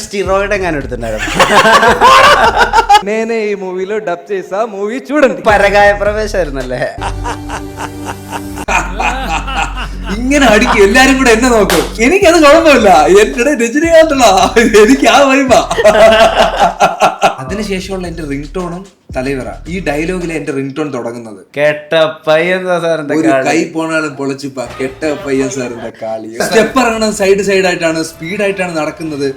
Steroid ఎగానే എടുത്തിട്ടുണ്ടായിരുന്നു. నేనే ఈ మూవీలో డబ్ చేసా, మూవీ చూడండి. പരകായ പ്രവേശമായിരുന്നല്ലേ? ഇങ്ങനെ അടിക്കും, എല്ലാരും കൂടെ എന്നെ നോക്കും. എനിക്കത് കുഴപ്പമില്ല, എന്റെ രജനീകാന്തല്ല, എനിക്ക് ആ വൈബാ. അതിനുശേഷമുള്ള എന്റെ റിംഗ് ടോണും തലവറ. ഈ ഡയലോഗിലെ എന്റെ റിംഗ് ടോൺ തുടങ്ങുന്നത് കെട്ട പയ്യൻ സാറിന്റെ ഒരു കൈ പോണാലും പൊളിച്ചിപ്പ കെട്ട പയ്യൻ സാറിന്റെ കാളി. സ്റ്റെപ്പ് ഇറങ്ങണത് സൈഡായിട്ടാണ്, സ്പീഡായിട്ടാണ് നടക്കുന്നത്.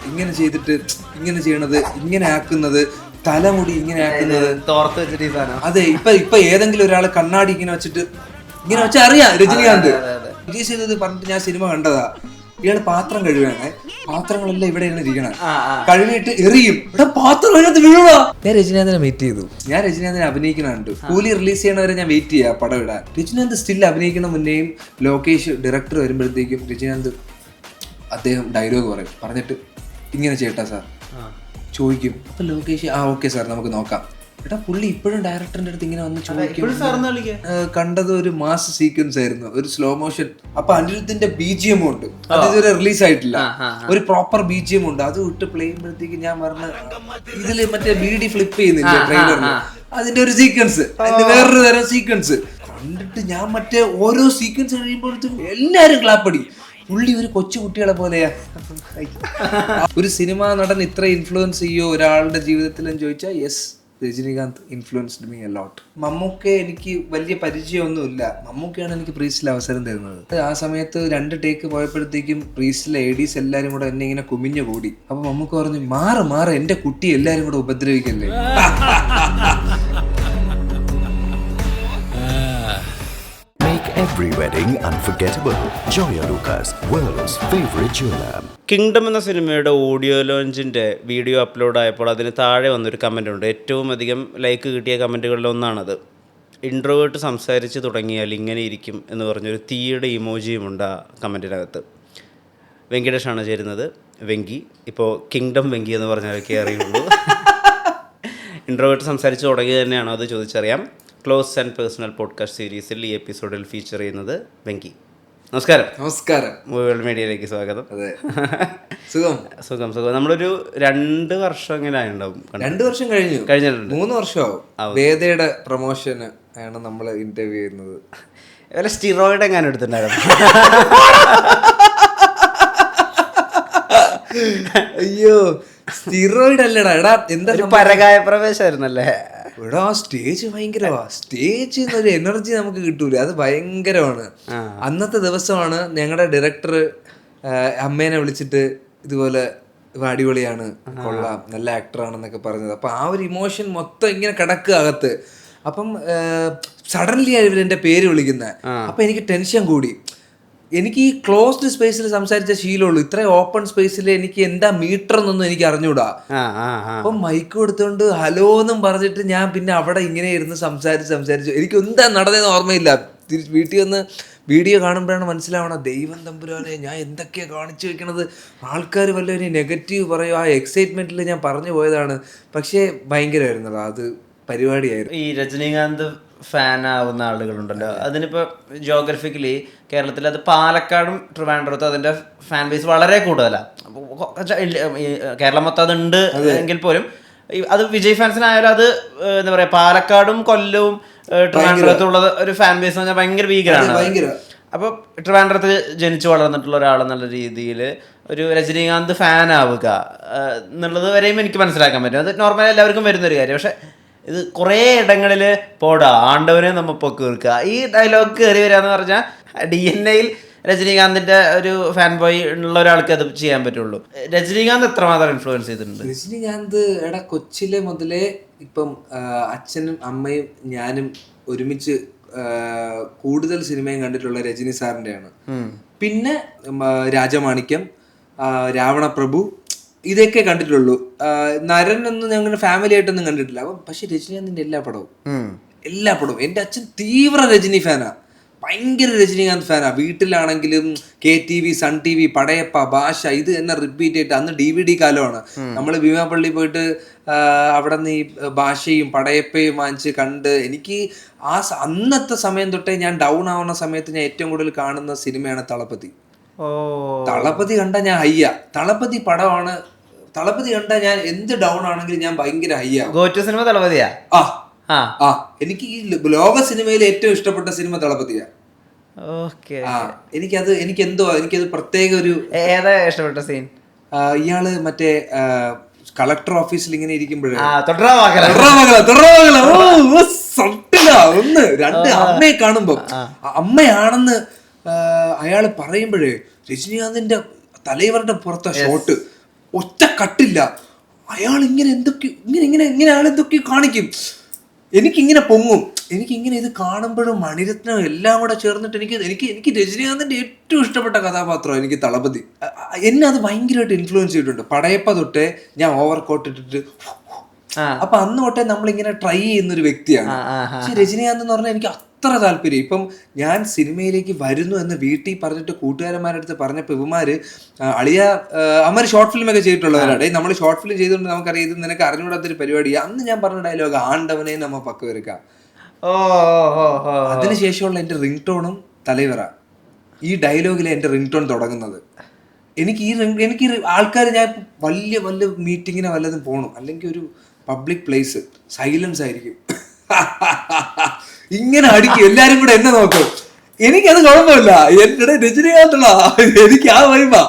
ഇങ്ങനെ ചെയ്തിട്ട് ഇങ്ങനെ ചെയ്യണത്, ഇങ്ങനെ ആക്കുന്നത്, തലമുടി ഇങ്ങനെ ആക്കുന്നത് തോർത്ത് വെച്ചിട്ട് ഈ സാധനം. അതെ, ഇപ്പൊ ഏതെങ്കിലും ഒരാള് കണ്ണാടി ഇങ്ങനെ വെച്ചിട്ട് ഇങ്ങനെ വെച്ചാൽ അറിയാം രജനീകാന്ത്. വിജയ് സേതുപതി പറഞ്ഞിട്ട് ഞാൻ സിനിമ കണ്ടതാ. ഇയാള് പാത്രം കഴുകാണ്, പാത്രങ്ങളെല്ലാം ഇവിടെയാണ് ഇരിക്കണം, കഴുകിയിട്ട് എറിയും, ഇവിടെ പാത്രം അതിനകത്ത് വീഴുവാ. ഞാൻ രജനീകാന്തിനെ വെയിറ്റ് ചെയ്തു. ഞാൻ രജനീകാന്തിനെ അഭിനയിക്കുന്നുണ്ട്. കൂലി റിലീസ് ചെയ്യണവരെ ഞാൻ വെയിറ്റ് ചെയ്യാം പടം ഇടാൻ. രജനീകാന്ത് സ്റ്റിൽ അഭിനയിക്കുന്ന മുന്നേയും ലോകേഷ് ഡയറക്ടർ വരുമ്പോഴത്തേക്കും രജനീകാന്ത് അദ്ദേഹം ഡയലോഗ് പറയും. പറഞ്ഞിട്ട് ഇങ്ങനെ ചെയ്യട്ടാ സാർ ചോദിക്കും. അപ്പൊ ലോകേഷ് ഓക്കെ സാർ നമുക്ക് നോക്കാം. എടാ പുള്ളി ഇപ്പോഴും ഡയറക്ടറിന്റെ അടുത്ത് ഇങ്ങനെ വന്ന് ചോദിക്കും. കണ്ടത് ഒരു മാസ് സീക്വൻസ് ആയിരുന്നു, ഒരു സ്ലോ മോഷൻ. അപ്പൊ അനിരുദ്ധിന്റെ BGM ഉണ്ട്, അത് ഇതുവരെ റിലീസ് ആയിട്ടില്ല. ഒരു പ്രോപ്പർ BGM ഉണ്ട്. അത് വിട്ട് പ്ലേ ചെയ്യുമ്പോഴത്തേക്ക് ഞാൻ പറഞ്ഞ ഇതില് മറ്റേ BD ഫ്ലിപ്പ് ചെയ്യുന്നില്ല ട്രെയിലറിൽ, അതിന്റെ ഒരു സീക്വൻസ്, അതിന്റെ വേറൊരു തരം സീക്വൻസ് കണ്ടിട്ട് ഞാൻ മറ്റേ ഓരോ സീക്വൻസ് കഴിയുമ്പോഴത്തേക്കും എല്ലാരും ക്ലാപ്പടി. പുള്ളി ഒരു കൊച്ചു കുട്ടികളെ പോലെയാ. ഒരു സിനിമാ നടൻ ഇത്ര ഇൻഫ്ലുവൻസ് ചെയ്യോ ഒരാളുടെ ജീവിതത്തിലെന്ന് ചോദിച്ചാൽ yes, Rajinikanth influenced me a lot. മമ്മൂക്കെ എനിക്ക് വലിയ പരിചയമൊന്നുമില്ല. മമ്മൂക്കയാണ് എനിക്ക് പ്രീസ്റ്റിൽ അവസരം തരുന്നത്. ആ സമയത്ത് 2 ടേക്ക് പോയപ്പോഴത്തേക്കും പ്രീസ്റ്റിലെ ADs എല്ലാരും കൂടെ എന്നെ ഇങ്ങനെ കുമിഞ്ഞു കൂടി. അപ്പൊ മമ്മൂക്ക പറഞ്ഞു, മാറ് എന്റെ കുട്ടി എല്ലാരും കൂടെ ഉപദ്രവിക്കല്ലേ. Every wedding unforgettable. Joya Lucas, world's favorite jeweler. Kingdom എന്ന സിനിമയുടെ ഓഡിയോ ലോഞ്ചിൻ്റെ വീഡിയോ അപ്ലോഡ് ആയപ്പോൾ അതിന് താഴെ വന്നൊരു കമൻ്റ് ഉണ്ട്. ഏറ്റവും അധികം ലൈക്ക് കിട്ടിയ കമൻറ്റുകളിൽ ഒന്നാണത്. ഇൻട്രോവേർട്ട് സംസാരിച്ച് തുടങ്ങിയാൽ ഇങ്ങനെ ഇരിക്കും എന്ന് പറഞ്ഞൊരു തീയുടെ ഇമോജിയുമുണ്ട് ആ കമൻറ്റിനകത്ത്. വെങ്കിടേഷാണ് ചേരുന്നത്. വെങ്കി ഇപ്പോൾ കിങ്ഡം വെങ്കി എന്ന് പറഞ്ഞാലൊക്കെ അറിയുള്ളൂ. ഇൻട്രോവേർട്ട് സംസാരിച്ച് തുടങ്ങി തന്നെയാണോ അത് ചോദിച്ചറിയാം. ക്ലോസ് ആൻഡ് പേഴ്സണൽ പോഡ്കാസ്റ്റ് സീരീസിൽ ഈ എപ്പിസോഡിൽ ഫീച്ചർ ചെയ്യുന്നത് വെങ്കി. നമസ്കാരം. മൂവി വേൾഡ് മീഡിയയിലേക്ക് സ്വാഗതം. അതെ, സുഖം. നമ്മളൊരു 2 വർഷം എങ്ങനെ ആയിട്ടുണ്ടാവും? 2 വർഷം കഴിഞ്ഞിട്ടുണ്ട്. 3 വർഷമാവും. വേദയുടെ പ്രൊമോഷന് ആണ് നമ്മൾ ഇന്റർവ്യൂ ചെയ്യുന്നത്. വല്ല സ്റ്റിറോയിഡ് എങ്ങാനും എടുത്തിട്ടുണ്ടായിരുന്നു? അയ്യോ, സ്റ്റിറോയിഡ് അല്ലടാ. എടാ എന്താ പരകായ പ്രവേശമായിരുന്നല്ലേ? എടാ സ്റ്റേജ് ഭയങ്കരമാ. സ്റ്റേജ് എന്നൊരു എനർജി നമുക്ക് കിട്ടൂല, അത് ഭയങ്കരമാണ്. അന്നത്തെ ദിവസമാണ് ഞങ്ങളുടെ ഡയറക്ടർ അമ്മേനെ വിളിച്ചിട്ട് ഇതുപോലെ അടിപൊളിയാണ്, കൊള്ളാം, നല്ല ആക്ടറാണെന്നൊക്കെ പറഞ്ഞത്. അപ്പൊ ആ ഒരു ഇമോഷൻ മൊത്തം ഇങ്ങനെ കിടക്കുക അകത്ത്. അപ്പം സഡൻലി ആയി ഇവരെന്റെ പേര് വിളിക്കുന്നത്. അപ്പൊ എനിക്ക് ടെൻഷൻ കൂടി. എനിക്ക് ഈ ക്ലോസ്ഡ് സ്പേസിൽ സംസാരിച്ച ശീലമുള്ളൂ. ഇത്രയും ഓപ്പൺ സ്പേസിൽ എനിക്ക് എന്താ മീറ്റർ എന്നൊന്നും എനിക്ക് അറിഞ്ഞൂടാ. അപ്പൊ മൈക്ക് കൊടുത്തോണ്ട് ഹലോ എന്നും പറഞ്ഞിട്ട് ഞാൻ പിന്നെ അവിടെ ഇങ്ങനെ ഇരുന്ന് സംസാരിച്ചു. എനിക്ക് എന്താ നടന്നതെന്ന് ഓർമ്മയില്ല. വീട്ടിൽ വന്ന് വീഡിയോ കാണുമ്പോഴാണ് മനസ്സിലാവണം, ദൈവം തമ്പുരാനെ ഞാൻ എന്തൊക്കെയാ കാണിച്ചു വെക്കണത്. ആൾക്കാർ വല്ലവരും നെഗറ്റീവ് പറയും. ആ എക്സൈറ്റ്മെന്റിൽ ഞാൻ പറഞ്ഞു പോയതാണ്. പക്ഷേ ഭയങ്കരമായിരുന്നല്ലോ അത് പരിപാടിയായിരുന്നു. ഈ രജനീകാന്ത് ഫാനാവുന്ന ആളുകളുണ്ടല്ലോ, അതിനിപ്പോൾ ജോഗ്രഫിക്കലി കേരളത്തിൽ അത് പാലക്കാടും ട്രിവാൻഡ്രത്തും അതിൻ്റെ ഫാൻ ബേസ് വളരെ കൂടുതലാണ്. കേരളം മൊത്തം അതുണ്ട് എങ്കിൽ പോലും അത് വിജയ് ഫാൻസിനായാലും അത് എന്താ പറയുക, പാലക്കാടും കൊല്ലവും ട്രിവാൻഡ്രത്തും ഉള്ളത് ഒരു ഫാൻ ബേസ് എന്ന് പറഞ്ഞാൽ ഭയങ്കര ഭീകരമാണ്. അപ്പോൾ ട്രിവാൻഡ്രത്ത് ജനിച്ചു വളർന്നിട്ടുള്ള ഒരാളെന്നുള്ള രീതിയിൽ ഒരു രജനീകാന്ത് ഫാൻ ആവുക എന്നുള്ളത് വരെയും എനിക്ക് മനസ്സിലാക്കാൻ പറ്റും. അത് നോർമലി എല്ലാവർക്കും വരുന്നൊരു കാര്യം. പക്ഷെ ഇത് കുറേ ഇടങ്ങളിൽ പോടാ ആണ്ടവനെ നമ്മപ്പോൾ കേൾക്കുക, ഈ ഡയലോഗ് കയറി വരിക എന്ന് പറഞ്ഞാൽ DNA-യിൽ രജനീകാന്തിന്റെ ഒരു ഫാൻ ബോയ് ഉള്ള ഒരാൾക്ക് അത് ചെയ്യാൻ പറ്റുള്ളൂ. രജനീകാന്ത് എത്രമാത്രം ഇൻഫ്ലുവൻസ് ചെയ്തിട്ടുണ്ട്? രജനീകാന്ത് കൊച്ചിലെ മുതലേ ഇപ്പം അച്ഛനും അമ്മയും ഞാനും ഒരുമിച്ച് കൂടുതൽ സിനിമയും കണ്ടിട്ടുള്ള രജനി സാറിന്റെയാണ്. പിന്നെ രാജമാണിക്യം, രാവണപ്രഭു, ഇതൊക്കെ കണ്ടിട്ടുള്ളൂ. നരനൊന്നും ഞങ്ങൾ ഫാമിലി ആയിട്ടൊന്നും കണ്ടിട്ടില്ല. അപ്പം പക്ഷെ രജനീകാന്തിന്റെ എല്ലാ പടവും എൻ്റെ അച്ഛൻ തീവ്ര രജനി ഫാനാ, ഭയങ്കര രജനീകാന്ത് ഫാനാ. വീട്ടിലാണെങ്കിലും KTV, സൺ TV, പടയപ്പ, ഭാഷ, ഇത് എന്നെ റിപ്പീറ്റ് ചെയ്തിട്ട്. അന്ന് DVD കാലമാണ്. നമ്മൾ ഭീമാപള്ളി പോയിട്ട് അവിടെ നിന്ന് ഈ ഭാഷയും പടയപ്പയും വാങ്ങിച്ച് കണ്ട് എനിക്ക് അന്നത്തെ സമയം തൊട്ടേ ഞാൻ ഡൗൺ ആവുന്ന സമയത്ത് ഞാൻ ഏറ്റവും കൂടുതൽ കാണുന്ന സിനിമയാണ് തളപതി. തളപതി കണ്ട ഞാൻ ഹയ്യ. തളപതി പടമാണ് തളപതി കണ്ടാൽ ഞാൻ എന്ത് ഡൗൺ ആണെങ്കിലും ഞാൻ ഭയങ്കര ഹൈ ആവും. ഗോ ടു സിനിമ തളപതിയാ? എനിക്ക് ഈ ലോക സിനിമയിൽ ഏറ്റവും ഇഷ്ടപ്പെട്ട സിനിമ തളപതിയാ. എനിക്കത് പ്രത്യേക ഒരു. ഏതാ ഇഷ്ടപ്പെട്ട സീൻ? ഇയാള് മറ്റേ കളക്ടർ ഓഫീസിൽ ഇങ്ങനെ ഇരിക്കുമ്പോഴേ ഒന്ന് രണ്ട് അമ്മയെ കാണുമ്പോ അമ്മയാണെന്ന് അയാള് പറയുമ്പോഴേ രജനീകാന്തിന്റെ തലൈവരുടെ പുറത്തെ ഷോട്ട് ഒറ്റ കട്ടില്ല. അയാൾ ഇങ്ങനെ എന്തൊക്കെ ഇങ്ങനെ അയാൾ എന്തൊക്കെ കാണിക്കും. എനിക്കിങ്ങനെ പൊങ്ങും. എനിക്കിങ്ങനെ ഇത് കാണുമ്പോഴും മണിരത്നം എല്ലാം കൂടെ ചേർന്നിട്ട് എനിക്ക് രജനീകാന്തിന്റെ ഏറ്റവും ഇഷ്ടപ്പെട്ട കഥാപാത്രം എനിക്ക് തളപതി. എന്നെ അത് ഭയങ്കരമായിട്ട് ഇൻഫ്ലുവൻസ് ചെയ്തിട്ടുണ്ട്. പടയപ്പ തൊട്ടേ ഞാൻ ഓവർ കോട്ട് ഇട്ടിട്ട് അപ്പൊ അന്ന് തൊട്ടേ നമ്മളിങ്ങനെ ട്രൈ ചെയ്യുന്നൊരു വ്യക്തിയാണ്. പക്ഷെ രജനീകാന്ത് എന്ന് പറഞ്ഞാൽ എനിക്ക് അത്ര താല്പര്യം. ഇപ്പം ഞാൻ സിനിമയിലേക്ക് വരുന്നു എന്ന് വീട്ടിൽ പറഞ്ഞിട്ട് കൂട്ടുകാരന്മാരുടെ അടുത്ത് പറഞ്ഞപ്പോൾ ഇവന്മാര് അളിയ അമ്മ ഷോർട്ട് ഫിലിം ഒക്കെ ചെയ്തിട്ടുള്ളവരാണ്. നമ്മൾ ഷോർട്ട് ഫിലിം ചെയ്തുകൊണ്ട് നമുക്കറിയാം ഇത് നിനക്ക് അറിഞ്ഞുകൂടാത്തൊരു പരിപാടി. അന്ന് ഞാൻ പറഞ്ഞ ഡയലോഗ് ആണ്ടവനെ നമ്മ പക്ക വെറുക്കാം. അതിനുശേഷമുള്ള എൻ്റെ റിംഗ് ടോണും തലൈവറ. ഈ ഡയലോഗിലെ എൻ്റെ റിംഗ് ടോൺ തുടങ്ങുന്നത്. എനിക്ക് ആൾക്കാർ ഞാൻ വലിയ മീറ്റിങ്ങിനെ വല്ലതും പോകണം, അല്ലെങ്കിൽ ഒരു പബ്ലിക് പ്ലേസ് സൈലൻസ് ആയിരിക്കും, ഇങ്ങനെ അടിക്കും, എല്ലാരും കൂടെ എന്നെ നോക്കും. എനിക്കത് കുഴപ്പമില്ല. എന്റെ രജനീകാന്തുള്ള എനിക്ക് ആ വൈബാ.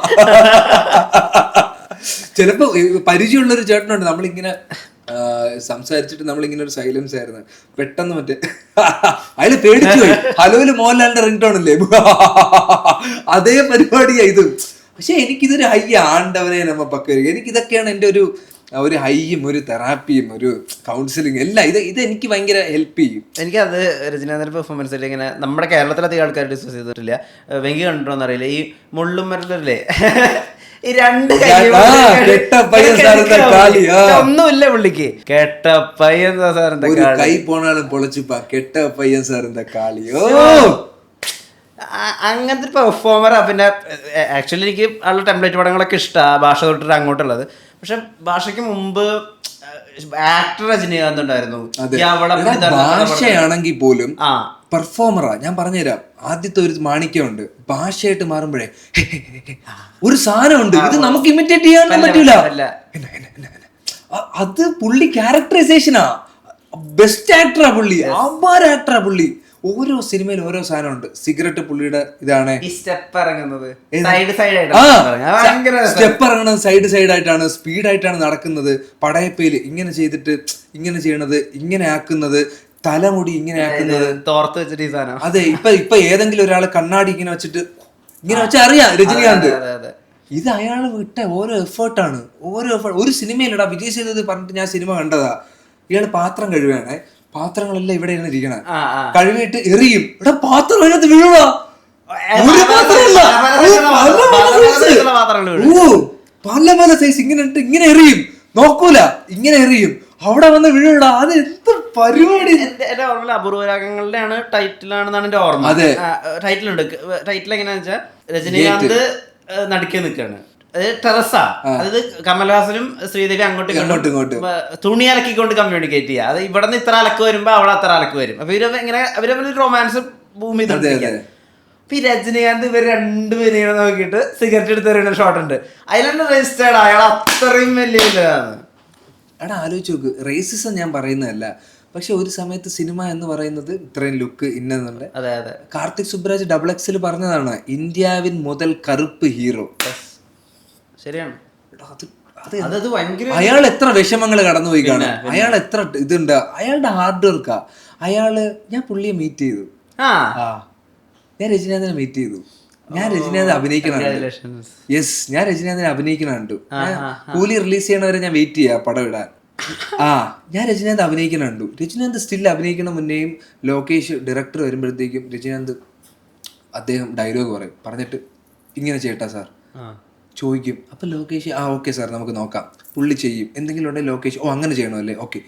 ചിലപ്പോ പരിചയമുള്ളൊരു ചേട്ടനുണ്ട്, നമ്മളിങ്ങനെ സംസാരിച്ചിട്ട് നമ്മളിങ്ങനെ ഒരു സൈലൻസ് ആയിരുന്നു, പെട്ടെന്ന് മറ്റേ അയാള് പേടിച്ചു പോയി. ഹലോയില് മോഹൻലാലിന്റെ റിംഗ് ടോൺ അല്ലേ, അതേ പരിപാടിയാ ഇത്. പക്ഷെ എനിക്കിതൊരു ഹൈ ആണ്ടവനെ നമ്മ പക്ക. എനിക്കിതൊക്കെയാണ് എൻ്റെ ഒരു ഹൈയും ഒരു തെറാപ്പിയും ഒരു കൗൺസിലിംഗ് എല്ലാം. ഇത് എനിക്ക് ഭയങ്കര ഹെൽപ്പ് ചെയ്യും. എനിക്കത് രജനീകാന്തിന്റെ പെർഫോമൻസിൽ ഇങ്ങനെ നമ്മുടെ കേരളത്തിലധികം ആൾക്കാർ ഡിസ്കസ് ചെയ്തിട്ടില്ല. വെങ്കി കണ്ടിട്ടോന്ന് അറിയില്ല, ഈ മുള്ളും മരല്ലേ ഈ രണ്ട് ഒന്നുമില്ല പുള്ളിക്ക്. കെട്ട പയ്യൻ സാറിന്റെ കൈ പോണാലും പൊളച്ചിപ്പാ കെട്ട പയ്യൻ സാറിന്റെ കാളിയോ. അങ്ങനത്തെ പെർഫോമറാ. പിന്നെ ആക്ച്വലി എനിക്ക് ആളുടെ ടെംപ്ലേറ്റ് പടങ്ങളൊക്കെ ഇഷ്ടമാണ്, ഭാഷ തൊട്ടിട്ട് അങ്ങോട്ടുള്ളത്. പക്ഷെ ഭാഷയ്ക്ക് മുമ്പ് ആക്ടർ രജനീകാന്ത് ഉണ്ടായിരുന്നു. ഭാഷയാണെങ്കിൽ പോലും പെർഫോമറാ. ഞാൻ പറഞ്ഞുതരാം, ആദ്യത്തെ ഒരു മാണിക്യമുണ്ട്, ഭാഷയായിട്ട് മാറുമ്പോഴേ ഒരു സാധനമുണ്ട്, ഇത് നമുക്ക് ഇമിറ്റേറ്റ് ചെയ്യാൻ പറ്റൂല. അത് പുള്ളി ക്യാരക്ടറൈസേഷനാ. ബെസ്റ്റ് ആക്ടറാ പുള്ളി, അപാര ആക്ടറാ പുള്ളി. ഓരോ സിനിമയിൽ ഓരോ സാധനമുണ്ട്. സിഗരറ്റ് പുള്ളിയുടെ ഇതാണ്, സ്റ്റെപ്പ് ഇറങ്ങുന്നത് സൈഡ് സൈഡായിട്ടാണ്, സ്പീഡായിട്ടാണ് നടക്കുന്നത്. പടയപ്പയില് ഇങ്ങനെ ചെയ്തിട്ട് ഇങ്ങനെ ചെയ്യണത്, ഇങ്ങനെ ആക്കുന്നത്, തലമുടി ഇങ്ങനെ ആക്കുന്നത്, തോർത്ത് വെച്ചിട്ട് ഈ സാധനം. അതെ, ഇപ്പൊ ഏതെങ്കിലും ഒരാള് കണ്ണാടി ഇങ്ങനെ വെച്ചിട്ട് ഇങ്ങനെ വെച്ചാൽ അറിയാം രജനീകാന്ത്. ഇത് അയാൾ വിട്ട ഓരോ എഫേർട്ടാണ്. ഒരു സിനിമയിലടാ വിജയ് സേതുപതി പറഞ്ഞിട്ട് ഞാൻ സിനിമ കണ്ടതാ. ഇയാള് പാത്രം കഴുകുകയാണേ, പാത്രങ്ങളെല്ലാം ഇവിടെയാണ് ഇരിക്കണേ, കഴുകിയിട്ട് എറിയും. ഇവിടെ പാത്രം അതിനകത്ത് വീഴുക. പല സൈസ് ഇങ്ങനെ എറിയും, നോക്കൂല, ഇങ്ങനെ എറിയും, അവിടെ വന്ന് വീഴുക. അത് എന്ത് പരിപാടി. എന്റെ ഓർമ്മ അപൂർവരാഗങ്ങളുടെയാണ് ടൈറ്റിലാണെന്നാണ് എന്റെ ഓർമ്മ. അതെ, ടൈറ്റിലുണ്ട്. ടൈറ്റിൽ എങ്ങനെയാന്ന് വെച്ചാൽ രജനീകാന്ത് നടുക്കെ നിൽക്കാണ്, ടെറസ. അതായത് കമൽഹാസനും ശ്രീദേവി അങ്ങോട്ടും ഇങ്ങോട്ടും തുണി അലക്കിക്കൊണ്ട് കമ്മ്യൂണിക്കേറ്റ് ചെയ്യുക. അത് ഇവിടെ നിന്ന് ഇത്ര അലക്ക് വരുമ്പോ അവിടെ അത്ര അലക്ക് വരും. അപ്പൊ അവര് റൊമാൻസ് ഭൂമി തട്ടിക്കാൻ. അപ്പൊ ഈ രജനീകാന്ത് ഇവർ രണ്ടുപേരും നോക്കിയിട്ട് സിഗരറ്റ് എടുത്ത് എറിയുന്ന ഷോട്ട് ഉണ്ട്. അതിലാണ് രജിസ്റ്റേർഡ്. അയാൾ അത്രയും വലിയ ഇതാണ്. എടാ ആലോചിച്ച് നോക്ക്, റേസിസം ഞാൻ പറയുന്നതല്ല, പക്ഷെ ഒരു സമയത്ത് സിനിമ എന്ന് പറയുന്നത് ഇത്രയും ലുക്ക് ഇന്നെന്നുണ്ട്. കാർത്തിക് സുബ്രാജ് XXL പറഞ്ഞതാണ്, ഇന്ത്യാവിൻ മുതൽ കറുപ്പ് ഹീറോ. ശരിയാണ്. അയാൾ എത്ര വിഷമങ്ങൾ കടന്നുപോയി കാണാം, അയാൾ എത്ര ഇതുണ്ട്, അയാളുടെ ഹാർഡ് വർക്കാ. ഞാൻ പുള്ളിയെ മീറ്റ് ചെയ്തു. ഞാൻ രജനീകാന്തിനെ മീറ്റ് ചെയ്തു. ഞാൻ രജനീകാന്ത് അഭിനയിക്കണുണ്ട്. യെസ്, ഞാൻ രജനീകാന്തിനെ അഭിനയിക്കണുണ്ട്. കൂലി റിലീസ് ചെയ്യണവരെ ഞാൻ വെയിറ്റ് ചെയ്യാ പടം ഇടാൻ. ഞാൻ രജനീകാന്ത് അഭിനയിക്കണുണ്ട്. രജനീകാന്ത് സ്റ്റിൽ അഭിനയിക്കണ മുന്നേയും ലോകേഷ് ഡയറക്ടർ വരുമ്പോഴത്തേക്കും രജനീകാന്ത് അദ്ദേഹം ഡയലോഗ് പറയും. പറഞ്ഞിട്ട് ഇങ്ങനെ ചെയ്യട്ടാ സാർ ചോദിക്കും. അപ്പൊ ലോകേഷ് ഓക്കെ സാർ നമുക്ക് നോക്കാം. പുള്ളി ചെയ്യും. എന്തെങ്കിലും ഉണ്ടെങ്കിൽ ലോകേഷ് അങ്ങനെ ചെയ്യണമല്ലേ, ഓക്കെ.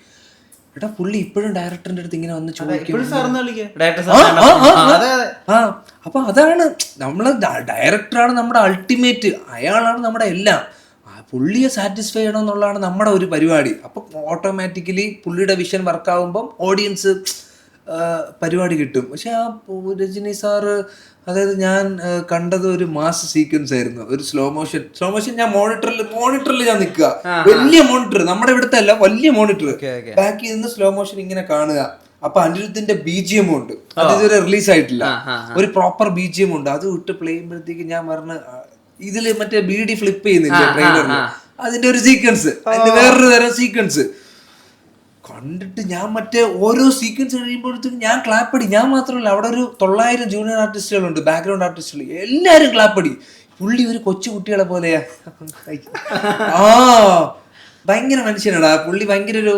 എടാ പുള്ളി ഇപ്പോഴും ഡയറക്ടറിന്റെ അടുത്ത് ഇങ്ങനെ വന്ന് ചോദിക്കും. അപ്പൊ അതാണ് നമ്മള്, ഡയറക്ടറാണ് നമ്മുടെ അൾട്ടിമേറ്റ്, അയാളാണ് നമ്മുടെ എല്ലാം. പുള്ളിയെ സാറ്റിസ്ഫൈ ചെയ്യണം എന്നുള്ളതാണ് നമ്മുടെ ഒരു പരിപാടി. അപ്പൊ ഓട്ടോമാറ്റിക്കലി പുള്ളിയുടെ വിഷൻ വർക്കാവുമ്പം ഓഡിയൻസ് പരിപാടി കിട്ടും. പക്ഷെ ആ രജനി സാറ്, അതായത് ഞാൻ കണ്ടത് ഒരു മാസ് സീക്വൻസ് ആയിരുന്നു, ഒരു സ്ലോ മോഷൻ. ഞാൻ മോണിറ്ററിൽ ഞാൻ നിൽക്കുക, വലിയ മോണിറ്റർ, നമ്മുടെ ഇവിടുത്തെ അല്ല, വലിയ മോണിറ്റർ, ബാക്കിൽ നിന്ന് സ്ലോ മോഷൻ ഇങ്ങനെ കാണുക. അപ്പൊ അനിരുദ്ധിന്റെ BGM ഉണ്ട്, അത് ഇതുവരെ റിലീസ് ആയിട്ടില്ല, ഒരു പ്രോപ്പർ BGM ഉണ്ട്. അത് വിട്ട് പ്ലേ ചെയ്യുമ്പോഴത്തേക്ക് ഞാൻ പറഞ്ഞ ഇതില് മറ്റേ BD ഫ്ലിപ്പ് ചെയ്യുന്നില്ല ട്രെയിലറിൽ, അതിന്റെ ഒരു സീക്വൻസ്, അതിന്റെ വേറൊരു തരം സീക്വൻസ് കണ്ടിട്ട് ഞാൻ മറ്റേ ഓരോ സീക്വൻസ് കഴിയുമ്പോഴത്തേക്കും ഞാൻ ക്ലാപ്പടി. ഞാൻ മാത്രമല്ല, അവിടെ ഒരു 900 ജൂനിയർ ആർട്ടിസ്റ്റുകളുണ്ട്, ബാക്ക്ഗ്രൗണ്ട് ആർട്ടിസ്റ്റുകൾ, എല്ലാരും ക്ലാപ്പടി. പുള്ളി ഒരു കൊച്ചു കുട്ടികളെ പോലെയാ. ഭയങ്കര മനുഷ്യനാടാ പുള്ളി. ഭയങ്കര ഒരു,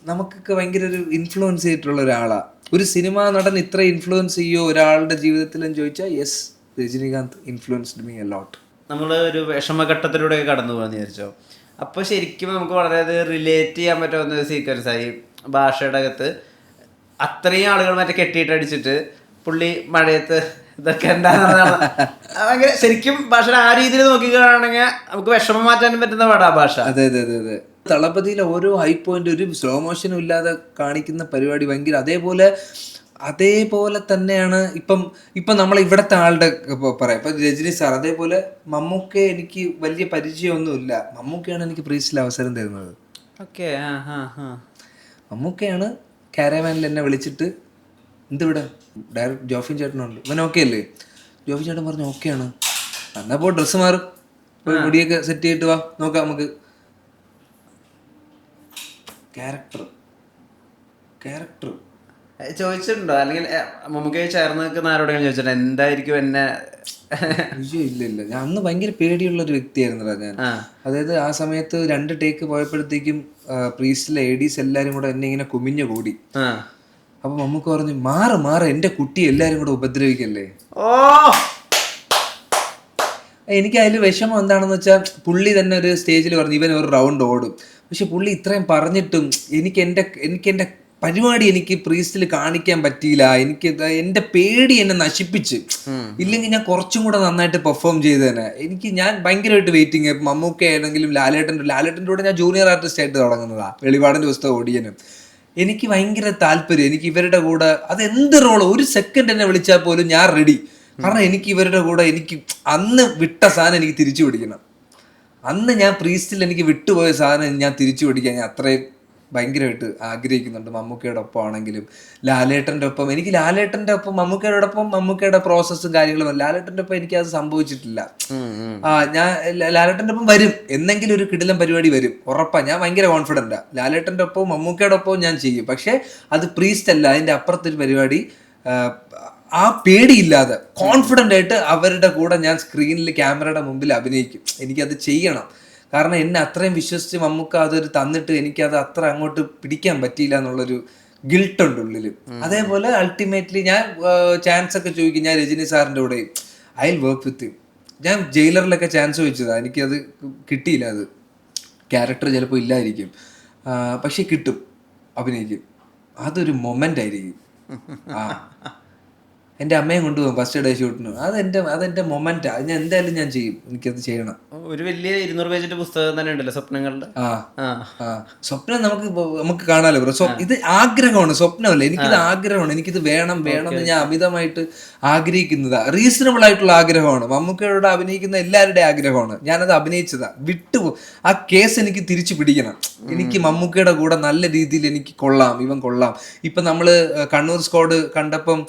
നമുക്കൊക്കെ ഭയങ്കര ഒരു ഇൻഫ്ലുവൻസ് ചെയ്തിട്ടുള്ള ഒരാളാ. ഒരു സിനിമാ നടൻ ഇത്ര ഇൻഫ്ലുവൻസ് ചെയ്യോ ഒരാളുടെ ജീവിതത്തിലെന്ന് ചോദിച്ചാൽ yes, Rajinikanth influenced me a ലോട്ട്. നമ്മൾ ഒരു വിഷമഘട്ടത്തിലൂടെ കടന്നു പോകാന്ന് വിചാരിച്ചോ, അപ്പോൾ ശരിക്കും നമുക്ക് വളരെയധികം റിലേറ്റ് ചെയ്യാൻ പറ്റുന്ന ഒരു സീക്വൻസായി. ഭാഷയുടെ അകത്ത് അത്രയും ആളുകൾ മറ്റേ കെട്ടിയിട്ട് അടിച്ചിട്ട് പുള്ളി മഴയത്ത് ഇതൊക്കെ എന്താണെന്ന് ഭയങ്കര ശരിക്കും ഭാഷയുടെ ആ രീതിയിൽ നോക്കിക്കുകയാണെങ്കിൽ നമുക്ക് വിഷമം മാറ്റാനും പറ്റുന്ന പാടാ ഭാഷ. അതെ അതെ അതെ അതെ. തളപതിയിലെ ഓരോ ഹൈ പോയിന്റ് ഒരു സ്ലോ മോഷനും ഇല്ലാതെ കാണിക്കുന്ന പരിപാടി ഭയങ്കര അതേപോലെ തന്നെയാണ്. ഇപ്പം നമ്മൾ ഇവിടുത്തെ ആളുടെ പറയാം, ഇപ്പൊ രജനി സാർ, അതേപോലെ മമ്മൂക്കെ എനിക്ക് വലിയ പരിചയമൊന്നുമില്ല. മമ്മൂക്കയാണ് എനിക്ക് പ്രീസിൽ അവസരം തരുന്നത്. ഓക്കെ, മമ്മൂക്കയാണ് കാരവാനിൽ എന്നെ വിളിച്ചിട്ട്, എന്തിവിടെ ഡയറക്റ്റ് ജോഫിൻ ചേട്ടനുണ്ട്, ഇവൻ ഓക്കെ അല്ലേ? ജോഫിൻ ചേട്ടൻ പറഞ്ഞു ഓക്കെയാണ്, എന്നാ പോ ഡ്രസ്സ് മാറും, മുടിയൊക്കെ സെറ്റ് ചെയ്തിട്ട് വാ, നോക്കാം നമുക്ക്. ക്യാരക്ടർ ചോദിച്ചിട്ടുണ്ടോ? അല്ലെങ്കിൽ നമുക്ക് ചേർന്ന് നിൽക്കുന്ന ആരോടെങ്കിലും ചോദിച്ചിട്ടുണ്ടോ എന്തായിരിക്കും എന്നെ? ഇല്ല, ഞാൻ അന്ന് ഭയങ്കര പേടിയുള്ള ഒരു വ്യക്തിയായിരുന്നടാ ഞാൻ. അതായത് ആ സമയത്ത് 2 ടേക്ക് പോയപ്പോഴത്തേക്കും പ്രീസ്റ്റിലെ ADs എല്ലാരും കൂടെ എന്നെ ഇങ്ങനെ കുമിഞ്ഞു കൂടി. അപ്പൊ മമ്മൂക്ക് പറഞ്ഞു, മാറ് എന്റെ കുട്ടി എല്ലാരും കൂടെ ഉപദ്രവിക്കല്ലേ. എനിക്ക് അതിൽ വിഷമം എന്താണെന്ന് വെച്ചാൽ, പുള്ളി തന്നെ ഒരു സ്റ്റേജിൽ പറഞ്ഞു ഇവൻ ഒരു റൗണ്ട് ഓടും. പക്ഷെ പുള്ളി ഇത്രയും പറഞ്ഞിട്ടും എനിക്ക് എന്റെ പരിപാടി എനിക്ക് പ്രീസ്റ്റിൽ കാണിക്കാൻ പറ്റിയില്ല. എന്റെ പേടി എന്നെ നശിപ്പിച്ച്. ഇല്ലെങ്കിൽ ഞാൻ കുറച്ചും കൂടെ നന്നായിട്ട് പെർഫോം ചെയ്തേനെ. ഞാൻ ഭയങ്കരമായിട്ട് വെയിറ്റിംഗ്. മമ്മൂക്ക ആണെങ്കിലും ലാലേട്ടൻ്റെ കൂടെ ഞാൻ ജൂനിയർ ആർട്ടിസ്റ്റ് ആയിട്ട് തുടങ്ങുന്നതാ, വെളിപാടിന്റെ പുസ്തകം ഓടിയനും. എനിക്ക് ഭയങ്കര താല്പര്യം, എനിക്ക് ഇവരുടെ കൂടെ അത് എന്ത് റോളോ, 1 സെക്കൻഡ് എന്നെ വിളിച്ചാൽ പോലും ഞാൻ റെഡി. കാരണം എനിക്ക് ഇവരുടെ കൂടെ എനിക്ക് അന്ന് വിട്ട സാധനം എനിക്ക് തിരിച്ചു പിടിക്കണം. അന്ന് ഞാൻ പ്രീസ്റ്റിൽ എനിക്ക് വിട്ടുപോയ സാധനം ഞാൻ തിരിച്ചു പിടിക്കാൻ ഞാൻ അത്രയും ഭയങ്കരമായിട്ട് ആഗ്രഹിക്കുന്നുണ്ട്. മമ്മൂക്കയുടെ ഒപ്പം ആണെങ്കിലും ലാലേട്ടൻ്റെ ഒപ്പം. എനിക്ക് ലാലേട്ടൻ്റെ ഒപ്പം മമ്മൂക്കയുടെ പ്രോസസ്സും കാര്യങ്ങളും, ലാലേട്ടൻ്റെ ഒപ്പം എനിക്ക് അത് സംഭവിച്ചിട്ടില്ല. ഞാൻ ലാലേട്ടൻ്റെ ഒപ്പം വരും, എന്തെങ്കിലും ഒരു കിടിലം പരിപാടി വരും, ഉറപ്പാ. ഞാൻ ഭയങ്കര കോൺഫിഡൻറ്റാ. ലാലേട്ടൻ്റെ ഒപ്പവും മമ്മൂക്കയുടെ ഒപ്പവും ഞാൻ ചെയ്യും. പക്ഷെ അത് പ്രീസ്റ്റ് അല്ല, അതിൻ്റെ അപ്പുറത്തൊരു പരിപാടി. ആ പേടിയില്ലാതെ കോൺഫിഡൻ്റ് ആയിട്ട് അവരുടെ കൂടെ ഞാൻ സ്ക്രീനിൽ ക്യാമറയുടെ മുമ്പിൽ അഭിനയിക്കും. എനിക്കത് ചെയ്യണം. കാരണം എന്നെ അത്രയും വിശ്വസിച്ച് മമ്മൂക്ക അതൊരു തന്നിട്ട് എനിക്കത് അത്ര അങ്ങോട്ട് പിടിക്കാൻ പറ്റിയില്ല എന്നുള്ളൊരു ഗിൽട്ടുണ്ട് ഉള്ളിൽ. അതേപോലെ അൾട്ടിമേറ്റ്ലി ഞാൻ ചാൻസ് ഒക്കെ ചോദിക്കും. ഞാൻ രജനി സാറിൻ്റെ കൂടെ I will work with you. ഞാൻ ജയിലറിലൊക്കെ ചാൻസ് ചോദിച്ചതാണ്, എനിക്കത് കിട്ടിയില്ല. അത് ക്യാരക്ടർ ചിലപ്പോൾ ഇല്ലായിരിക്കും, പക്ഷെ കിട്ടും, അഭിനയിക്കും. അതൊരു മൊമെൻ്റ് ആയിരിക്കും. എൻ്റെ അമ്മയും കൊണ്ടുപോകും ഫസ്റ്റ് ഡേ ഷൂട്ടിന്. അതെൻ്റെ മൊമെന്റാ. ഞാൻ എന്തായാലും ഞാൻ ചെയ്യും, എനിക്കത് ചെയ്യണം. ഒരു വലിയ 200 പേജിന്റെ പുസ്തകം തന്നെ ഉണ്ടല്ലോ സ്വപ്നങ്ങളുടെ. സ്വപ്നം നമുക്ക് കാണാലോ ബ്രോ. ഇത് ആഗ്രഹമാണ്, സ്വപ്നമല്ല. എനിക്കിത് ആഗ്രഹമാണ്, എനിക്കിത് വേണം എന്ന് ഞാൻ അമിതമായിട്ട് ആഗ്രഹിക്കുന്നതാ. റീസണബിൾ ആയിട്ടുള്ള ആഗ്രഹമാണ്. മമ്മൂക്കയോട് അഭിനയിക്കുന്ന എല്ലാവരുടെയും ആഗ്രഹമാണ്. ഞാനത് അഭിനയിച്ചതാ. ആ കേസ് എനിക്ക് തിരിച്ചു പിടിക്കണം. എനിക്ക് മമ്മൂക്കയുടെ കൂടെ നല്ല രീതിയിൽ എനിക്ക് ഇവൻ കൊള്ളാം. ഇപ്പൊ നമ്മള് കണ്ണൂർ സ്ക്വാഡ് കണ്ടപ്പം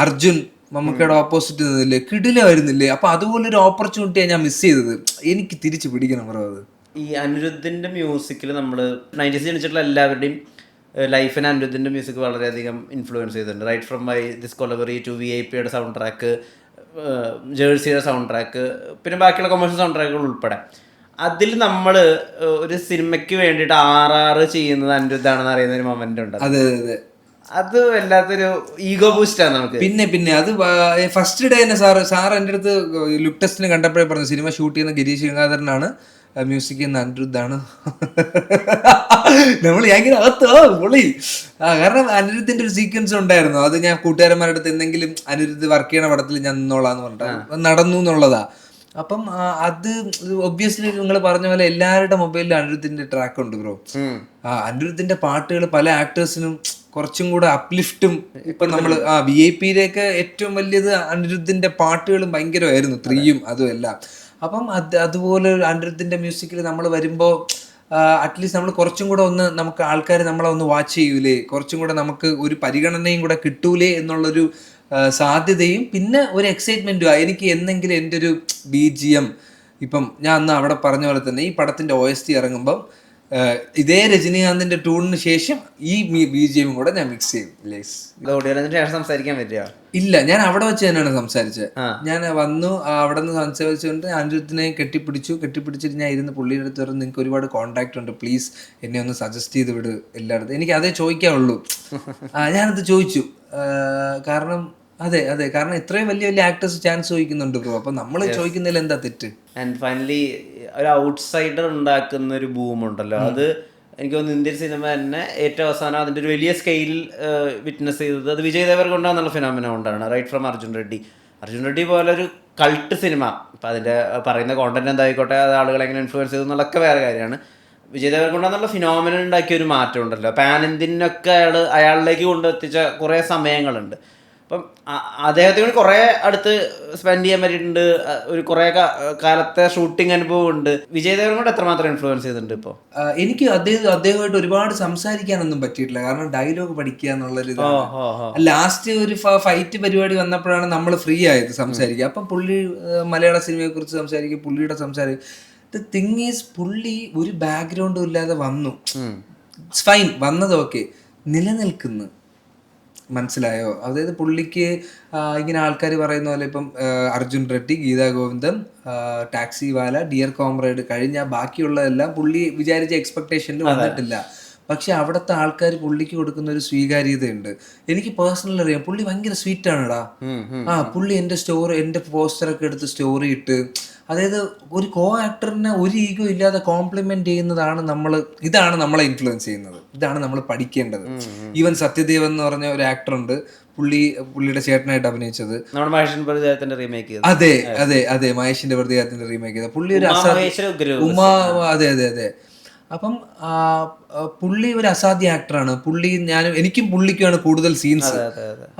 അർജുൻ മമ്മൂക്കയുടെ ഓപ്പോസിറ്റ് നിന്നില്ലേ, കിടിലമായിരുന്നില്ലേ? അപ്പൊ അതുപോലൊരു ഓപ്പർച്യൂണിറ്റിയാണ് ഞാൻ മിസ് ചെയ്തത്. എനിക്ക് തിരിച്ചു പിടിക്കണം ബ്രോ അത്. ഈ അനിരുദ്ധിന്റെ മ്യൂസിക്കിൽ നമ്മൾ 90s ജനിച്ചിട്ടുള്ള എല്ലാവരുടെയും ലൈഫിന് അനിരുദ്ധിന്റെ മ്യൂസിക് വളരെയധികം ഇൻഫ്ലുവൻസ് ചെയ്തിട്ടുണ്ട്. Right from my discovery to VIP soundtrack, ജേഴ്സിയുടെ സൗണ്ട് ട്രാക്ക്, പിന്നെ ബാക്കിയുള്ള കൊമേഴ്ഷ്യൽ സൗണ്ട് ട്രാക്കുകൾ ഉൾപ്പെടെ. അതിൽ നമ്മൾ ഒരു സിനിമയ്ക്ക് വേണ്ടിയിട്ട് RR ചെയ്യുന്നത് അനിരുദ്ധാണെന്ന് അറിയുന്ന ഒരു മൊമെന്റ് ഉണ്ട്. അതെ അതെ, അത് വല്ലാത്തൊരു ഈഗോ ബൂസ്റ്റാണ് നമുക്ക്. പിന്നെ അത് ഫസ്റ്റ് ഡേ തന്നെ സാർ എൻ്റെ അടുത്ത് ലുക്ക് ടെസ്റ്റിന് കണ്ടപ്പോഴേ പറഞ്ഞു, സിനിമ ഷൂട്ട് ചെയ്യുന്ന ഗിരീഷ് ഗംഗാധരനാണ്, മ്യൂസിക് ചെയ്യുന്ന അനിരുദ്ധാണ്. നമ്മൾ ഭയങ്കര പൊളി. കാരണം അനിരുദ്ധിന്റെ ഒരു സീക്വൻസ് ഉണ്ടായിരുന്നു. അത് ഞാൻ കൂട്ടുകാരന്മാരുടെ അടുത്ത് എന്തെങ്കിലും അനിരുദ്ധ് വർക്ക് ചെയ്യണ പടത്തിൽ ഞാൻ നിന്നോളാന്ന് പറഞ്ഞിട്ട് നടന്നു എന്നുള്ളതാ. അപ്പം അത് ഒബ്വിയസ്ലി നിങ്ങൾ പറഞ്ഞ പോലെ എല്ലാവരുടെ മൊബൈലിലും അനിരുദ്ധിന്റെ ട്രാക്ക് ഉണ്ട് ബ്രോ. അനിരുദ്ധിന്റെ പാട്ടുകൾ പല ആക്ടേഴ്സിനും കുറച്ചും കൂടെ അപ്ലിഫ്റ്റും ഇപ്പൊ നമ്മള് VIP യിലേക്ക് ഏറ്റവും വലിയത് അനിരുദ്ധിന്റെ പാട്ടുകളും ഭയങ്കരമായിരുന്നു 3യും അതും എല്ലാം. അപ്പം അതുപോലെ അനിരുദ്ധിന്റെ മ്യൂസിക്കിൽ നമ്മൾ വരുമ്പോ അറ്റ്ലീസ്റ്റ് നമ്മൾ കുറച്ചും കൂടെ ഒന്ന് നമുക്ക് ആൾക്കാർ നമ്മളെ ഒന്ന് വാച്ച് ചെയ്യൂലേ, കുറച്ചും കൂടെ നമുക്ക് ഒരു പരിഗണനയും കൂടെ കിട്ടൂലേ എന്നുള്ളൊരു സാധ്യതയും പിന്നെ ഒരു എക്സൈറ്റ്മെന്റും. എനിക്ക് എന്തെങ്കിലും എൻ്റെ ഒരു BGM ഇപ്പം ഞാൻ അന്ന് അവിടെ പറഞ്ഞ പോലെ തന്നെ ഈ പടത്തിന്റെ OST ഇറങ്ങുമ്പം ഇതേ രജനീകാന്തിന്റെ ട്യൂണിന് ശേഷം ഈ BGM കൂടെ ഞാൻ മിക്സ് ചെയ്യും. സംസാരിക്കാൻ പറ്റില്ല. ഇല്ല, ഞാൻ അവിടെ വെച്ച് തന്നെയാണ് സംസാരിച്ചത്. ഞാൻ വന്നു അവിടെ നിന്ന് സംസാരിച്ചുകൊണ്ട് അനിരുദ്ധിനെ കെട്ടിപ്പിടിച്ചിട്ട് ഞാൻ ഇരുന്ന് പുള്ളിയുടെ അടുത്ത് പറഞ്ഞു, നിങ്ങൾക്ക് ഒരുപാട് കോൺടാക്ട് ഉണ്ട്, പ്ലീസ് എന്നെ ഒന്ന് സജസ്റ്റ് ചെയ്ത് വിട് എല്ലായിടത്തും. എനിക്ക് അതേ ചോദിക്കാനുള്ളൂ. ഞാനത് ചോദിച്ചു. കാരണം കാരണം ഇത്രയും വലിയ ആക്ടേഴ്സ് ചാൻസ് ചോദിക്കുന്നുണ്ട് ബ്രോ. അപ്പൊ നമ്മൾ ചോദിക്കുന്നതിൽ എന്താ തെറ്റ്? ആൻഡ് ഫൈനലി ഒരു ഔട്ട്സൈഡർ ഉണ്ടാക്കുന്ന ഒരു ബൂം ഉണ്ടല്ലോ, അത് എനിക്ക് തോന്നുന്നു ഇന്ത്യൻ സിനിമ തന്നെ ഏറ്റവും അവസാനം അതിൻ്റെ ഒരു വലിയ സ്കെയിലിൽ വിറ്റ്നസ് ചെയ്തത് അത് വിജയ് ദേവർകൊണ്ടാന്നുള്ള ഫിനോമിന കൊണ്ടാണ്. റൈറ്റ് ഫ്രം അർജുൻ റെഡ്ഡി പോലെ ഒരു കൾട്ട് സിനിമ. അപ്പം അതിൻ്റെ പറയുന്ന കോണ്ടന്റ് എന്തായിക്കോട്ടെ, അത് ആളുകളെ എങ്ങനെ ഇൻഫ്ലുവൻസ് ചെയ്തു എന്നുള്ളതൊക്കെ വേറെ കാര്യമാണ്. വിജയ് ദേവർകൊണ്ടെന്നുള്ള ഫിനോമിന ഉണ്ടാക്കിയ ഒരു മാറ്റം ഉണ്ടല്ലോ, പാൻ ഇന്ത്യനൊക്കെ അയാളിലേക്ക് കൊണ്ടെത്തിച്ച കുറേ സമയങ്ങളുണ്ട്. അപ്പം അദ്ദേഹത്തിന് കൂടി കുറേ അടുത്ത് സ്പെൻഡ് ചെയ്യാൻ പറ്റിയിട്ടുണ്ട്. ഒരു കുറേ കാലത്തെ ഷൂട്ടിംഗ് അനുഭവം ഉണ്ട്. വിജയ് ദേവർകൊണ്ട എത്രമാത്രം ഇൻഫ്ലുവൻസ് ചെയ്തിട്ടുണ്ട് ഇപ്പോൾ? എനിക്ക് അദ്ദേഹമായിട്ട് ഒരുപാട് സംസാരിക്കാനൊന്നും പറ്റിയിട്ടില്ല. കാരണം ഡയലോഗ് പഠിക്കുക എന്നുള്ളൊരു ലാസ്റ്റ് ഒരു ഫൈറ്റ് പരിപാടി വന്നപ്പോഴാണ് നമ്മൾ ഫ്രീ ആയത് സംസാരിക്കുക. അപ്പം പുള്ളി മലയാള സിനിമയെ കുറിച്ച് സംസാരിക്കുക, പുള്ളിയുടെ സംസാരം. ദ തിങ് ഈസ്, പുള്ളി ഒരു ബാക്ക്ഗ്രൗണ്ടും ഇല്ലാതെ വന്നു. ഇറ്റ്സ് ഫൈൻ, വന്നത് ഓക്കെ, നിലനിൽക്കുന്നു. മനസ്സിലായോ? അതായത് പുള്ളിക്ക് ഇങ്ങനെ ആൾക്കാർ പറയുന്ന പോലെ ഇപ്പം അർജുൻ റെഡ്ഡി, ഗീതാ ഗോവിന്ദം, ടാക്സി വാല, ഡിയർ കോമ്രേഡ് കഴിഞ്ഞ ബാക്കിയുള്ളതെല്ലാം പുള്ളി വിചാരിച്ച എക്സ്പെക്ടേഷനിൽ വന്നിട്ടില്ല. പക്ഷെ അവിടുത്തെ ആൾക്കാർ പുള്ളിക്ക് കൊടുക്കുന്ന ഒരു സ്വീകാര്യതയുണ്ട്. എനിക്ക് പേഴ്സണലി അറിയാം, പുള്ളി ഭയങ്കര സ്വീറ്റ് ആണെടാ. പുള്ളി എൻ്റെ പോസ്റ്ററൊക്കെ എടുത്ത് സ്റ്റോറി ഇട്ട്, അതായത് ഒരു കോ ആക്ടറിനെ ഒരു ഈഗോ ഇല്ലാതെ കോംപ്ലിമെന്റ് ചെയ്യുന്നതാണ് ഇതാണ് നമ്മളെ ഇൻഫ്ലുവൻസ് ചെയ്യുന്നത്, ഇതാണ് നമ്മൾ പഠിക്കേണ്ടത്. ഈവൻ സത്യദേവ് എന്ന് പറഞ്ഞ ഒരു ആക്ടർ ഉണ്ട്, പുള്ളിയുടെ ചേട്ടനായിട്ട് അഭിനയിച്ചത്. അതെ മഹേഷിന്റെ പ്രതികാരത്തിന്റെ റീമേക്ക് ചെയ്ത പുള്ളി ഒരു അതെ. അപ്പം പുള്ളി ഒരു അസാധ്യ ആക്ടറാണ്. എനിക്കും പുള്ളിക്കുമാണ് കൂടുതൽ സീൻസ്.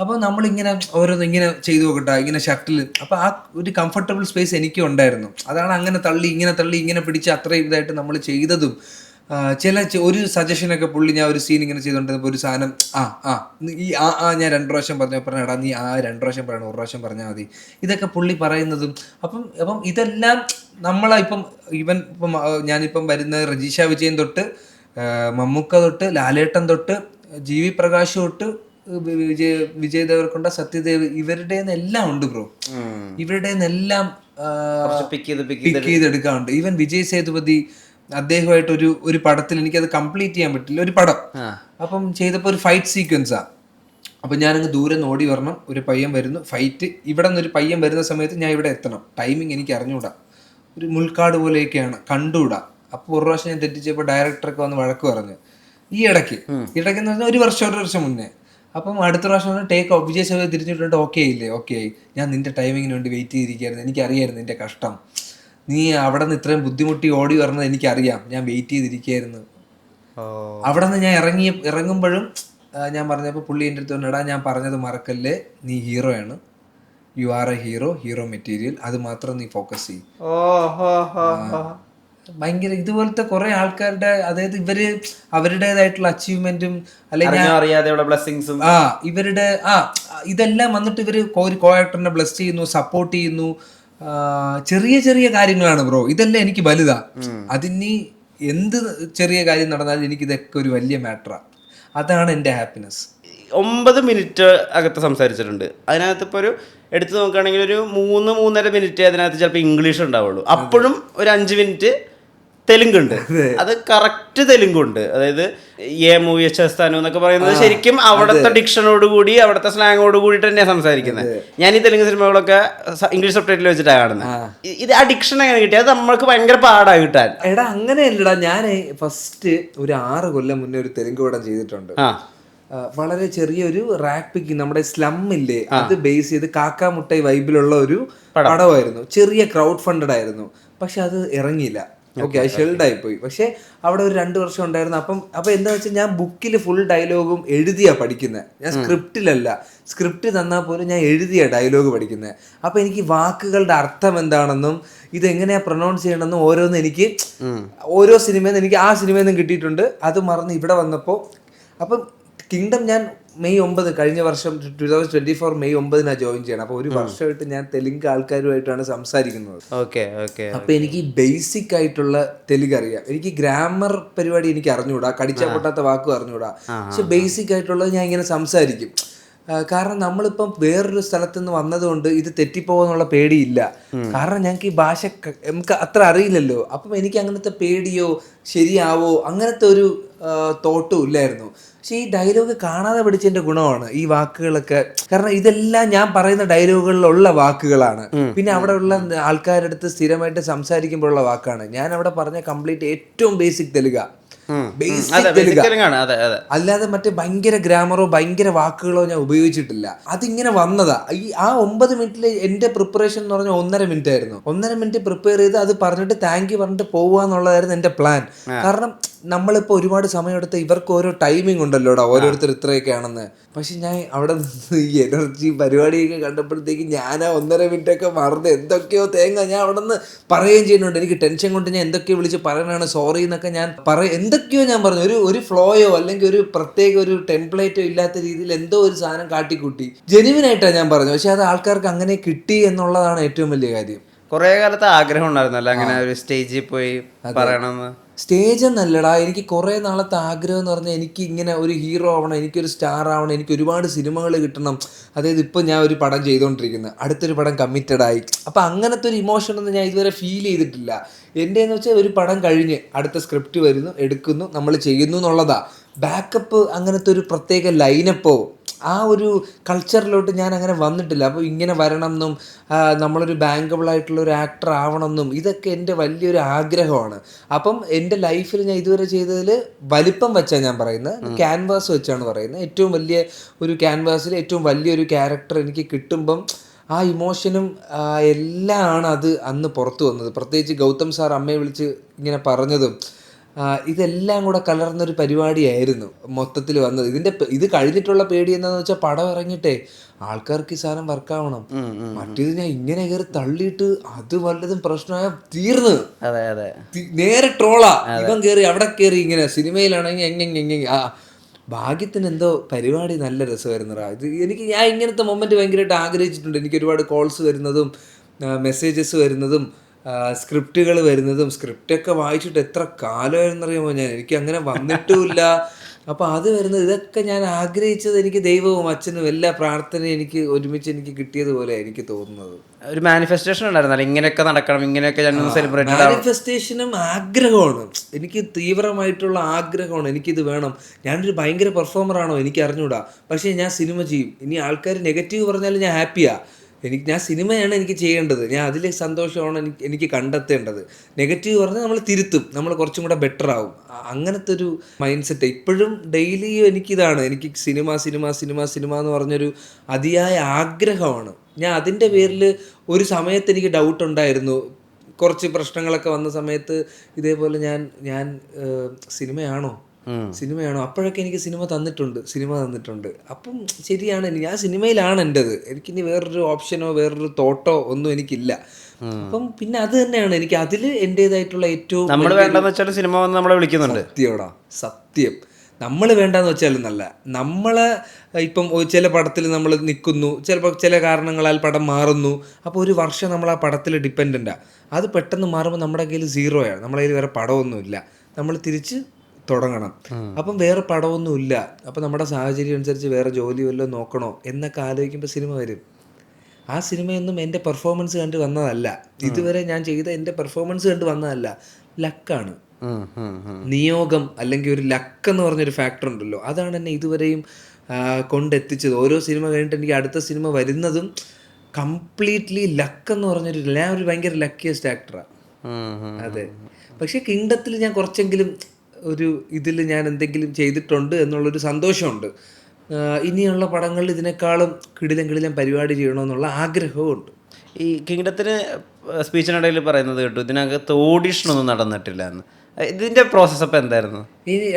അപ്പൊ നമ്മളിങ്ങനെ ഓരോന്ന് ഇങ്ങനെ ചെയ്തു നോക്കട്ടെ, ഇങ്ങനെ ഷട്ടിൽ. അപ്പൊ ആ ഒരു കംഫർട്ടബിൾ സ്പേസ് എനിക്കും ഉണ്ടായിരുന്നു. അതാണ് അങ്ങനെ തള്ളി ഇങ്ങനെ പിടിച്ച് അത്രയും ഇതായിട്ട് നമ്മൾ ചെയ്തതും. ഒരു സജഷനൊക്കെ പുള്ളി, ഞാൻ ഒരു സീൻ ഇങ്ങനെ ചെയ്തോണ്ടിരുന്നപ്പോൾ ഒരു സാധനം ഞാൻ 2 പ്രാവശ്യം പറഞ്ഞെടാ, നീ 2 പ്രാവശ്യം പറയണം, 1 പ്രാവശ്യം പറഞ്ഞാൽ മതി, ഇതൊക്കെ പുള്ളി പറയുന്നതും. അപ്പം ഇതെല്ലാം ഇപ്പം ഞാനിപ്പം വരുന്ന രജീഷ വിജയൻ തൊട്ട് മമ്മൂക്ക തൊട്ട് ലാലേട്ടൻ തൊട്ട് GV പ്രകാശ് തൊട്ട് വിജയ് ദേവർകൊണ്ട, സത്യദേവ്, ഇവരുടെ എല്ലാം ഉണ്ട് ബ്രോ. ഇവരുടെ എല്ലാം പിക്ക് ചെയ്തെടുക്കാറുണ്ട്. ഈവൻ വിജയ് സേതുപതി അദ്ദേഹമായിട്ട് ഒരു പടത്തിൽ എനിക്കത് കംപ്ലീറ്റ് ചെയ്യാൻ പറ്റില്ല, ഒരു പടം. അപ്പം ചെയ്തപ്പോൾ ഒരു ഫൈറ്റ് സീക്വൻസാ. അപ്പം ഞാനങ്ങ് ദൂരെ നിന്ന് ഓടി വരണം, ഒരു പയ്യൻ വരുന്നു, ഫൈറ്റ് ഇവിടെ നിന്ന് ഒരു പയ്യൻ വരുന്ന സമയത്ത് ഞാൻ ഇവിടെ എത്തണം. ടൈമിങ് എനിക്ക് അറിഞ്ഞുകൂടാ, ഒരു മുൾക്കാട് പോലെയൊക്കെയാണ്, കണ്ടുകൂടാ. അപ്പോൾ ഒരു പ്രാവശ്യം ഞാൻ തെറ്റിച്ചപ്പോൾ ഡയറക്ടറൊക്കെ വന്ന് വഴക്ക് പറഞ്ഞു. ഈ ഇടയ്ക്കെന്ന് പറഞ്ഞാൽ 1 വർഷം മുന്നേ. അപ്പം അടുത്ത പ്രാവശ്യം ടേക്ക് ഓഫ്, വിജയ് സേതുപതി തിരിഞ്ഞിട്ടുണ്ട്, ഓക്കെ ആയി, ഞാൻ നിന്റെ ടൈമിങ്ങിന് വേണ്ടി വെയിറ്റ് ചെയ്തിരിക്കുകയായിരുന്നു, എനിക്കറിയായിരുന്നു നിന്റെ കഷ്ടം, നീ അവിടെ നിന്ന് ഇത്രയും ബുദ്ധിമുട്ടി ഓടി വരുന്നത് എനിക്കറിയാം, ഞാൻ വെയിറ്റ് ചെയ്തിരിക്കുകയായിരുന്നു. അവിടെ നിന്ന് ഞാൻ ഇറങ്ങുമ്പോഴും ഞാൻ പറഞ്ഞപ്പോൾ പുള്ളി എൻ്റെ അടുത്ത് പറഞ്ഞടാ, ഞാൻ പറഞ്ഞത് മറക്കല്ലേ, നീ ഹീറോയാണ്, you are a hero material, അത് മാത്രം നീ ഫോക്കസ് ചെയ്യും. ഭയങ്കര ഇതുപോലത്തെ കുറെ ആൾക്കാരുടെ, അതായത് ഇവര് അവരുടേതായിട്ടുള്ള അച്ചീവ്മെന്റും അല്ലെങ്കിൽ ഇവരുടെ ഇതെല്ലാം വന്നിട്ട് ഇവര് ഒരു കോ ആക്ടറിനെ ബ്ലെസ് ചെയ്യുന്നു, സപ്പോർട്ട് ചെയ്യുന്നു. ചെറിയ കാര്യങ്ങളാണ് ബ്രോ, ഇതെല്ലാം എനിക്ക് വലുതാ. അതിന് എന്ത് ചെറിയ കാര്യം നടന്നാലും എനിക്ക് ഇതൊക്കെ ഒരു വലിയ മാറ്ററാ. അതാണ് എൻ്റെ ഹാപ്പിനെസ്. 9 മിനിറ്റ് അകത്ത് സംസാരിച്ചിട്ടുണ്ട്. അതിനകത്ത് ഇപ്പോൾ ഒരു എടുത്ത് നോക്കുകയാണെങ്കിൽ ഒരു 3-3.5 മിനിറ്റ് അതിനകത്ത് ചിലപ്പോൾ ഇംഗ്ലീഷ് ഉണ്ടാവുള്ളൂ. അപ്പോഴും ഒരു 5 മിനിറ്റ് തെലുങ്കുണ്ട്. അത് കറക്റ്റ് തെലുങ്കുണ്ട്. അതായത് മൂവി ചേസ്ഥാനു എന്നൊക്കെ പറയുന്നത് ശരിക്കും അവിടുത്തെ ഡിക്ഷനോട് കൂടി, അവിടുത്തെ സ്ലാങ്ങോട് കൂടിയിട്ട് തന്നെയാണ് സംസാരിക്കുന്നത്. ഞാൻ ഈ തെലുങ്ക് സിനിമകളൊക്കെ ഇംഗ്ലീഷ് സബ്ടൈറ്റിൽ വെച്ചിട്ടാണ് കാണുന്നത്. ഇത് ആ ഡിക്ഷൻ എങ്ങനെ കിട്ടി? അത് നമ്മൾക്ക് ഭയങ്കര പാടാണ് കിട്ടാൻ. എടാ അങ്ങനെയല്ലടാ, ഞാൻ ഫസ്റ്റ് ഒരു 6 കൊല്ലം മുന്നേ ഒരു തെലുങ്ക് പടം ചെയ്തിട്ടുണ്ട്. വളരെ ചെറിയൊരു റാപ്പിക്ക് നമ്മുടെ സ്ലമ്മില്ലേ, അത് ബേസ് ചെയ്ത് കാക്കാമുട്ടൈ വൈബിലുള്ള ഒരു പടമായിരുന്നു. ചെറിയ ക്രൗഡ് ഫണ്ടഡ് ആയിരുന്നു. പക്ഷെ അത് ഇറങ്ങിയില്ല. ഓക്കെ അത് ഷെൽഡായി പോയി. പക്ഷെ അവിടെ ഒരു 2 വർഷം ഉണ്ടായിരുന്നു. അപ്പം എന്താ വെച്ചാൽ ഞാൻ ബുക്കിൽ ഫുൾ ഡയലോഗും എഴുതിയാ പഠിക്കുന്നത്. ഞാൻ സ്ക്രിപ്റ്റിലല്ല, സ്ക്രിപ്റ്റ് തന്നാൽ പോലും ഞാൻ എഴുതിയ ഡയലോഗ് പഠിക്കുന്നത്. അപ്പം എനിക്ക് വാക്കുകളുടെ അർത്ഥം എന്താണെന്നും ഇതെങ്ങനെയാ പ്രൊനൗൺസ് ചെയ്യണമെന്നും ഓരോന്നും എനിക്ക് ഓരോ സിനിമയിൽ നിന്ന് എനിക്ക് ആ സിനിമയിൽ നിന്നും കിട്ടിയിട്ടുണ്ട്. അത് മറന്ന് ഇവിടെ വന്നപ്പോൾ അപ്പം കിങ്ഡം ഞാൻ മെയ് 9 കഴിഞ്ഞ വർഷം 2024 മെയ് 9 ജോയിൻ ചെയ്യണം. അപ്പോൾ ഒരു വർഷമായിട്ട് ഞാൻ തെലുങ്ക് ആൾക്കാരുമായിട്ടാണ് സംസാരിക്കുന്നത്. Okay okay. അപ്പോൾ എനിക്ക് ബേസിക് ആയിട്ടുള്ള തെലുങ്ക് അറിയാം. എനിക്ക് ഗ്രാമർ പരിപാടി എനിക്ക് അറിഞ്ഞുകൂടാ, കടിച്ചാൽ പൊട്ടാത്ത വാക്കും അറിഞ്ഞുകൂടാ. പക്ഷെ ബേസിക് ആയിട്ടുള്ളത് ഞാൻ ഇങ്ങനെ സംസാരിക്കും. കാരണം നമ്മളിപ്പം വേറൊരു സ്ഥലത്ത് നിന്ന് വന്നതുകൊണ്ട് ഇത് തെറ്റിപ്പോകുന്നുള്ള പേടിയില്ല. കാരണം ഞങ്ങൾക്ക് ഈ ഭാഷ നമുക്ക് അത്ര അറിയില്ലല്ലോ. അപ്പം എനിക്ക് അങ്ങനത്തെ പേടിയോ ശരിയാവോ അങ്ങനത്തെ ഒരു തോട്ടും ഇല്ലായിരുന്നു. പക്ഷെ ഈ ഡയലോഗ് കാണാതെ പഠിച്ചതിന്റെ ഗുണമാണ് ഈ വാക്കുകളൊക്കെ. കാരണം ഇതെല്ലാം ഞാൻ പറയുന്ന ഡയലോഗുകളിലുള്ള വാക്കുകളാണ്. പിന്നെ അവിടെ ഉള്ള ആൾക്കാരുടെ അടുത്ത് സ്ഥിരമായിട്ട് സംസാരിക്കുമ്പോഴുള്ള വാക്കാണ്. ഞാൻ അവിടെ പറഞ്ഞ കംപ്ലീറ്റ് ഏറ്റവും ബേസിക് തെലുങ്ക. അല്ലാതെ മറ്റേ ഭയങ്കര ഗ്രാമറോ ഭയങ്കര വാക്കുകളോ ഞാൻ ഉപയോഗിച്ചിട്ടില്ല. അതിങ്ങനെ വന്നതാ. ആ 9 മിനിറ്റിൽ എന്റെ പ്രിപ്പറേഷൻ എന്ന് പറഞ്ഞാൽ 1.5 മിനിറ്റ് ആയിരുന്നു. 1.5 മിനിറ്റ് പ്രിപ്പയർ ചെയ്ത് അത് പറഞ്ഞിട്ട് താങ്ക് യു പറഞ്ഞിട്ട് പോവുക എന്നുള്ളതായിരുന്നു എന്റെ പ്ലാൻ. കാരണം നമ്മളിപ്പോൾ ഒരുപാട് സമയമെടുത്ത് ഇവർക്ക് ഓരോ ടൈമിംഗ് ഉണ്ടല്ലോടാ, ഓരോരുത്തർ ഇത്രയൊക്കെ ആണെന്ന്. പക്ഷെ ഞാൻ അവിടെ നിന്ന് ഈ എനർജി പരിപാടിയൊക്കെ കണ്ടപ്പോഴത്തേക്ക് ഞാൻ ആ 1.5 മിനിറ്റ് ഒക്കെ മറന്ന് എന്തൊക്കെയോ ഞാൻ അവിടെ നിന്ന് പറയുകയും ചെയ്യുന്നുണ്ട്. എനിക്ക് ടെൻഷൻ കൊണ്ട് ഞാൻ എന്തൊക്കെയോ വിളിച്ച് പറയണതാണ്, സോറി എന്നൊക്കെ ഞാൻ എന്തൊക്കെയോ ഞാൻ പറഞ്ഞു. ഒരു ഫ്ലോയോ അല്ലെങ്കിൽ ഒരു പ്രത്യേക ഒരു ടെംപ്ലേറ്റോ ഇല്ലാത്ത രീതിയിൽ എന്തോ ഒരു സാധനം കാട്ടിക്കൂട്ടി ജെനുവിനായിട്ടാണ് ഞാൻ പറഞ്ഞു. പക്ഷെ അത് ആൾക്കാർക്ക് അങ്ങനെ കിട്ടി എന്നുള്ളതാണ് ഏറ്റവും വലിയ കാര്യം. കുറേ കാലത്ത് ആഗ്രഹം ഉണ്ടായിരുന്നല്ലോ അങ്ങനെ ഒരു സ്റ്റേജിൽ പോയി പറയണമെന്ന്. സ്റ്റേജ് എന്നല്ലടാ, എനിക്ക് കുറേ നാളത്തെ ആഗ്രഹം എന്ന് പറഞ്ഞാൽ എനിക്ക് ഇങ്ങനെ ഒരു ഹീറോ ആവണം, എനിക്കൊരു സ്റ്റാർ ആവണം, എനിക്ക് ഒരുപാട് സിനിമകൾ കിട്ടണം. അതായത് ഇപ്പം ഞാൻ ഒരു പടം ചെയ്തുകൊണ്ടിരിക്കുന്നത്, അടുത്തൊരു പടം കമ്മിറ്റഡ് ആയി. അപ്പം അങ്ങനത്തെ ഒരു ഇമോഷനൊന്നും ഞാൻ ഇതുവരെ ഫീൽ ചെയ്തിട്ടില്ല. എൻ്റെ എന്ന് വെച്ചാൽ ഒരു പടം കഴിഞ്ഞ് അടുത്ത സ്ക്രിപ്റ്റ് വരുന്നു, എടുക്കുന്നു, നമ്മൾ ചെയ്യുന്നു എന്നുള്ളതാ. ബാക്കപ്പ് അങ്ങനത്തെ ഒരു പ്രത്യേക ലൈനപ്പോ ആ ഒരു കൾച്ചറിലോട്ട് ഞാൻ അങ്ങനെ വന്നിട്ടില്ല. അപ്പോൾ ഇങ്ങനെ വരണം എന്നും നമ്മളൊരു ബാങ്കബിളായിട്ടുള്ള ഒരു ആക്ടർ ആവണം എന്നും ഇതൊക്കെ എൻ്റെ വലിയൊരു ആഗ്രഹമാണ്. അപ്പം എൻ്റെ ലൈഫിൽ ഞാൻ ഇതുവരെ ചെയ്തതിൽ വലിപ്പം വെച്ചാണ് ഞാൻ പറയുന്നത്, ക്യാൻവാസ് വെച്ചാണ് പറയുന്നത്. ഏറ്റവും വലിയ ഒരു ക്യാൻവാസിൽ ഏറ്റവും വലിയൊരു ക്യാരക്ടർ എനിക്ക് കിട്ടുമ്പം ആ ഇമോഷനും എല്ലാം ആണ് അത് അന്ന് പുറത്തു വന്നത്. പ്രത്യേകിച്ച് ഗൗതം സാർ അമ്മയെ വിളിച്ച് ഇങ്ങനെ പറഞ്ഞതും ഇതെല്ലാം കൂടെ കലർന്നൊരു പരിപാടിയായിരുന്നു മൊത്തത്തിൽ വന്നത്. ഇത് കഴിഞ്ഞിട്ടുള്ള പേടി എന്താണെന്ന് വെച്ചാൽ പടം ഇറങ്ങിയിട്ടേ ആൾക്കാർക്ക് ഈ സാധനം വർക്കാവണം. മറ്റേത് ഞാൻ ഇങ്ങനെ കയറി തള്ളിയിട്ട് അത് വല്ലതും പ്രശ്നമായ തീർന്ന് നേരെ ട്രോളാ. ഇവൻ കയറി അവിടെ കയറി ഇങ്ങനെ സിനിമയിലാണെങ്കിൽ എങ്ങനെ ഭാഗ്യത്തിന് എന്തോ പരിപാടി നല്ല രസമായിരുന്നടാ. ഞാൻ ഇങ്ങനത്തെ മൊമെന്റ് ഭയങ്കരമായിട്ട് ആഗ്രഹിച്ചിട്ടുണ്ട്. എനിക്ക് ഒരുപാട് കോൾസ് വരുന്നതും മെസ്സേജസ് വരുന്നതും സ്ക്രിപ്റ്റുകൾ വരുന്നതും. സ്ക്രിപ്റ്റൊക്കെ വായിച്ചിട്ട് എത്ര കാലമായിരുന്നറിയാമോ ഞാൻ, എനിക്ക് അങ്ങനെ വന്നിട്ടുമില്ല. അപ്പോൾ അത് വരുന്നത് ഇതൊക്കെ ഞാൻ ആഗ്രഹിച്ചത് എനിക്ക് ദൈവവും അച്ഛനും എല്ലാ പ്രാർത്ഥനയും എനിക്ക് ഒരുമിച്ച് എനിക്ക് കിട്ടിയതുപോലെ എനിക്ക് തോന്നുന്നത്. ഒരു മാനിഫെസ്റ്റേഷൻ ഉണ്ടായിരുന്നല്ലോ ഇങ്ങനെയൊക്കെ നടക്കണം, ഇങ്ങനെയൊക്കെ സെലിബ്രേറ്റ്. മാനിഫെസ്റ്റേഷനും ആഗ്രഹമാണ് എനിക്ക്, തീവ്രമായിട്ടുള്ള ആഗ്രഹമാണ്. എനിക്കിത് വേണം. ഞാനൊരു ഭയങ്കര പെർഫോമറാണോ എനിക്ക് അറിഞ്ഞൂടാ, പക്ഷേ ഞാൻ സിനിമ ചെയ്യും. ഇനി ആൾക്കാർ നെഗറ്റീവ് പറഞ്ഞാലും ഞാൻ ഹാപ്പിയാ. ഞാൻ സിനിമയാണ് എനിക്ക് ചെയ്യേണ്ടത്, ഞാൻ അതിൽ സന്തോഷമാണ് എനിക്ക് കണ്ടെത്തേണ്ടത്. നെഗറ്റീവ് പറഞ്ഞാൽ നമ്മൾ തിരുത്തും, നമ്മൾ കുറച്ചും കൂടെ ബെറ്റർ ആവും. അങ്ങനത്തെ ഒരു മൈൻഡ് സെറ്റ് ഇപ്പോഴും ഡെയിലി എനിക്കിതാണ്. എനിക്ക് സിനിമ സിനിമ സിനിമ സിനിമ എന്ന് പറഞ്ഞൊരു അതിയായ ആഗ്രഹമാണ്. ഞാൻ അതിൻ്റെ പേരിൽ ഒരു സമയത്ത് എനിക്ക് ഡൗട്ട് ഉണ്ടായിരുന്നു. കുറച്ച് പ്രശ്നങ്ങളൊക്കെ വന്ന സമയത്ത് ഇതേപോലെ ഞാൻ സിനിമയാണോ അപ്പോഴൊക്കെ എനിക്ക് സിനിമ തന്നിട്ടുണ്ട്. അപ്പം ശരിയാണ്, ഞാൻ സിനിമയിലാണ് എൻ്റെത്. എനിക്കിനി വേറൊരു ഓപ്ഷനോ വേറൊരു തോട്ടോ ഒന്നും എനിക്കില്ല. അപ്പം പിന്നെ അത് തന്നെയാണ് എനിക്ക് അതിൽ എൻ്റേതായിട്ടുള്ള ഏറ്റവും നമ്മൾ വേണ്ടെന്ന് വെച്ചാൽ സിനിമ വന്ന് നമ്മളെ വിളിക്കുന്നുണ്ട്. സത്യം നമ്മൾ വേണ്ടെന്ന് വെച്ചാലും നല്ല നമ്മളെ ഇപ്പം ചില പടത്തിൽ നമ്മൾ നിൽക്കുന്നു, ചിലപ്പോൾ ചില കാരണങ്ങളാൽ പടം മാറുന്നു. അപ്പോൾ ഒരു വർഷം നമ്മൾ ആ പടത്തിൽ ഡിപ്പെൻഡൻ്റാണ്. അത് പെട്ടെന്ന് മാറുമ്പോൾ നമ്മുടെ കയ്യിൽ സീറോയാണ്, നമ്മുടെ കയ്യിൽ വേറെ പടമൊന്നുമില്ല. നമ്മൾ തിരിച്ച് തുടങ്ങണം. അപ്പം വേറെ പടമൊന്നുമില്ല. അപ്പം നമ്മുടെ സാഹചര്യം അനുസരിച്ച് വേറെ ജോലി വല്ലതും നോക്കണോ എന്നൊക്കെ ആലോചിക്കുമ്പോൾ സിനിമ വരും. ആ സിനിമയൊന്നും എൻ്റെ പെർഫോമൻസ് കണ്ട് വന്നതല്ല, ഇതുവരെ ഞാൻ ചെയ്ത എൻ്റെ പെർഫോമൻസ് കണ്ട് വന്നതല്ല. ലക്കാണ്, നിയോഗം, അല്ലെങ്കിൽ ഒരു ലക്ക് എന്ന് പറഞ്ഞൊരു ഫാക്ടർ ഉണ്ടല്ലോ, അതാണ് എന്നെ ഇതുവരെയും കൊണ്ടെത്തിച്ചത്. ഓരോ സിനിമ കഴിഞ്ഞിട്ട് എനിക്ക് അടുത്ത സിനിമ വരുന്നതും കംപ്ലീറ്റ്ലി ലക്ക് എന്ന് പറഞ്ഞൊരു, ഞാൻ ഒരു ഭയങ്കര ലക്കിയസ്റ്റ് ആക്ടറാണ്. അതെ. പക്ഷേ കിങ്ഡത്തിൽ ഞാൻ കുറച്ചെങ്കിലും ഒരു ഇതിൽ ഞാൻ എന്തെങ്കിലും ചെയ്തിട്ടുണ്ട് എന്നുള്ളൊരു സന്തോഷമുണ്ട്. ഇനിയുള്ള പടങ്ങളിൽ ഇതിനേക്കാളും കിടിലം പരിപാടി ചെയ്യണമെന്നുള്ള ആഗ്രഹവും ഉണ്ട്. ഈ കിങ്ഡത്തിന് സ്പീച്ചിനിടയിൽ പറയുന്നത് കേട്ടു ഇതിനകത്ത് ഓഡിഷനൊന്നും നടന്നിട്ടില്ല എന്ന്. ഇതിന്റെ പ്രോസസ്സ് അപ്പം എന്തായിരുന്നു?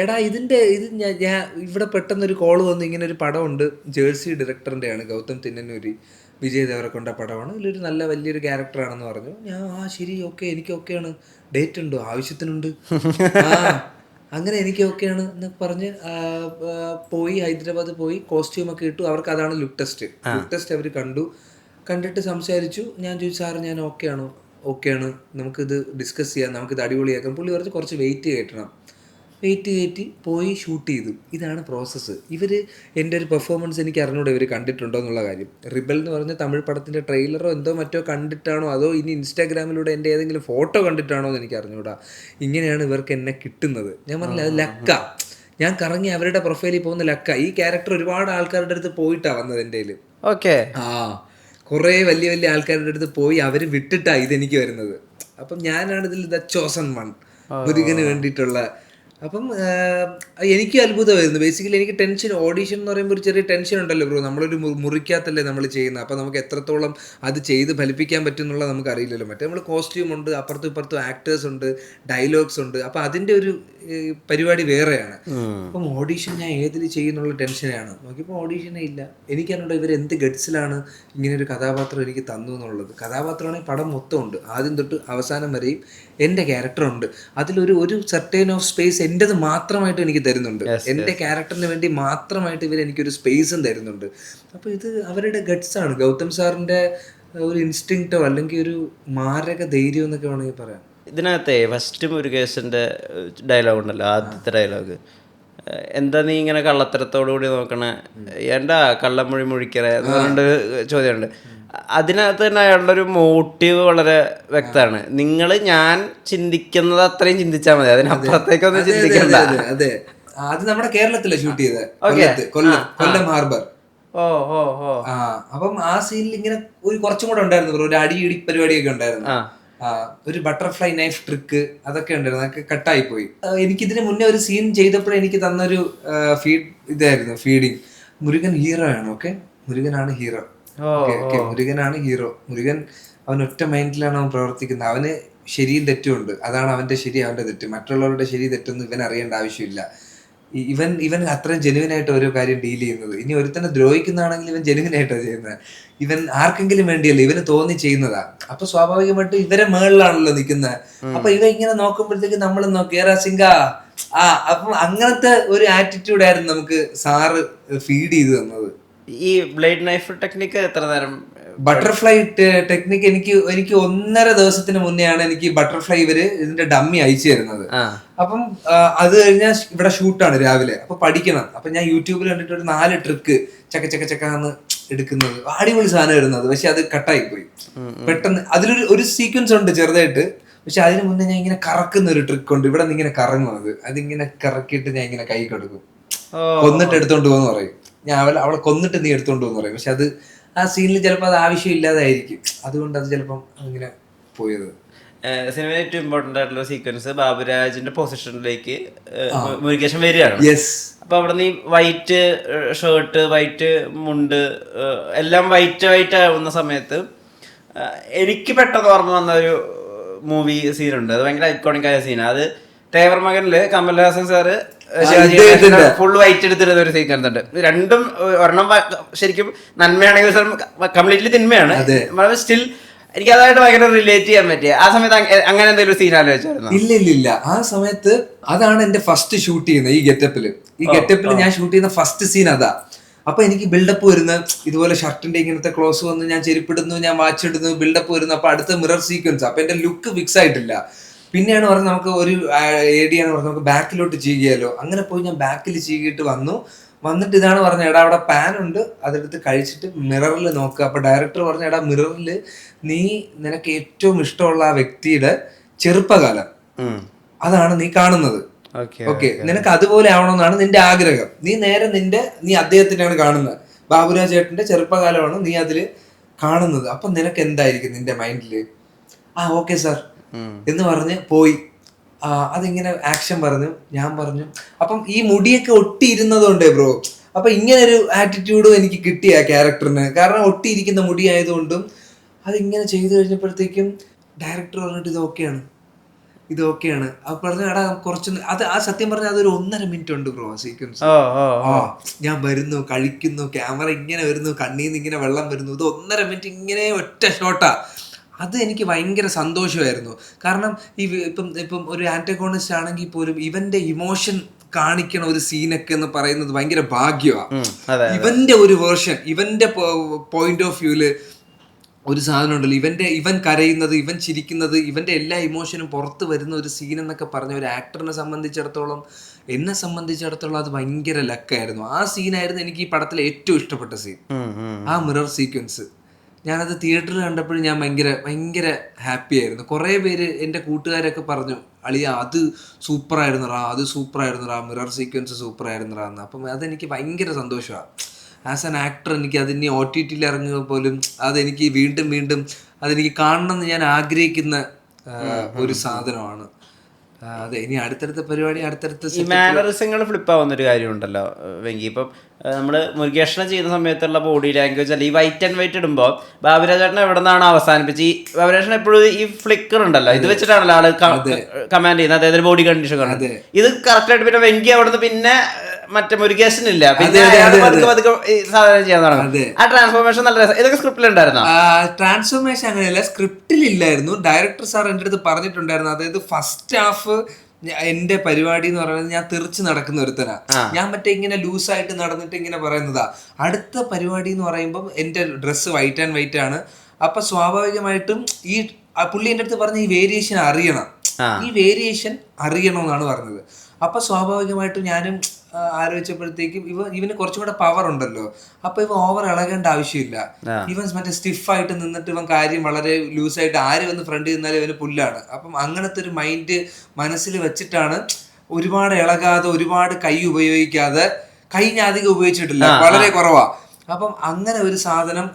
എടാ ഇത് ഞാൻ ഇവിടെ പെട്ടെന്നൊരു കോള് വന്നു, ഇങ്ങനെ ഒരു പടമുണ്ട്, ജേഴ്സി ഡയറക്ടറിൻ്റെയാണ്, ഗൗതം തിന്നന്നൂരി, വിജയ് ദേവരക്കൊണ്ട പടമാണ്, ഇതിലൊരു നല്ല വലിയൊരു ക്യാരക്ടറാണെന്ന് പറഞ്ഞു. ഞാൻ ശരി, ഓക്കെ, എനിക്ക് ഓക്കെയാണ്, ഡേറ്റ് ഉണ്ടോ, ആവശ്യത്തിനുണ്ട്, അങ്ങനെ എനിക്ക് ഓക്കെയാണ് എന്ന് പറഞ്ഞ് പോയി ഹൈദരാബാദ് പോയി, കോസ്റ്റ്യൂമൊക്കെ ഇട്ടു. അവർക്ക് അതാണ് ലുക്ക് ടെസ്റ്റ് അവർ കണ്ടിട്ട് സംസാരിച്ചു. ഞാൻ ചോദിച്ചു, സാർ ഞാൻ ഓക്കെയാണ്, നമുക്കിത് ഡിസ്കസ് ചെയ്യാം, നമുക്കിത് അടിപൊളിയാക്കാം. പുള്ളി പറഞ്ഞ് കുറച്ച് വെയിറ്റ് കയറ്റി പോയി ഷൂട്ട് ചെയ്തു. ഇതാണ് പ്രോസസ്സ്. എൻ്റെ ഒരു പെർഫോമൻസ് എനിക്ക് അറിഞ്ഞൂടെ ഇവർ കണ്ടിട്ടുണ്ടോ എന്നുള്ള കാര്യം. റിബൽ എന്ന് പറഞ്ഞ തമിഴ് പടത്തിൻ്റെ ട്രെയിലറോ എന്തോ മറ്റോ കണ്ടിട്ടാണോ, അതോ ഇനി ഇൻസ്റ്റാഗ്രാമിലൂടെ എൻ്റെ ഏതെങ്കിലും ഫോട്ടോ കണ്ടിട്ടാണോ എന്ന് എനിക്ക് അറിഞ്ഞൂടാ. ഇങ്ങനെയാണ് ഇവർക്ക് എന്നെ കിട്ടുന്നത്. ഞാൻ പറഞ്ഞില്ല, അത് ലക്ക. ഞാൻ കറങ്ങി അവരുടെ പ്രൊഫൈലിൽ പോകുന്ന ലക്ക. ഈ ക്യാരക്ടർ ഒരുപാട് ആൾക്കാരുടെ അടുത്ത് പോയിട്ടാണ് വന്നത് എൻ്റെ കയ്യിൽ. ഓക്കെ. കുറേ വലിയ വലിയ ആൾക്കാരുടെ അടുത്ത് പോയി അവർ വിട്ടിട്ടാണ് ഇതെനിക്ക് വരുന്നത്. അപ്പം ഞാനാണ് ഇതിൽ ദ ചോസൺ വൺ, മുരുകന് വേണ്ടിയിട്ടുള്ള. അപ്പം എനിക്ക് അത്ഭുതമായിരുന്നു. ബേസിക്കലി എനിക്ക് ടെൻഷൻ, ഓഡീഷൻ എന്ന് പറയുമ്പോൾ ഒരു ചെറിയ ടെൻഷൻ ഉണ്ടല്ലോ ബ്രോ. നമ്മളൊരു മുറിക്കകത്തല്ലേ നമ്മൾ ചെയ്യുന്നത്. അപ്പോൾ നമുക്ക് എത്രത്തോളം അത് ചെയ്ത് ഫലിപ്പിക്കാൻ പറ്റും എന്നുള്ളത് നമുക്ക് അറിയില്ലല്ലോ. മറ്റേ നമ്മൾ കോസ്റ്റ്യൂം ഉണ്ട്, അപ്പുറത്തും ഇപ്പുറത്തും ആക്ടേഴ്സ് ഉണ്ട്, ഡയലോഗ്സ് ഉണ്ട്. അപ്പോൾ അതിൻ്റെ ഒരു പരിപാടി വേറെയാണ്. അപ്പം ഓഡീഷൻ ഞാൻ ഏതിൽ ചെയ്യുന്നുള്ള ടെൻഷനാണ്. നോക്കിയപ്പോൾ ഓഡീഷനേ ഇല്ല. എനിക്കറിഞ്ഞൂടെ ഇവർ എന്ത് ഗഡ്സിലാണ് ഇങ്ങനെ ഒരു കഥാപാത്രം എനിക്ക് തന്നു എന്നുള്ളത്. കഥാപാത്രമാണെങ്കിൽ പടം മൊത്തം ഉണ്ട്, ആദ്യം തൊട്ട് അവസാനം വരെയും എൻ്റെ ക്യാരക്ടറുണ്ട്. അതിലൊരു സർട്ടേൺ ഓഫ് സ്പേസ് എൻ്റെത് മാത്രമായിട്ട് എനിക്ക് തരുന്നുണ്ട്. എൻ്റെ ക്യാരക്ടറിന് വേണ്ടി മാത്രമായിട്ട് ഇവർ എനിക്കൊരു സ്പേസും തരുന്നുണ്ട്. അപ്പോൾ ഇത് അവരുടെ ഗട്ട്സാണ്. ഗൗതം സാറിൻ്റെ ഒരു ഇൻസ്റ്റിങ്ക്റ്റോ അല്ലെങ്കിൽ ഒരു മാരക ധൈര്യം എന്നൊക്കെ വേണമെങ്കിൽ പറയാം. ഇതിനകത്തെ ഫസ്റ്റ് മുരുകേശൻ്റെ ഡയലോഗ് ഉണ്ടല്ലോ, ആദ്യത്തെ ഡയലോഗ്, എന്താ നീ ഇങ്ങനെ കള്ളത്തരത്തോടു കൂടി നോക്കണേ, ഏണ്ടാ കള്ളമൊഴി മുഴിക്കറ എന്നുകൊണ്ട് ചോദ്യമുണ്ട്. അതിനകത്ത് തന്നെ അയാളുടെ ഒരു മോട്ടീവ് വളരെ വ്യക്തമാണ്. ഞാൻ ചിന്തിക്കുന്നത് അത്രയും ചിന്തിച്ചാൽ മതി, അതിനപ്പുറത്തേക്കൊന്നും ചിന്തിക്കണ്ട. അതെ, അത് നമ്മുടെ കേരളത്തിലെ ഷൂട്ട് ചെയ്തത്, കൊല്ലം ഹാർബർ. അപ്പം ആ സീനിൽ ഇങ്ങനെ ഒരു കുറച്ചും കൂടെ ഉണ്ടായിരുന്നു ബ്രോ, ഒരു അടിയിടി പരിപാടിയൊക്കെ ഉണ്ടായിരുന്നു. ഒരു ബട്ടർഫ്ലൈ നൈഫ് ട്രിക്ക് അതൊക്കെ ഉണ്ടായിരുന്നു, അതൊക്കെ കട്ടായി പോയി. എനിക്കിതിന് മുന്നേ ഒരു സീൻ ചെയ്തപ്പോഴേ എനിക്ക് തന്നൊരു ഇതായിരുന്നു ഫീഡിങ്. മുരുകൻ ഹീറോ ആണ്. മുരുകനാണ് ഹീറോ. മുരുകനാണ് ഹീറോ. മുരുകൻ അവൻ ഒറ്റ മൈൻഡിലാണ് അവൻ പ്രവർത്തിക്കുന്നത്. അവന് ശരിയും തെറ്റും ഉണ്ട്. അതാണ് അവന്റെ ശരി, അവന്റെ തെറ്റ്. മറ്റുള്ളവരുടെ ശരി തെറ്റൊന്നും ഇവൻ അറിയേണ്ട ആവശ്യമില്ല. ഇവൻ അത്രയും ജെനുവിനായിട്ട് ഓരോ കാര്യം ഡീൽ ചെയ്യുന്നത്. ഇനി ഒരുത്തന്നെ ദ്രോഹിക്കുന്നതാണെങ്കിൽ ഇവൻ ജെനുവിനായിട്ടാണ് ചെയ്യുന്നത്. ഇവൻ ആർക്കെങ്കിലും വേണ്ടിയല്ല, ഇവന് തോന്നി ചെയ്യുന്നതാ. അപ്പൊ സ്വാഭാവികമായിട്ട് ഇവരെ മേളിലാണല്ലോ നിൽക്കുന്നത്. അപ്പൊ ഇവ ഇങ്ങനെ നോക്കുമ്പോഴത്തേക്ക് നമ്മൾ നോക്കിയാ സിംഗ അപ്പം അങ്ങനത്തെ ഒരു ആറ്റിറ്റ്യൂഡ് ആയിരുന്നു നമുക്ക് സാറ് ഫീഡ് ചെയ്ത് തന്നത്. ഈ ബ്ലേഡ് നൈഫ് ടെക്നിക്ക് എത്ര നേരം? ബട്ടർഫ്ലൈ ടെക്നിക്ക് എനിക്ക് 1.5 ദിവസത്തിന് മുന്നെയാണ് എനിക്ക് ബട്ടർഫ്ലൈ ഇതിന്റെ ഡമ്മി അയച്ചു തരുന്നത്. അപ്പം അത് കഴിഞ്ഞാൽ ഇവിടെ ഷൂട്ടാണ് രാവിലെ. അപ്പൊ പഠിക്കണം. അപ്പൊ ഞാൻ യൂട്യൂബിൽ കണ്ടിട്ട് ഒരു 4 ട്രിക്ക് ചക്കാന്ന് എടുക്കുന്നത്, അടിപൊളി സാധനം ഇടുന്നത്. പക്ഷെ അത് കട്ടായി പോയി പെട്ടെന്ന്. അതിലൊരു സീക്വൻസ് ഉണ്ട് ചെറുതായിട്ട്, പക്ഷെ അതിന് മുന്നേ ഞാൻ ഇങ്ങനെ കറക്കുന്ന ഒരു ട്രിക്ക് ഉണ്ട്. ഇവിടെ നിന്ന് ഇങ്ങനെ കറങ്ങും. അതിങ്ങനെ കറക്കിയിട്ട് ഞാൻ ഇങ്ങനെ കൈ കൊടുക്കും, കൊന്നിട്ട് എടുത്തോണ്ട് പോകുന്ന പറയും. ഞാൻ അവളെ കൊന്നിട്ട് നീ എടുത്തോണ്ട് പോകുന്ന പറയും. പക്ഷെ അത് ആ സീനിൽ ചിലപ്പോൾ അത് ആവശ്യമില്ലാതായിരിക്കും. അതുകൊണ്ട് അത് ചിലപ്പം അങ്ങനെ പോയത്. സിനിമയിൽ ഏറ്റവും ഇമ്പോർട്ടൻ്റ് ആയിട്ടുള്ള സീക്വൻസ് ബാബുരാജിന്റെ പൊസിഷനിലേക്ക് മുരുകേശൻ വരികയാണ്. അപ്പൊ അവിടെ നീ വൈറ്റ് ഷർട്ട്, വൈറ്റ് മുണ്ട്, എല്ലാം വൈറ്റ് ആവുന്ന സമയത്ത് എനിക്ക് പെട്ടെന്ന് ഓർമ്മ വന്ന ഒരു മൂവി സീനുണ്ട്. അത് ഭയങ്കര ഐക്കോണിക് ആയ സീനാണ്. അത് തേവർ മകനില് കമൽഹാസൻ സാറ് ഫുൾ വൈറ്റ് എടുത്തിരുന്ന ഒരു സീക്വൻസ് ഉണ്ട്. രണ്ടും ഒരെണ്ണം ശരിക്കും നന്മയാണെങ്കിൽ കംപ്ലീറ്റ്ലി തിന്മയാണ്. സ്റ്റിൽ എനിക്ക് അതായിട്ട് ഭയങ്കര റിലേറ്റ് ചെയ്യാൻ പറ്റിയ ആ സമയത്ത് അങ്ങനെ എന്തെങ്കിലും സീൻ ആലോചിച്ചായിരുന്നു? ഇല്ല. ആ സമയത്ത് അതാണ് എന്റെ ഫസ്റ്റ് ഷൂട്ട് ചെയ്യുന്നത്. ഈ ഗെറ്റപ്പിൽ ഞാൻ ഷൂട്ട് ചെയ്യുന്ന ഫസ്റ്റ് സീൻ അതാ. അപ്പൊ എനിക്ക് ബിൽഡപ്പ് വരുന്ന ഇതുപോലെ ഷർട്ടിന്റെ ഇങ്ങനത്തെ ക്ലോസ് വന്ന് ഞാൻ ചെരുപ്പിടുന്നു, ഞാൻ വാച്ച് ഇടുന്നു, ബിൽഡപ്പ് വരുന്നു. അപ്പൊ അടുത്ത മിറർ സീക്വൻസ്. അപ്പൊ എന്റെ ലുക്ക് ഫിക്സ് ആയിട്ടില്ല. പിന്നെയാണ് പറഞ്ഞത് നമുക്ക് ഒരു ഏടിയാണ് പറഞ്ഞത് നമുക്ക് ബാക്കിലോട്ട് ചെയ്യാലോ. അങ്ങനെ പോയി ഞാൻ ബാക്കിൽ ചീകിയിട്ട് വന്നിട്ട് ഇതാണ് പറഞ്ഞത്, എടാ അവിടെ പാൻ ഉണ്ട്, അതെടുത്ത് കഴിച്ചിട്ട് മിററിൽ നോക്കുക. അപ്പൊ ഡയറക്ടർ പറഞ്ഞ, എടാ മിററിൽ നിനക്ക് ഏറ്റവും ഇഷ്ടമുള്ള ആ വ്യക്തിയുടെ ചെറുപ്പകാലം അതാണ് നീ കാണുന്നത്. ഓക്കെ, നിനക്ക് അതുപോലെ ആവണമെന്നാണ് നിന്റെ ആഗ്രഹം. നീ അദ്ദേഹത്തിനാണ് കാണുന്നത്. ബാബുരാജ് ചേട്ടന്റെ ചെറുപ്പകാലമാണ് നീ അതില് കാണുന്നത്. അപ്പൊ നിനക്ക് എന്തായിരിക്കും നിന്റെ മൈൻഡില്? ഓക്കെ സാർ എന്ന് പറഞ്ഞ് പോയി. അതിങ്ങനെ ആക്ഷൻ പറഞ്ഞു, ഞാൻ പറഞ്ഞു. അപ്പം ഈ മുടിയൊക്കെ ഒട്ടിയിരുന്നതുകൊണ്ട് ബ്രോ, അപ്പൊ ഇങ്ങനെ ഒരു ആറ്റിറ്റ്യൂഡും എനിക്ക് കിട്ടിയ ക്യാരക്ടറിന്. കാരണം ഒട്ടിയിരിക്കുന്ന മുടി ആയതുകൊണ്ടും അതിങ്ങനെ ചെയ്തു കഴിഞ്ഞപ്പോഴത്തേക്കും ഡയറക്ടർ പറഞ്ഞിട്ട് ഇത് ഓക്കെയാണ് അപ്പൊ പറഞ്ഞു എടാ കുറച്ച് അത് ആ സത്യം പറഞ്ഞാൽ അതൊരു 1.5 മിനിറ്റ് ഉണ്ട് ബ്രോ സീക്വൻസ്. ഞാൻ വരുന്നു, കഴിക്കുന്നു, ക്യാമറ ഇങ്ങനെ വരുന്നു, കണ്ണീന്ന് ഇങ്ങനെ വെള്ളം വരുന്നു, ഇത് 1.5 മിനിറ്റ് ഇങ്ങനെ ഒറ്റ ഷോട്ടാ. അത് എനിക്ക് ഭയങ്കര സന്തോഷമായിരുന്നു. കാരണം ഇപ്പം ഒരു ആന്റഗോണിസ്റ്റ് ആണെങ്കിൽ പോലും ഇവന്റെ ഇമോഷൻ കാണിക്കണ ഒരു സീനൊക്കെ എന്ന് പറയുന്നത് ഭയങ്കര ഭാഗ്യമാണ്. ഇവന്റെ ഒരു വേർഷൻ, ഇവന്റെ പോയിന്റ് ഓഫ് വ്യൂല് ഒരു സാധനം ഉണ്ടല്ലോ, ഇവൻ കരയുന്നത്, ഇവൻ ചിരിക്കുന്നത്, ഇവന്റെ എല്ലാ ഇമോഷനും പുറത്ത് വരുന്ന ഒരു സീൻ എന്നൊക്കെ പറഞ്ഞ ഒരു ആക്ടറിനെ സംബന്ധിച്ചിടത്തോളം, എന്നെ സംബന്ധിച്ചിടത്തോളം അത് ഭയങ്കര ലക്കായിരുന്നു. ആ സീനായിരുന്നു എനിക്ക് ഈ പടത്തിലെ ഏറ്റവും ഇഷ്ടപ്പെട്ട സീൻ, ആ മിറർ സീക്വൻസ്. ഞാനത് തിയേറ്ററിൽ കണ്ടപ്പോഴും ഞാൻ ഭയങ്കര ഹാപ്പി ആയിരുന്നു. കുറേ പേര് എൻ്റെ കൂട്ടുകാരൊക്കെ പറഞ്ഞു, അളിയ അത് സൂപ്പറായിരുന്നറാ, മിറർ സീക്വൻസ് സൂപ്പറായിരുന്നറാ എന്ന്. അപ്പം അതെനിക്ക് ഭയങ്കര സന്തോഷമാണ്. ആസ് ആൻ ആക്ടർ എനിക്ക് അതിന് OTT ഇറങ്ങുക പോലും അതെനിക്ക് വീണ്ടും അതെനിക്ക് കാണണം എന്ന് ഞാൻ ആഗ്രഹിക്കുന്ന ഒരു സാധനമാണ്. അതെ, ഇനി അടുത്തടുത്ത പരിപാടി ഈ മാനറിസങ്ങൾ ഫ്ലിപ്പ് ആവുന്ന ഒരു കാര്യമുണ്ടല്ലോ വെങ്കി. ഇപ്പം നമ്മൾ മുരുകേഷനെ ചെയ്യുന്ന സമയത്തുള്ള ബോഡി ലാംഗ്വേജ് അല്ല, ഈ വൈറ്റ് ആൻഡ് വൈറ്റ് ഇടുമ്പോൾ ബാബുരാജേട്ടൻ എവിടെ നിന്നാണ് അവസാനിപ്പിച്ച്, ഈ ബാബുരാജേട്ടൻ എപ്പോഴും ഈ ഫ്ലിക്കർ ഉണ്ടല്ലോ, ഇത് വെച്ചിട്ടാണല്ലോ ആള് കമാൻഡ് ചെയ്യുന്നത്, അതായത് ബോഡി കണ്ടീഷൻ കാണുന്നത്. ഇത് കറക്റ്റ് ആയിട്ട് പിന്നെ വെങ്കി അവിടുന്ന് പിന്നെ മറ്റേ മുരുകേഷനില്ല, പിന്നെ സാധനം ചെയ്യാൻ തുടങ്ങും. ആ ട്രാൻസ്ഫോർമേഷൻ നല്ല രസം. ഇതൊക്കെ സ്ക്രിപ്റ്റിലുണ്ടായിരുന്നോ? ട്രാൻസ്ഫോർമേഷൻ അങ്ങനെയല്ല, സ്ക്രിപ്റ്റിലില്ലായിരുന്നു. ഡയറക്ടർ സാർ എൻ്റെ അടുത്ത് പറഞ്ഞിട്ടുണ്ടായിരുന്നു, അതായത് ഫസ്റ്റ് ഹാഫ് എന്റെ പരിപാടി എന്ന് പറയുന്നത് ഞാൻ തെറിച്ച് നടക്കുന്ന ഒരുത്തനാ, ഞാൻ മറ്റേ ഇങ്ങനെ ലൂസായിട്ട് നടന്നിട്ട് ഇങ്ങനെ പറയുന്നതാ. അടുത്ത പരിപാടി എന്ന് പറയുമ്പോൾ എന്റെ ഡ്രസ്സ് വൈറ്റ് ആൻഡ് വൈറ്റ് ആണ്. അപ്പൊ സ്വാഭാവികമായിട്ടും ഈ പുള്ളി എൻ്റെ അടുത്ത് പറഞ്ഞ ഈ വേരിയേഷൻ അറിയണം എന്നാണ് പറഞ്ഞത്. അപ്പൊ സ്വാഭാവികമായിട്ടും ഞാനും ആലോചിച്ചപ്പോഴത്തേക്കും ഇവന് കുറച്ചും കൂടെ പവർ ഉണ്ടല്ലോ, അപ്പൊ ഇവൻ ഓവർ ഇളകേണ്ട ആവശ്യമില്ല. ഇവൻ മറ്റേ സ്റ്റിഫായിട്ട് നിന്നിട്ട് ഇവൻ കാര്യം വളരെ ലൂസായിട്ട് ആര് വന്ന് ഫ്രണ്ട് നിന്നാലും ഇവന് പുല്ലാണ്. അപ്പം അങ്ങനത്തെ ഒരു മൈൻഡ് മനസ്സിൽ വെച്ചിട്ടാണ് ഒരുപാട് ഇളകാതെ, ഒരുപാട് കൈ ഉപയോഗിക്കാതെ, കൈ ഞാൻ അധികം ഉപയോഗിച്ചിട്ടില്ല, വളരെ കുറവാ. അപ്പം അങ്ങനെ ഒരു സാധനം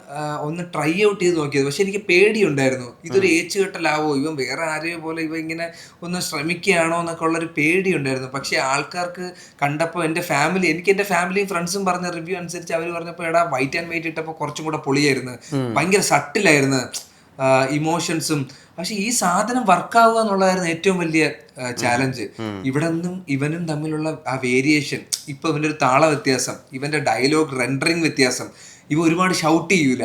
ഒന്ന് ട്രൈ ഔട്ട് ചെയ്ത് നോക്കിയത്. പക്ഷെ എനിക്ക് പേടിയുണ്ടായിരുന്നു, ഇതൊരു ഏച്ചുകെട്ടലാവോ, ഇവൻ വേറെ ആരെയോ പോലെ ഇവ ഇങ്ങനെ ഒന്ന് ശ്രമിക്കുകയാണോ എന്നൊക്കെ ഉള്ളൊരു പേടിയുണ്ടായിരുന്നു. പക്ഷെ ആൾക്കാർക്ക് കണ്ടപ്പോൾ എൻ്റെ ഫാമിലിയും ഫ്രണ്ട്സും പറഞ്ഞ റിവ്യൂ അനുസരിച്ച് അവർ പറഞ്ഞപ്പോൾ എടാ വൈറ്റ് ആൻഡ് വൈറ്റ് ഇട്ടപ്പോൾ കുറച്ചും കൂടെ പൊളിയായിരുന്നു, ഭയങ്കര സട്ടിലായിരുന്നു ഇമോഷൻസും. പക്ഷെ ഈ സാധനം വർക്കാവുക എന്നുള്ളതായിരുന്നു ഏറ്റവും വലിയ ചാലഞ്ച്. ഇവിടെ നിന്നും ഇവനും തമ്മിലുള്ള ആ വേരിയേഷൻ, ഇപ്പൊ ഇവന്റെ ഒരു താള വ്യത്യാസം, ഇവന്റെ ഡയലോഗ് റെൻഡറിങ് വ്യത്യാസം, ഇവ ഒരുപാട് ഷൗട്ട് ചെയ്യൂല.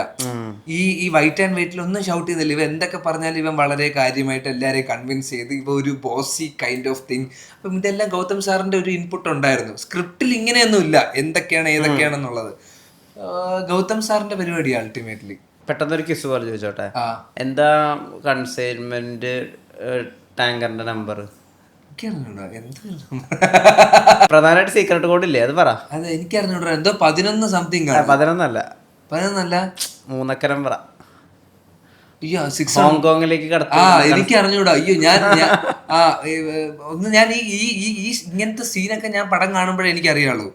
ഈ വൈറ്റ് ആൻഡ് വൈറ്റിൽ ഒന്നും ഷൗട്ട് ചെയ്യുന്നില്ല. ഇവ എന്തൊക്കെ പറഞ്ഞാലും ഇവൻ വളരെ കാര്യമായിട്ട് എല്ലാവരെയും കൺവിൻസ് ചെയ്ത് ഇവ ഒരു ബോസി കൈൻഡ് ഓഫ് തിങ്. അപ്പം ഇതെല്ലാം ഗൗതം സാറിന്റെ ഒരു ഇൻപുട്ട് ഉണ്ടായിരുന്നു. സ്ക്രിപ്റ്റിൽ ഇങ്ങനെയൊന്നും ഇല്ല എന്തൊക്കെയാണ് ഏതൊക്കെയാണെന്നുള്ളത്. ഗൗതം സാറിന്റെ പരിപാടി അൾട്ടിമേറ്റ്ലി. പെട്ടെന്നൊരു കിസ് പോലെ ചോദിച്ചോട്ടെ, എന്താ കൺസൈൻമെന്റ് ടാങ്കറിന്റെ നമ്പർ? പ്രധാനമായിട്ട് സീക്രട്ട് കോഡ് ഇല്ലേ, അത് പറ. അതെ, എനിക്കറിഞ്ഞൂടാ, എന്തോ 11 സംതിങ്. 11 അല്ല 3 പറ. ഹോങ്കോങ്ങിലേക്ക് എനിക്ക് അറിഞ്ഞൂടാ. അയ്യോ, ഞാൻ ഈ ഇങ്ങനത്തെ സീനൊക്കെ ഞാൻ പടം കാണുമ്പോഴേ എനിക്ക് അറിയുള്ളൂ.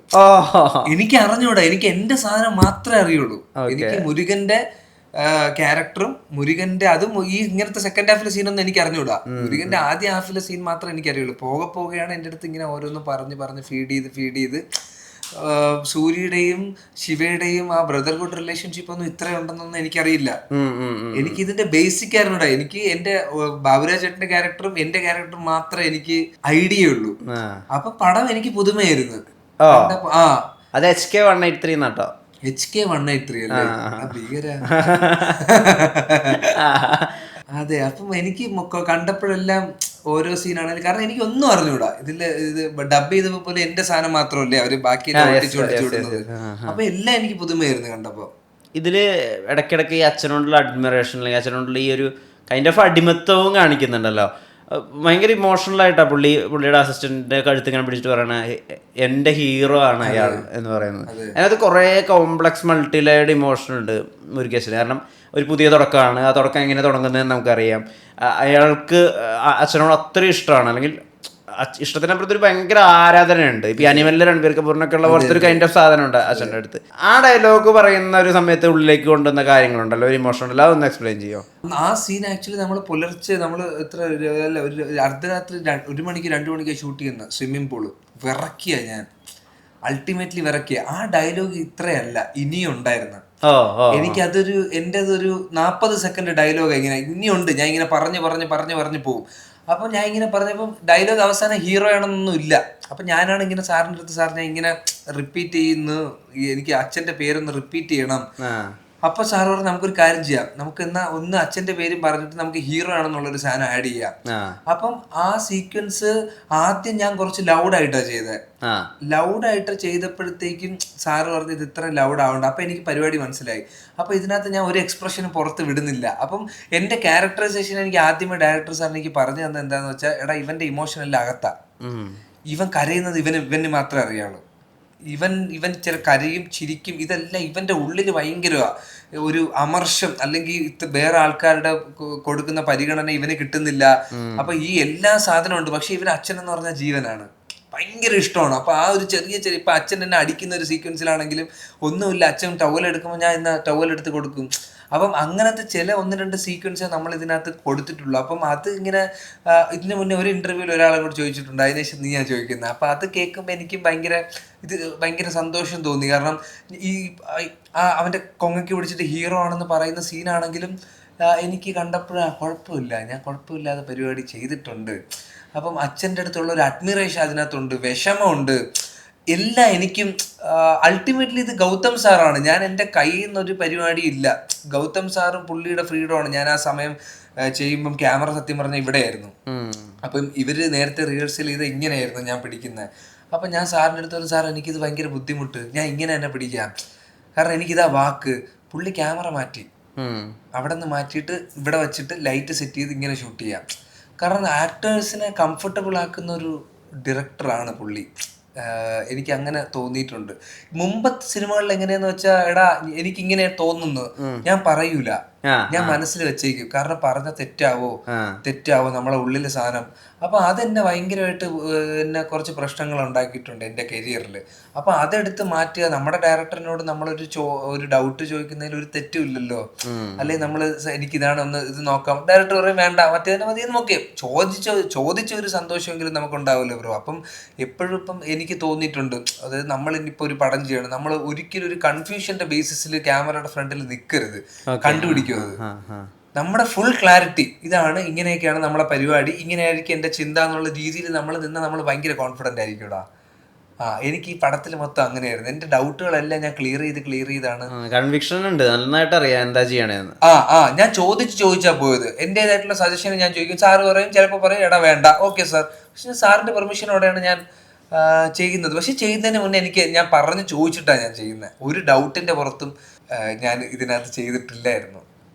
എനിക്ക് അറിഞ്ഞൂടാ, എനിക്ക് എന്റെ സാധനം മാത്രമേ അറിയുള്ളൂ. എനിക്ക് മുരുകന്റെ ക്യാരക്ടറും മുരുകന്റെ അതും ഈ ഇങ്ങനത്തെ സെക്കൻഡ് ഹാഫിലെ സീനൊന്നും എനിക്ക് അറിഞ്ഞൂടാ. മുരുകന്റെ ആദ്യ ഹാഫിലെ സീൻ മാത്രമേ എനിക്ക് അറിയുള്ളൂ. പോകെയാണ് എൻ്റെ അടുത്ത് ഇങ്ങനെ ഓരോന്നും പറഞ്ഞ് ഫീഡ് ചെയ്ത് സൂര്യയുടെയും ശിവയുടെയും ആ ബ്രദർഹുഡ് റിലേഷൻഷിപ്പ് ഒന്നും ഇത്ര ഉണ്ടെന്നൊന്നും എനിക്കറിയില്ല. എനിക്ക് ഇതിന്റെ ബേസിക് അറിഞ്ഞൂടാ. എനിക്ക് എന്റെ ബാബുരാജ് ചേട്ടന്റെ ക്യാരക്ടറും എന്റെ ക്യാരക്ടറും മാത്രമേ എനിക്ക് ഐഡിയ ഉള്ളൂ. അപ്പൊ പടം എനിക്ക് പുതുമയായിരുന്നു. അത് HK183 എന്നാട്ടോ. HK183 അല്ലേ, ഭീകര. അതെ, അപ്പം എനിക്ക് കണ്ടപ്പോഴെല്ലാം ഓരോ സീനാണെങ്കിലും, കാരണം എനിക്ക് ഒന്നും അറിഞ്ഞൂടാ. ഇത് ഡബ് ചെയ്തപ്പോ പോലെ എന്റെ സാധനം മാത്രമല്ലേ അവര് ബാക്കി വിടുന്നത്. അപ്പൊ എല്ലാം എനിക്ക് പുതുമയായിരുന്നു കണ്ടപ്പോ. ഇതില് ഇടയ്ക്കിടയ്ക്ക് ഈ അച്ഛനോടുള്ള അഡ്മിറേഷൻ, അല്ലെങ്കിൽ അച്ഛനോടുള്ള ഈ ഒരു കൈൻഡ് ഓഫ് അടിമത്വവും കാണിക്കുന്നുണ്ടല്ലോ. ഭയങ്കര ഇമോഷണൽ ആയിട്ടാണ് പുള്ളിയുടെ അസിസ്റ്റന്റിന്റെ കഴുത്ത് ഇങ്ങനെ പിടിച്ചിട്ട് പറയണ എൻ്റെ ഹീറോ ആണ് അയാൾ എന്ന് പറയുന്നത്. അതിനകത്ത് കുറേ കോംപ്ലക്സ് മൾട്ടി ലെയർഡ് ഇമോഷൻ ഉണ്ട് മുരുകേശന്. കാരണം ഒരു പുതിയ തുടക്കമാണ്, ആ തുടക്കം എങ്ങനെ തുടങ്ങുന്നതെന്ന് നമുക്കറിയാം. അയാൾക്ക് അച്ഛനോട് അത്രയും ഇഷ്ടമാണ്, അല്ലെങ്കിൽ ഇഷ്ടത്തിനപ്പുറത്ത് ഒരു ഭയങ്കര ആരാധനയുണ്ട്. ഇപ്പൊ അനിമലിലെ രൺബീർ കപൂറിനൊക്കെ ഉള്ള പോലത്തെ ഒരു കൈൻഡ് ഓഫ് സാധനം ഉണ്ട് അച്ഛൻ്റെ അടുത്ത്. ആ ഡയലോഗ് പറയുന്ന ഒരു സമയത്ത് ഉള്ളിലേക്ക് കൊണ്ടുവന്ന കാര്യങ്ങളുണ്ടല്ലോ, ഒരു ഇമോഷൻ ഉണ്ടല്ലോ, അതൊന്ന് എക്സ്പ്ലെയിൻ ചെയ്യോ? ആ സീൻ ആക്ച്വലി നമ്മൾ പുലർച്ചെ ഒരു അർദ്ധരാത്രി 1 മണിക്ക് 2 മണിക്ക് ഷൂട്ട് ചെയ്യുന്ന സ്വിമ്മിംഗ് പൂള് വിറക്കിയ ഞാൻ അൾട്ടിമേറ്റ്ലി വിറക്കിയ. ആ ഡയലോഗ് ഇത്രയല്ല ഇനിയും ഉണ്ടായിരുന്നു. ഓ ഓ എനിക്കതൊരു എൻ്റെതൊരു 40 സെക്കൻഡ് ഡയലോഗ് ഇങ്ങനെ ഇനിയുണ്ട്. ഞാൻ ഇങ്ങനെ പറഞ്ഞു പോകും. അപ്പം ഞാൻ ഇങ്ങനെ പറഞ്ഞപ്പം ഡയലോഗ് അവസാനം ഹീറോ ആണെന്നൊന്നും ഇല്ല. അപ്പം ഞാനാണ് ഇങ്ങനെ സാറിൻ്റെ അടുത്ത്, സാർ ഞാൻ ഇങ്ങനെ റിപ്പീറ്റ് ചെയ്യുന്നു, എനിക്ക് അച്ഛൻ്റെ പേരൊന്ന് റിപ്പീറ്റ് ചെയ്യണം. അപ്പൊ സാർ പറഞ്ഞു നമുക്കൊരു കാര്യം ചെയ്യാം, നമുക്ക് എന്നാ ഒന്ന് അച്ഛന്റെ പേരും പറഞ്ഞിട്ട് നമുക്ക് ഹീറോ ആണെന്നുള്ളൊരു സാധനം ആഡ് ചെയ്യാം. അപ്പം ആ സീക്വൻസ് ആദ്യം ഞാൻ കുറച്ച് ലൗഡായിട്ടാണ് ചെയ്തത്. ലൗഡായിട്ട് ചെയ്തപ്പോഴത്തേക്കും സാറ് പറഞ്ഞു ഇത് ഇത്ര ലൗഡ് ആവണ്ട. അപ്പൊ എനിക്ക് പരിപാടി മനസ്സിലായി. അപ്പൊ ഇതിനകത്ത് ഞാൻ ഒരു എക്സ്പ്രഷനും പുറത്ത് വിടുന്നില്ല. അപ്പം എന്റെ ക്യാരക്ടറൈസേഷൻ എനിക്ക് ആദ്യമേ ഡയറക്ടർ സാർ എനിക്ക് പറഞ്ഞു തന്നെ എന്താന്ന് വെച്ചാൽ, എടാ ഇവന്റെ ഇമോഷൻ എല്ലാം അകത്താ, ഇവൻ കരയുന്നത് ഇവന് മാത്രമേ അറിയാവുള്ളൂ. ഇവൻ ചില കരയും ചിരിക്കും, ഇതെല്ലാം ഇവന്റെ ഉള്ളിൽ ഭയങ്കര ഒരു അമർഷം, അല്ലെങ്കിൽ വേറെ ആൾക്കാരുടെ കൊടുക്കുന്ന പരിഗണന ഇവന് കിട്ടുന്നില്ല. അപ്പൊ ഈ എല്ലാ സാധനവും ഉണ്ട്. പക്ഷെ ഇവൻ അച്ഛൻ എന്ന് പറഞ്ഞ ജീവനാണ്, ഭയങ്കര ഇഷ്ടമാണ്. അപ്പൊ ആ ഒരു ചെറിയ ഇപ്പൊ അച്ഛൻ എന്നെ അടിക്കുന്ന ഒരു സീക്വൻസിലാണെങ്കിലും ഒന്നുമില്ല, അച്ഛൻ ടവൽ എടുക്കുമ്പോൾ ഞാൻ ഇന്ന് ടവൽ എടുത്ത് കൊടുക്കും. അപ്പം അങ്ങനത്തെ ചില 1-2 സീക്വൻസ് നമ്മൾ ഇതിനകത്ത് കൊടുത്തിട്ടുള്ളൂ. അപ്പം അത് ഇങ്ങനെ ഇതിന് മുന്നേ ഒരു ഇന്റർവ്യൂവിൽ ഒരാളെ കൂടെ ചോദിച്ചിട്ടുണ്ട്, അതിനുശേഷം നീ ഞാൻ ചോദിക്കുന്നത്. അപ്പം അത് കേൾക്കുമ്പോൾ എനിക്കും ഭയങ്കര സന്തോഷം തോന്നി. കാരണം ഈ അവൻ്റെ കൊങ്ങയ്ക്ക് പിടിച്ചിട്ട് ഹീറോ ആണെന്ന് പറയുന്ന സീനാണെങ്കിലും എനിക്ക് കണ്ടപ്പോഴാണ് ഞാൻ കുഴപ്പമില്ലാതെ പരിപാടി ചെയ്തിട്ടുണ്ട്. അപ്പം അച്ഛൻ്റെ അടുത്തുള്ള ഒരു അഡ്മിറേഷൻ അതിനകത്തുണ്ട്, വിഷമമുണ്ട്, എല്ലാം. എനിക്കും അൾട്ടിമേറ്റ്ലി ഇത് ഗൗതം സാറാണ്. ഞാൻ എൻ്റെ കയ്യിൽ നിന്നൊരു പരിപാടി ഇല്ല, ഗൗതം സാറും പുള്ളിയുടെ ഫ്രീഡമാണ്. ഞാൻ ആ സമയം ചെയ്യുമ്പം ക്യാമറ സത്യം പറഞ്ഞാൽ ഇവിടെയായിരുന്നു. അപ്പം ഇവര് നേരത്തെ റിഹേഴ്സൽ ചെയ്ത് ഇങ്ങനെയായിരുന്നു ഞാൻ പിടിക്കുന്നത്. അപ്പം ഞാൻ സാറിൻ്റെ അടുത്ത് പറഞ്ഞു, സാർ എനിക്കിത് ഭയങ്കര ബുദ്ധിമുട്ട്, ഞാൻ ഇങ്ങനെ തന്നെ പിടിക്കാം, കാരണം എനിക്കിതാ വാക്ക്. പുള്ളി ക്യാമറ മാറ്റി, അവിടെ നിന്ന് മാറ്റിയിട്ട് ഇവിടെ വെച്ചിട്ട് ലൈറ്റ് സെറ്റ് ചെയ്ത് ഇങ്ങനെ ഷൂട്ട് ചെയ്യാം. കാരണം ആക്ടേഴ്സിനെ കംഫർട്ടബിൾ ആക്കുന്ന ഒരു ഡയറക്ടറാണ് പുള്ളി. എനിക്ക് അങ്ങനെ തോന്നിയിട്ടുണ്ട്. മുമ്പത്തെ സിനിമകളിൽ എങ്ങനെയാന്ന് വെച്ചാൽ, എടാ എനിക്കിങ്ങനെ തോന്നുന്നു, ഞാൻ പറയൂല, ഞാൻ മനസ്സിൽ വെച്ചേക്കും, കാരണം പറഞ്ഞ തെറ്റാവോ നമ്മളെ ഉള്ളിലെ സാധനം. അപ്പൊ അതെന്നെ ഭയങ്കരമായിട്ട് എന്നെ കുറച്ച് പ്രശ്നങ്ങൾ ഉണ്ടാക്കിയിട്ടുണ്ട് എൻ്റെ കരിയറിൽ. അപ്പൊ അതെടുത്ത് മാറ്റുക. നമ്മുടെ ഡയറക്ടറിനോട് നമ്മളൊരു ഡൗട്ട് ചോദിക്കുന്നതിൽ ഒരു തെറ്റുമില്ലല്ലോ. അല്ലെങ്കിൽ നമ്മൾ എനിക്കിതാണ് ഒന്ന് ഇത് നോക്കാം, ഡയറക്ടർ പറയും വേണ്ട മറ്റേതിനെ മതി നോക്കിയേ, ചോദിച്ച ഒരു സന്തോഷമെങ്കിലും നമുക്കുണ്ടാവില്ല ബ്രോ. അപ്പം എപ്പോഴും ഇപ്പം എനിക്ക് തോന്നിയിട്ടുണ്ട്, അതായത് നമ്മൾ ഇനിയിപ്പോൾ ഒരു പടം ചെയ്യണം, നമ്മൾ ഒരിക്കലും ഒരു കൺഫ്യൂഷന്റെ ബേസിസിൽ ക്യാമറയുടെ ഫ്രണ്ടിൽ നിൽക്കരുത്, കണ്ടുപിടിക്കുന്നത്. നമ്മുടെ ഫുൾ ക്ലാരിറ്റി ഇതാണ്, ഇങ്ങനെയൊക്കെയാണ് നമ്മളെ പരിപാടി, ഇങ്ങനെയായിരിക്കും എൻ്റെ ചിന്ത എന്നുള്ള രീതിയിൽ നമ്മൾ ഭയങ്കര കോൺഫിഡൻ്റ് ആയിരിക്കുംടാ. എനിക്ക് ഈ പടത്തിൽ മൊത്തം അങ്ങനെയായിരുന്നു. എൻ്റെ ഡൗട്ടുകളെല്ലാം ഞാൻ ക്ലിയർ ചെയ്താണ്. കൺവിക്ഷൻ ഉണ്ട്, നന്നായിട്ട് അറിയാം എന്താ ചെയ്യണേന്ന്. ഞാൻ ചോദിച്ചാ പോയത്. എൻ്റെതായിട്ടുള്ള സജഷൻ ഞാൻ ചോദിക്കും, സാറ് പറയും, ചിലപ്പോൾ പറയും എടാ വേണ്ട, ഓക്കെ സാർ. പക്ഷെ സാറിൻ്റെ പെർമിഷനോടെയാണ് ഞാൻ ചെയ്യുന്നത്. പക്ഷെ ചെയ്യുന്നതിന് മുന്നേ ഞാൻ ചോദിച്ചിട്ടാണ് ഞാൻ ചെയ്യുന്നത്. ഒരു ഡൗട്ടിൻ്റെ പുറത്തും ഞാൻ ഇതിനകത്ത് ചെയ്തിട്ടില്ലായിരുന്നു.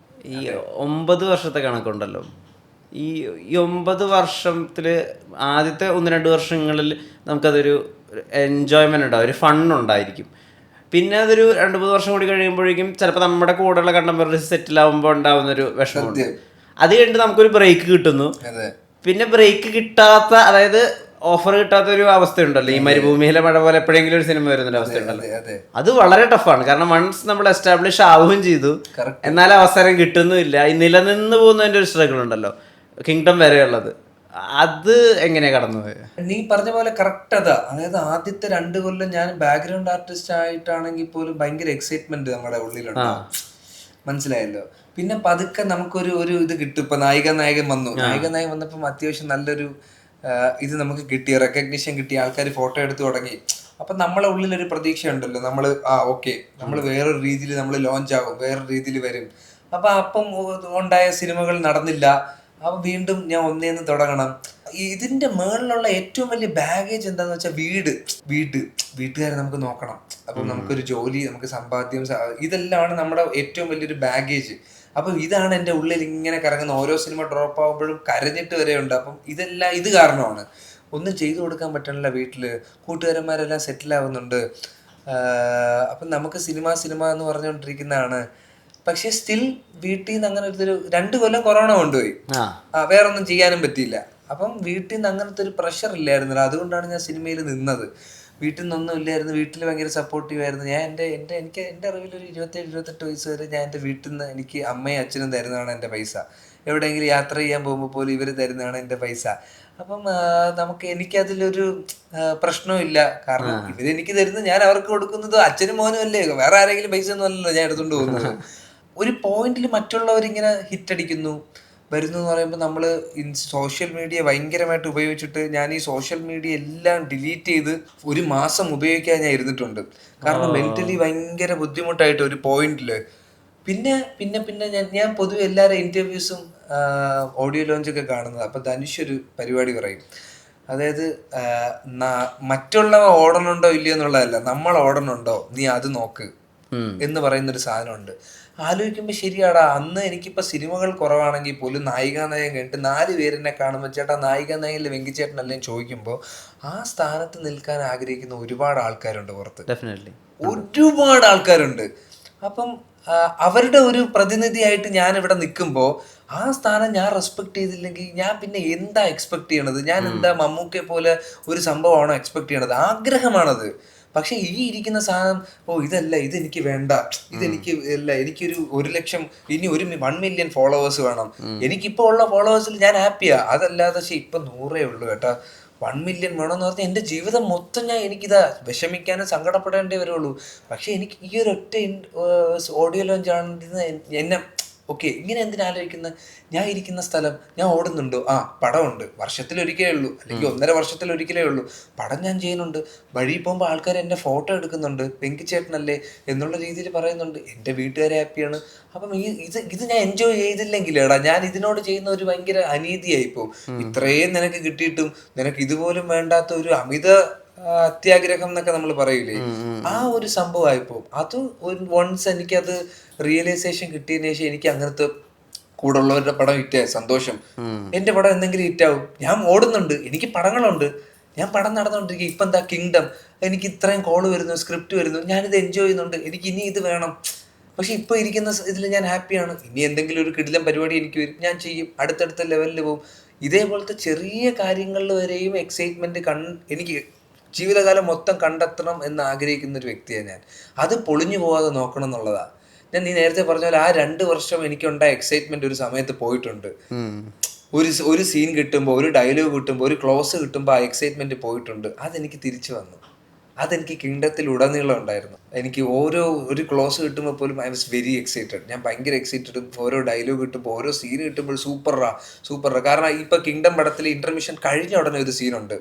ഈ 9 വർഷത്തെ കണക്കുണ്ടല്ലോ, ഈ 9 വർഷത്തിൽ ആദ്യത്തെ 1-2 വർഷങ്ങളിൽ നമുക്കതൊരു എൻജോയ്മെൻ്റ് ഉണ്ടാവും, ഒരു ഫണ്ണുണ്ടായിരിക്കും. പിന്നെ അതൊരു 2-3 വർഷം കൂടി കഴിയുമ്പോഴേക്കും ചിലപ്പോൾ നമ്മുടെ കൂടെയുള്ള കണ്ടംപററീസ് സെറ്റിലാവുമ്പോൾ ഉണ്ടാവുന്നൊരു വിഷമമുണ്ട്. അത് കഴിഞ്ഞിട്ട് നമുക്കൊരു ബ്രേക്ക് കിട്ടുന്നു. പിന്നെ ബ്രേക്ക് കിട്ടാത്ത, അതായത് ഓഫർ കിട്ടാത്ത ഒരു അവസ്ഥയുണ്ടല്ലോ, ഈ മരുഭൂമിയിലെ മഴ പോലെ എപ്പോഴെങ്കിലും ഒരു സിനിമ വരുന്നൊരു അവസ്ഥ ഉണ്ടല്ലോ. അത് വളരെ ടഫാണ്. കാരണം വൺസ് നമ്മൾ എസ്റ്റാബ്ലിഷ് ആവുകയും ചെയ്തു, എന്നാൽ അവസരം കിട്ടുന്നുമില്ല. ഈ നിലനിന്ന് പോകുന്നതിൻ്റെ ഒരു സ്ട്രഗിൾ ഉണ്ടല്ലോ, കിങ്ഡം വരെയുള്ളത്. അത് എങ്ങനെയാ കടന്നുപോയത്? നീ പറഞ്ഞ പോലെ കറക്റ്റ് അതാ. അതായത് ആദ്യത്തെ 2 കൊല്ലം ഞാൻ ബാക്ക്ഗ്രൗണ്ട് ആർട്ടിസ്റ്റ് ആയിട്ടാണെങ്കിൽ പോലും ഭയങ്കര എക്സൈറ്റ്മെന്റ് നമ്മുടെ ഉള്ളിലുണ്ടാവും, മനസ്സിലായല്ലോ. പിന്നെ പതുക്കെ നമുക്കൊരു ഇത് കിട്ടും. ഇപ്പൊ നായകൻ വന്നപ്പം അത്യാവശ്യം നല്ലൊരു ഇത് നമുക്ക് കിട്ടി, റെക്കഗ്നിഷൻ കിട്ടി, ആൾക്കാർ ഫോട്ടോ എടുത്ത് തുടങ്ങി. അപ്പം നമ്മളെ ഉള്ളിലൊരു പ്രതീക്ഷ ഉണ്ടല്ലോ, നമ്മൾ ഓക്കെ നമ്മൾ വേറൊരു രീതിയിൽ നമ്മൾ ലോഞ്ച് ആകും, വേറൊരു രീതിയിൽ വരും. അപ്പം ഉണ്ടായ സിനിമകൾ നടന്നില്ല, അപ്പം വീണ്ടും ഞാൻ ഒന്നേന്ന് തുടങ്ങണം. ഇതിന്റെ മേളിലുള്ള ഏറ്റവും വലിയ ബാഗേജ് എന്താന്ന് വെച്ചാൽ വീട്ടുകാരെ നമുക്ക് നോക്കണം. അപ്പം നമുക്കൊരു ജോലി, നമുക്ക് സമ്പാദ്യം, ഇതെല്ലാമാണ് നമ്മുടെ ഏറ്റവും വലിയൊരു ബാഗേജ്. അപ്പം ഇതാണ് എൻ്റെ ഉള്ളിൽ ഇങ്ങനെ കറങ്ങുന്ന. ഓരോ സിനിമ ഡ്രോപ്പ് ആകുമ്പോഴും കരഞ്ഞിട്ട് വരെ ഉണ്ട്. അപ്പം ഇത് കാരണമാണ് ഒന്നും ചെയ്തു കൊടുക്കാൻ പറ്റണില്ല. വീട്ടിൽ കൂട്ടുകാരന്മാരെല്ലാം സെറ്റിലാവുന്നുണ്ട്. അപ്പം നമുക്ക് സിനിമ എന്ന് പറഞ്ഞുകൊണ്ടിരിക്കുന്നതാണ്. പക്ഷെ സ്റ്റിൽ വീട്ടിൽ നിന്ന് അങ്ങനെ ഒരു 2 കൊല്ലം കൊറോണ കൊണ്ടുപോയി, വേറൊന്നും ചെയ്യാനും പറ്റിയില്ല. അപ്പം വീട്ടിൽ നിന്ന് അങ്ങനത്തെ ഒരു പ്രഷർ ഇല്ലായിരുന്നില്ല. അതുകൊണ്ടാണ് ഞാൻ സിനിമയിൽ നിന്നത്. വീട്ടിൽ നിന്നൊന്നും ഇല്ലായിരുന്നു, വീട്ടിൽ ഭയങ്കര സപ്പോർട്ടീവ് ആയിരുന്നു. ഞാൻ എൻ്റെ അറിവിലൊരു 27-28 വയസ്സ് വരെ ഞാൻ എൻ്റെ വീട്ടിൽ നിന്ന് എനിക്ക് അമ്മയും അച്ഛനും തരുന്നതാണ് എൻ്റെ പൈസ. എവിടെയെങ്കിലും യാത്ര ചെയ്യാൻ പോകുമ്പോൾ പോലും ഇവർ തരുന്നതാണ് എൻ്റെ പൈസ. അപ്പം എനിക്കതിലൊരു പ്രശ്നമില്ല. കാരണം ഇവരെനിക്ക് തരുന്നത് ഞാൻ അവർക്ക് കൊടുക്കുന്നത് അച്ഛനും മോനും അല്ലേ, വേറെ ആരെങ്കിലും പൈസ ഒന്നും അല്ലല്ലോ ഞാൻ എടുത്തുകൊണ്ട് പോകുന്നത്. ഒരു പോയിന്റിൽ മറ്റുള്ളവരിങ്ങനെ ഹിറ്റടിക്കുന്നു വരുന്നു എന്ന് പറയുമ്പോൾ നമ്മൾ സോഷ്യൽ മീഡിയ ഭയങ്കരമായിട്ട് ഉപയോഗിച്ചിട്ട് ഞാൻ ഈ സോഷ്യൽ മീഡിയ എല്ലാം ഡിലീറ്റ് ചെയ്ത് ഒരു മാസം ഉപയോഗിക്കാൻ ഞാൻ ഇരുന്നിട്ടുണ്ട്. കാരണം മെന്റലി ഭയങ്കര ബുദ്ധിമുട്ടായിട്ട് ഒരു പോയിന്റില്. പിന്നെ പിന്നെ പിന്നെ ഞാൻ പൊതുവെ എല്ലാവരും ഇന്റർവ്യൂസും ഓഡിയോ ലോഞ്ചൊക്കെ കാണുന്നത്. അപ്പൊ ധനുഷ് ഒരു പരിപാടി പറയും, അതായത് മറ്റുള്ളവ ഓടണുണ്ടോ ഇല്ലയോ എന്നുള്ളതല്ല, നമ്മൾ ഓടണുണ്ടോ നീ അത് നോക്ക് എന്ന് പറയുന്നൊരു സാധനമുണ്ട്. ആലോചിക്കുമ്പോൾ ശരിയാടാ, അന്ന് എനിക്കിപ്പോ സിനിമകൾ കുറവാണെങ്കിൽ പോലും നായികാനായകൻ കേട്ട് 4 പേരെന്നെ കാണുമ്പോൾ ചേട്ടാ നായികാനായകനിലെ വെങ്കിച്ചേട്ടനല്ലേ ചോദിക്കുമ്പോൾ ആ സ്ഥാനത്ത് നിൽക്കാൻ ആഗ്രഹിക്കുന്ന ഒരുപാട് ആൾക്കാരുണ്ട് പുറത്ത്. ഡെഫിനറ്റ്ലി ഒരുപാട് ആൾക്കാരുണ്ട്. അപ്പം അവരുടെ ഒരു പ്രതിനിധിയായിട്ട് ഞാൻ ഇവിടെ നിൽക്കുമ്പോൾ ആ സ്ഥാനം ഞാൻ റെസ്പെക്ട് ചെയ്തില്ലെങ്കിൽ ഞാൻ പിന്നെ എന്താ എക്സ്പെക്ട് ചെയ്യണത്? ഞാൻ എന്താ മമ്മൂക്കെ പോലെ ഒരു സംഭവമാണോ എക്സ്പെക്ട് ചെയ്യണത്? ആഗ്രഹമാണത്. പക്ഷെ ഈ ഇരിക്കുന്ന സാധനം, ഇതല്ല, ഇതെനിക്ക് വേണ്ട, ഇതെനിക്ക് അല്ല, എനിക്കൊരു 1 ലക്ഷം, ഇനി 1 മില്യൺ ഫോളോവേഴ്സ് വേണം. എനിക്കിപ്പോൾ ഉള്ള ഫോളോവേഴ്സിൽ ഞാൻ ഹാപ്പിയാ. അതല്ലാതെ പക്ഷെ ഇപ്പൊ 100 ഉള്ളൂ കേട്ടാ, 1 മില്യൺ വേണമെന്ന് പറഞ്ഞാൽ എൻ്റെ ജീവിതം മൊത്തം എനിക്കിതാ വിഷമിക്കാനും സങ്കടപ്പെടേണ്ടേ വരുള്ളൂ. പക്ഷെ എനിക്ക് ഈ ഒരു ഒറ്റ ഓഡിയോ ലോഞ്ച് ആണെന്ന് എന്നെ ഓക്കെ ഇങ്ങനെ എന്തിനാലോചിക്കുന്നത്? ഞാൻ ഇരിക്കുന്ന സ്ഥലം, ഞാൻ ഓടുന്നുണ്ടോ? പടമുണ്ട്, വർഷത്തിലൊരിക്കലേ ഉള്ളൂ, അല്ലെങ്കിൽ 1.5 വർഷത്തിലൊരിക്കലേ ഉള്ളൂ, പടം ഞാൻ ചെയ്യുന്നുണ്ട്. വഴി പോകുമ്പോൾ ആൾക്കാർ എൻ്റെ ഫോട്ടോ എടുക്കുന്നുണ്ട്, വെങ്കിച്ചേട്ടനല്ലേ എന്നുള്ള രീതിയിൽ പറയുന്നുണ്ട്, എൻ്റെ വീട്ടുകാരെ ഹാപ്പിയാണ്. അപ്പം ഇത് ഞാൻ എൻജോയ് ചെയ്തില്ലെങ്കിൽ എടാ, ഞാൻ ഇതിനോട് ചെയ്യുന്ന ഒരു ഭയങ്കര അനീതിയായിപ്പോ. ഇത്രയും നിനക്ക് കിട്ടിയിട്ടും നിനക്ക് ഇതുപോലും വേണ്ടാത്ത ഒരു അമിത അത്യാഗ്രഹം എന്നൊക്കെ നമ്മൾ പറയില്ലേ, ആ ഒരു സംഭവമായിപ്പോ. അത് വൺസ് എനിക്കത് റിയലൈസേഷൻ കിട്ടിയതിനു ശേഷം എനിക്ക് അങ്ങനത്തെ കൂടെ ഉള്ളവരുടെ പടം ഹിറ്റായി സന്തോഷം. എന്റെ പടം എന്തെങ്കിലും ഹിറ്റാവും, ഞാൻ ഓടുന്നുണ്ട്, എനിക്ക് പടങ്ങളുണ്ട്, ഞാൻ പടം നടന്നുകൊണ്ടിരിക്കുക. ഇപ്പൊ എന്താ കിങ്ഡം, എനിക്ക് ഇത്രയും കോള് വരുന്നു, സ്ക്രിപ്റ്റ് വരുന്നു, ഞാനിത് എൻജോയ് ചെയ്യുന്നുണ്ട്, എനിക്ക് ഇനി ഇത് വേണം. പക്ഷെ ഇപ്പൊ ഇരിക്കുന്ന ഇതിൽ ഞാൻ ഹാപ്പിയാണ്. ഇനി എന്തെങ്കിലും ഒരു കിടിലം പരിപാടി എനിക്ക് വരും, ഞാൻ ചെയ്യും, അടുത്തടുത്ത ലെവലിൽ പോകും. ഇതേപോലത്തെ ചെറിയ കാര്യങ്ങളിൽ വരെയും എക്സൈറ്റ്മെന്റ് എനിക്ക് ജീവിതകാലം മൊത്തം കണ്ടെത്തണം എന്ന് ആഗ്രഹിക്കുന്ന ഒരു വ്യക്തിയാണ് ഞാൻ. അത് പൊളിഞ്ഞു പോകാതെ നോക്കണം എന്നുള്ളതാ. നീ നേരത്തെ പറഞ്ഞ പോലെ ആ 2 വർഷം എനിക്കുണ്ടായ എക്സൈറ്റ്മെന്റ് ഒരു സമയത്ത് പോയിട്ടുണ്ട്. ഒരു സീൻ കിട്ടുമ്പോൾ, ഒരു ഡയലോഗ് കിട്ടുമ്പോൾ, ഒരു ക്ലോസ് കിട്ടുമ്പോൾ ആ എക്സൈറ്റ്മെന്റ് പോയിട്ടുണ്ട്. അതെനിക്ക് തിരിച്ചു വന്നു. അതെനിക്ക് കിങ്ഡത്തിൽ ഉടനീളം ഉണ്ടായിരുന്നു. എനിക്ക് ഒരു ക്ലോസ് കിട്ടുമ്പോൾ പോലും ഐ വാസ് വെരി എക്സൈറ്റഡ്. ഞാൻ ഭയങ്കര എക്സൈറ്റഡ്. ഓരോ ഡയലോഗ് കിട്ടുമ്പോൾ, ഓരോ സീൻ കിട്ടുമ്പോൾ സൂപ്പറാ. കാരണം ഇപ്പൊ കിങ്ഡം പടത്തിൽ ഇന്റർമിഷൻ കഴിഞ്ഞ ഉടനെ ഒരു സീനുണ്ട്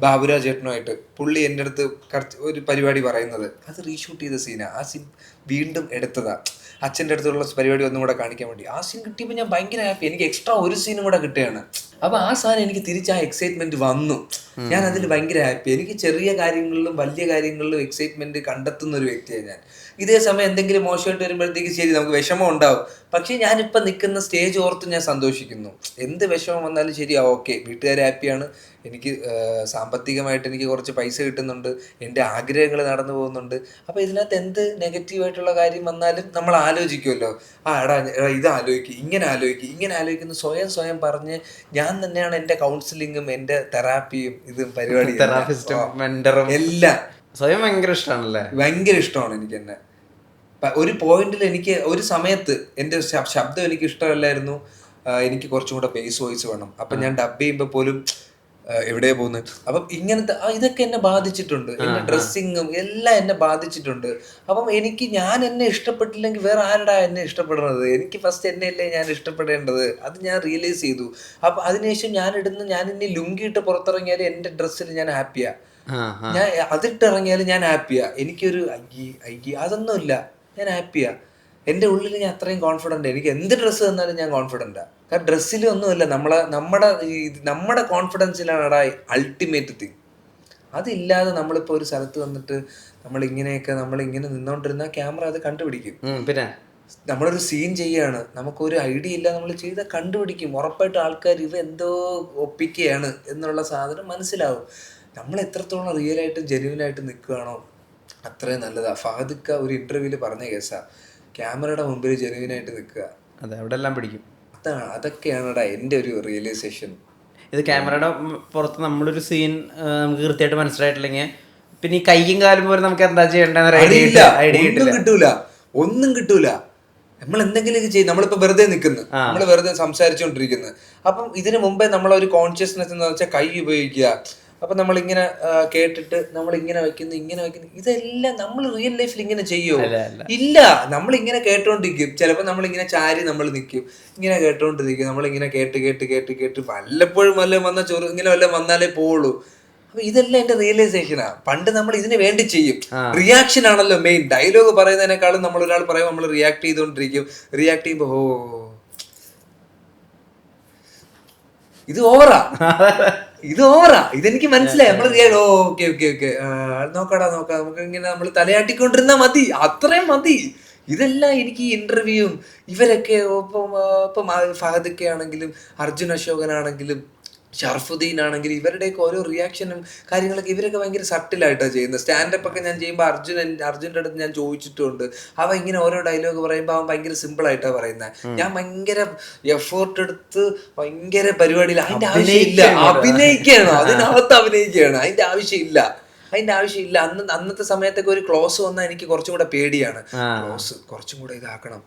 ബാബുരാജ് ചേട്ടനുമായിട്ട്. പുള്ളി എൻ്റെ അടുത്ത് ഒരു പരിപാടി പറയുന്നത്, അത് റീഷൂട്ട് ചെയ്ത സീനാ. ആ സീൻ വീണ്ടും എടുത്തതാ, അച്ഛൻ്റെ അടുത്തുള്ള പരിപാടി ഒന്നും കൂടെ കാണിക്കാൻ വേണ്ടി. ആ സീൻ കിട്ടിയപ്പോൾ ഞാൻ ഭയങ്കര ഹാപ്പി. എനിക്ക് എക്സ്ട്രാ ഒരു സീനും കൂടെ കിട്ടുകയാണ്. അപ്പൊ ആ സാധനം എനിക്ക് തിരിച്ച് ആ എക്സൈറ്റ്മെന്റ് വന്നു. ഞാൻ അതിൽ ഭയങ്കര ഹാപ്പി. എനിക്ക് ചെറിയ കാര്യങ്ങളിലും വലിയ കാര്യങ്ങളിലും എക്സൈറ്റ്മെന്റ് കണ്ടെത്തുന്ന ഒരു വ്യക്തിയാണ് ഞാൻ. ഇതേ സമയം എന്തെങ്കിലും മോശമായിട്ട് വരുമ്പോഴത്തേക്ക് ശരി നമുക്ക് വിഷമം ഉണ്ടാവും. പക്ഷെ ഞാനിപ്പോൾ നിൽക്കുന്ന സ്റ്റേജ് ഓർത്ത് ഞാൻ സന്തോഷിക്കുന്നു. എന്ത് വിഷമം വന്നാലും ശരിയാ, ഓക്കെ, വീട്ടുകാർ ഹാപ്പിയാണ്, എനിക്ക് സാമ്പത്തികമായിട്ട് എനിക്ക് കുറച്ച് പൈസ കിട്ടുന്നുണ്ട്, എൻ്റെ ആഗ്രഹങ്ങൾ നടന്നു പോകുന്നുണ്ട്. അപ്പോൾ ഇതിനകത്ത് എന്ത് നെഗറ്റീവായിട്ടുള്ള കാര്യം വന്നാലും നമ്മൾ ആലോചിക്കുമല്ലോ, എടാ ഇത് ആലോചിക്കുക, ഇങ്ങനെ ആലോചിക്കുന്നു സ്വയം പറഞ്ഞ് ഞാൻ തന്നെയാണ് എൻ്റെ കൗൺസിലിങ്ങും എൻ്റെ തെറാപ്പിയും ഇതും പരിപാടിയും എല്ലാം സ്വയം ഭയങ്കര ഇഷ്ടമാണല്ലേ? ഭയങ്കര ഇഷ്ടമാണ് എനിക്ക് എന്നെ. ഒരു പോയിന്റിൽ എനിക്ക് ഒരു സമയത്ത് എൻ്റെ ശബ്ദം എനിക്ക് ഇഷ്ടമല്ലായിരുന്നു, എനിക്ക് കുറച്ചും കൂടെ ബേസ് വോയിസ് വേണം. അപ്പം ഞാൻ ഡബ് ചെയ്യുമ്പോൾ പോലും എവിടെയാ പോകുന്നത്. അപ്പം ഇങ്ങനത്തെ ഇതൊക്കെ എന്നെ ബാധിച്ചിട്ടുണ്ട്. എന്റെ ഡ്രസ്സിങ്ങും എല്ലാം എന്നെ ബാധിച്ചിട്ടുണ്ട്. അപ്പം ഞാൻ എന്നെ ഇഷ്ടപ്പെട്ടില്ലെങ്കിൽ വേറെ ആരുടെ എന്നെ ഇഷ്ടപ്പെടുന്നത്? എനിക്ക് ഫസ്റ്റ് എന്നെയല്ലേ ഞാൻ ഇഷ്ടപ്പെടേണ്ടത്. അത് ഞാൻ റിയലൈസ് ചെയ്തു. അപ്പം അതിനുശേഷം ഞാൻ ഇനി ലുങ്കിയിട്ട് പുറത്തിറങ്ങിയാലും എൻ്റെ ഡ്രസ്സിൽ ഞാൻ ഹാപ്പിയാ. ഞാൻ അതിട്ടിറങ്ങിയാലും ഞാൻ ഹാപ്പിയാ. എനിക്കൊരു അതൊന്നുമില്ല, ഞാൻ ഹാപ്പിയാ. എൻ്റെ ഉള്ളിൽ ഞാൻ അത്രയും കോൺഫിഡൻ്റ്. എനിക്ക് എന്ത് ഡ്രസ്സ് തന്നാലും ഞാൻ കോൺഫിഡൻ്റാ. കാരണം ഡ്രസ്സിലൊന്നുമില്ല, നമ്മുടെ കോൺഫിഡൻസിലാണ് അൾട്ടിമേറ്റ് തിങ്. അതില്ലാതെ നമ്മളിപ്പോൾ ഒരു സ്ഥലത്ത് വന്നിട്ട് നമ്മളിങ്ങനെ നിന്നോണ്ടിരുന്ന ക്യാമറ അത് കണ്ടുപിടിക്കും. പിന്നെ നമ്മളൊരു സീൻ ചെയ്യാണ്, നമുക്കൊരു ഐഡിയ ഇല്ല, നമ്മൾ ചെയ്താൽ കണ്ടുപിടിക്കും. ഉറപ്പായിട്ട് ആൾക്കാർ എന്തോ ഒപ്പിക്കുകയാണ് എന്നുള്ള സാധനം മനസ്സിലാവും. നമ്മൾ എത്രത്തോളം റിയലായിട്ടും ജെന്യുവനായിട്ട് നിൽക്കുകയാണോ അത്രയും നല്ലതാ. ഫഹദ്ക്ക ഒരു ഇന്റർവ്യൂവിൽ പറഞ്ഞ കേസാ, ക്യാമറയുടെ മുമ്പിൽ ജെന്യുവനായിട്ട് നിൽക്കുക, അതെ, അവിടെ എല്ലാം പിടിക്കും. അതൊക്കെയാണടാ എൻ്റെ ഒരു റിയലൈസേഷൻ. ഇത് ക്യാമറയുടെ പുറത്ത് നമ്മളൊരു സീൻ നമുക്ക് കൃത്യമായിട്ട് മനസ്സിലായിട്ടില്ലെങ്കിൽ പിന്നെ ഈ കൈയും കാലും പോലെ നമുക്ക് എന്താ ചെയ്യേണ്ടതെന്ന് ഒന്നും കിട്ടൂല. നമ്മൾ എന്തെങ്കിലും ചെയ്യും. നമ്മളിപ്പോ വെറുതെ നിൽക്കുന്നു, നമ്മൾ വെറുതെ സംസാരിച്ചുകൊണ്ടിരിക്കുന്നു. അപ്പം ഇതിനു മുമ്പേ നമ്മളൊരു കോൺഷ്യസ്നെസ് എന്ന് വെച്ചാൽ കൈ ഉപയോഗിക്കുക. അപ്പൊ നമ്മളിങ്ങനെ കേട്ടിട്ട് നമ്മളിങ്ങനെ വെക്കുന്നു. ഇതെല്ലാം നമ്മൾ റിയൽ ലൈഫിൽ ഇങ്ങനെ ചെയ്യുമോ? ഇല്ല. നമ്മളിങ്ങനെ കേട്ടോണ്ടിരിക്കും. ചിലപ്പോൾ നമ്മളിങ്ങനെ ചാരി നമ്മൾ നിൽക്കും, ഇങ്ങനെ കേട്ടോണ്ടിരിക്കും. നമ്മളിങ്ങനെ കേട്ട് വല്ലപ്പോഴും വല്ലതും വന്ന ഇങ്ങനെ വല്ലതും വന്നാലേ പോവുള്ളൂ. അപ്പൊ ഇതെല്ലാം എന്റെ റിയലൈസേഷനാ. പണ്ട് നമ്മൾ ഇതിന് വേണ്ടി ചെയ്യും. റിയാക്ഷൻ ആണല്ലോ മെയിൻ. ഡയലോഗ് പറയുന്നതിനേക്കാളും നമ്മൾ ഒരാൾ പറയുമ്പോൾ നമ്മൾ റിയാക്ട് ചെയ്തുകൊണ്ടിരിക്കും. റിയാക്ട് ചെയ്യുമ്പോ ഇത് ഓവറാ, ഇതെനിക്ക് മനസ്സിലായി. നമ്മൾ ഓക്കെ നോക്കാം നമുക്ക് ഇങ്ങനെ നമ്മൾ തലയാട്ടിക്കൊണ്ടിരുന്നാ മതി, അത്രയും മതി. ഇതെല്ലാം എനിക്ക് ഈ ഇന്റർവ്യൂവും ഇവരൊക്കെ ഇപ്പം ഫഹദൊക്കെ ആണെങ്കിലും അർജുൻ അശോകനാണെങ്കിലും ഷർഫുദ്ദീൻ ആണെങ്കിലും ഇവരുടെയൊക്കെ ഓരോ റിയാക്ഷനും കാര്യങ്ങളൊക്കെ ഇവരൊക്കെ ഭയങ്കര സട്ടിലായിട്ടാണ് ചെയ്യുന്നത്. സ്റ്റാൻഡപ്പ് ഒക്കെ ഞാൻ ചെയ്യുമ്പോൾ അർജുൻ്റെ അടുത്ത് ഞാൻ ചോദിച്ചിട്ടുണ്ട്. അവൻ ഇങ്ങനെ ഓരോ ഡയലോഗ് പറയുമ്പോൾ അവൻ ഭയങ്കര സിമ്പിളായിട്ടാണ് പറയുന്നത്. ഞാൻ ഭയങ്കര എഫേർട്ട് എടുത്ത് ഭയങ്കര പരിപാടിയിൽ അതിന്റെ ആവശ്യമില്ല. അഭിനയിക്കുകയാണ്, അതിനകത്ത് അഭിനയിക്കുകയാണ്. അതിന്റെ ആവശ്യമില്ല. അന്നത്തെ സമയത്തൊക്കെ ഒരു ക്ലോസ് വന്നാൽ എനിക്ക് കുറച്ചും കൂടെ പേടിയാണ്. ക്ലോസ് കുറച്ചും കൂടെ ഇതാക്കണം.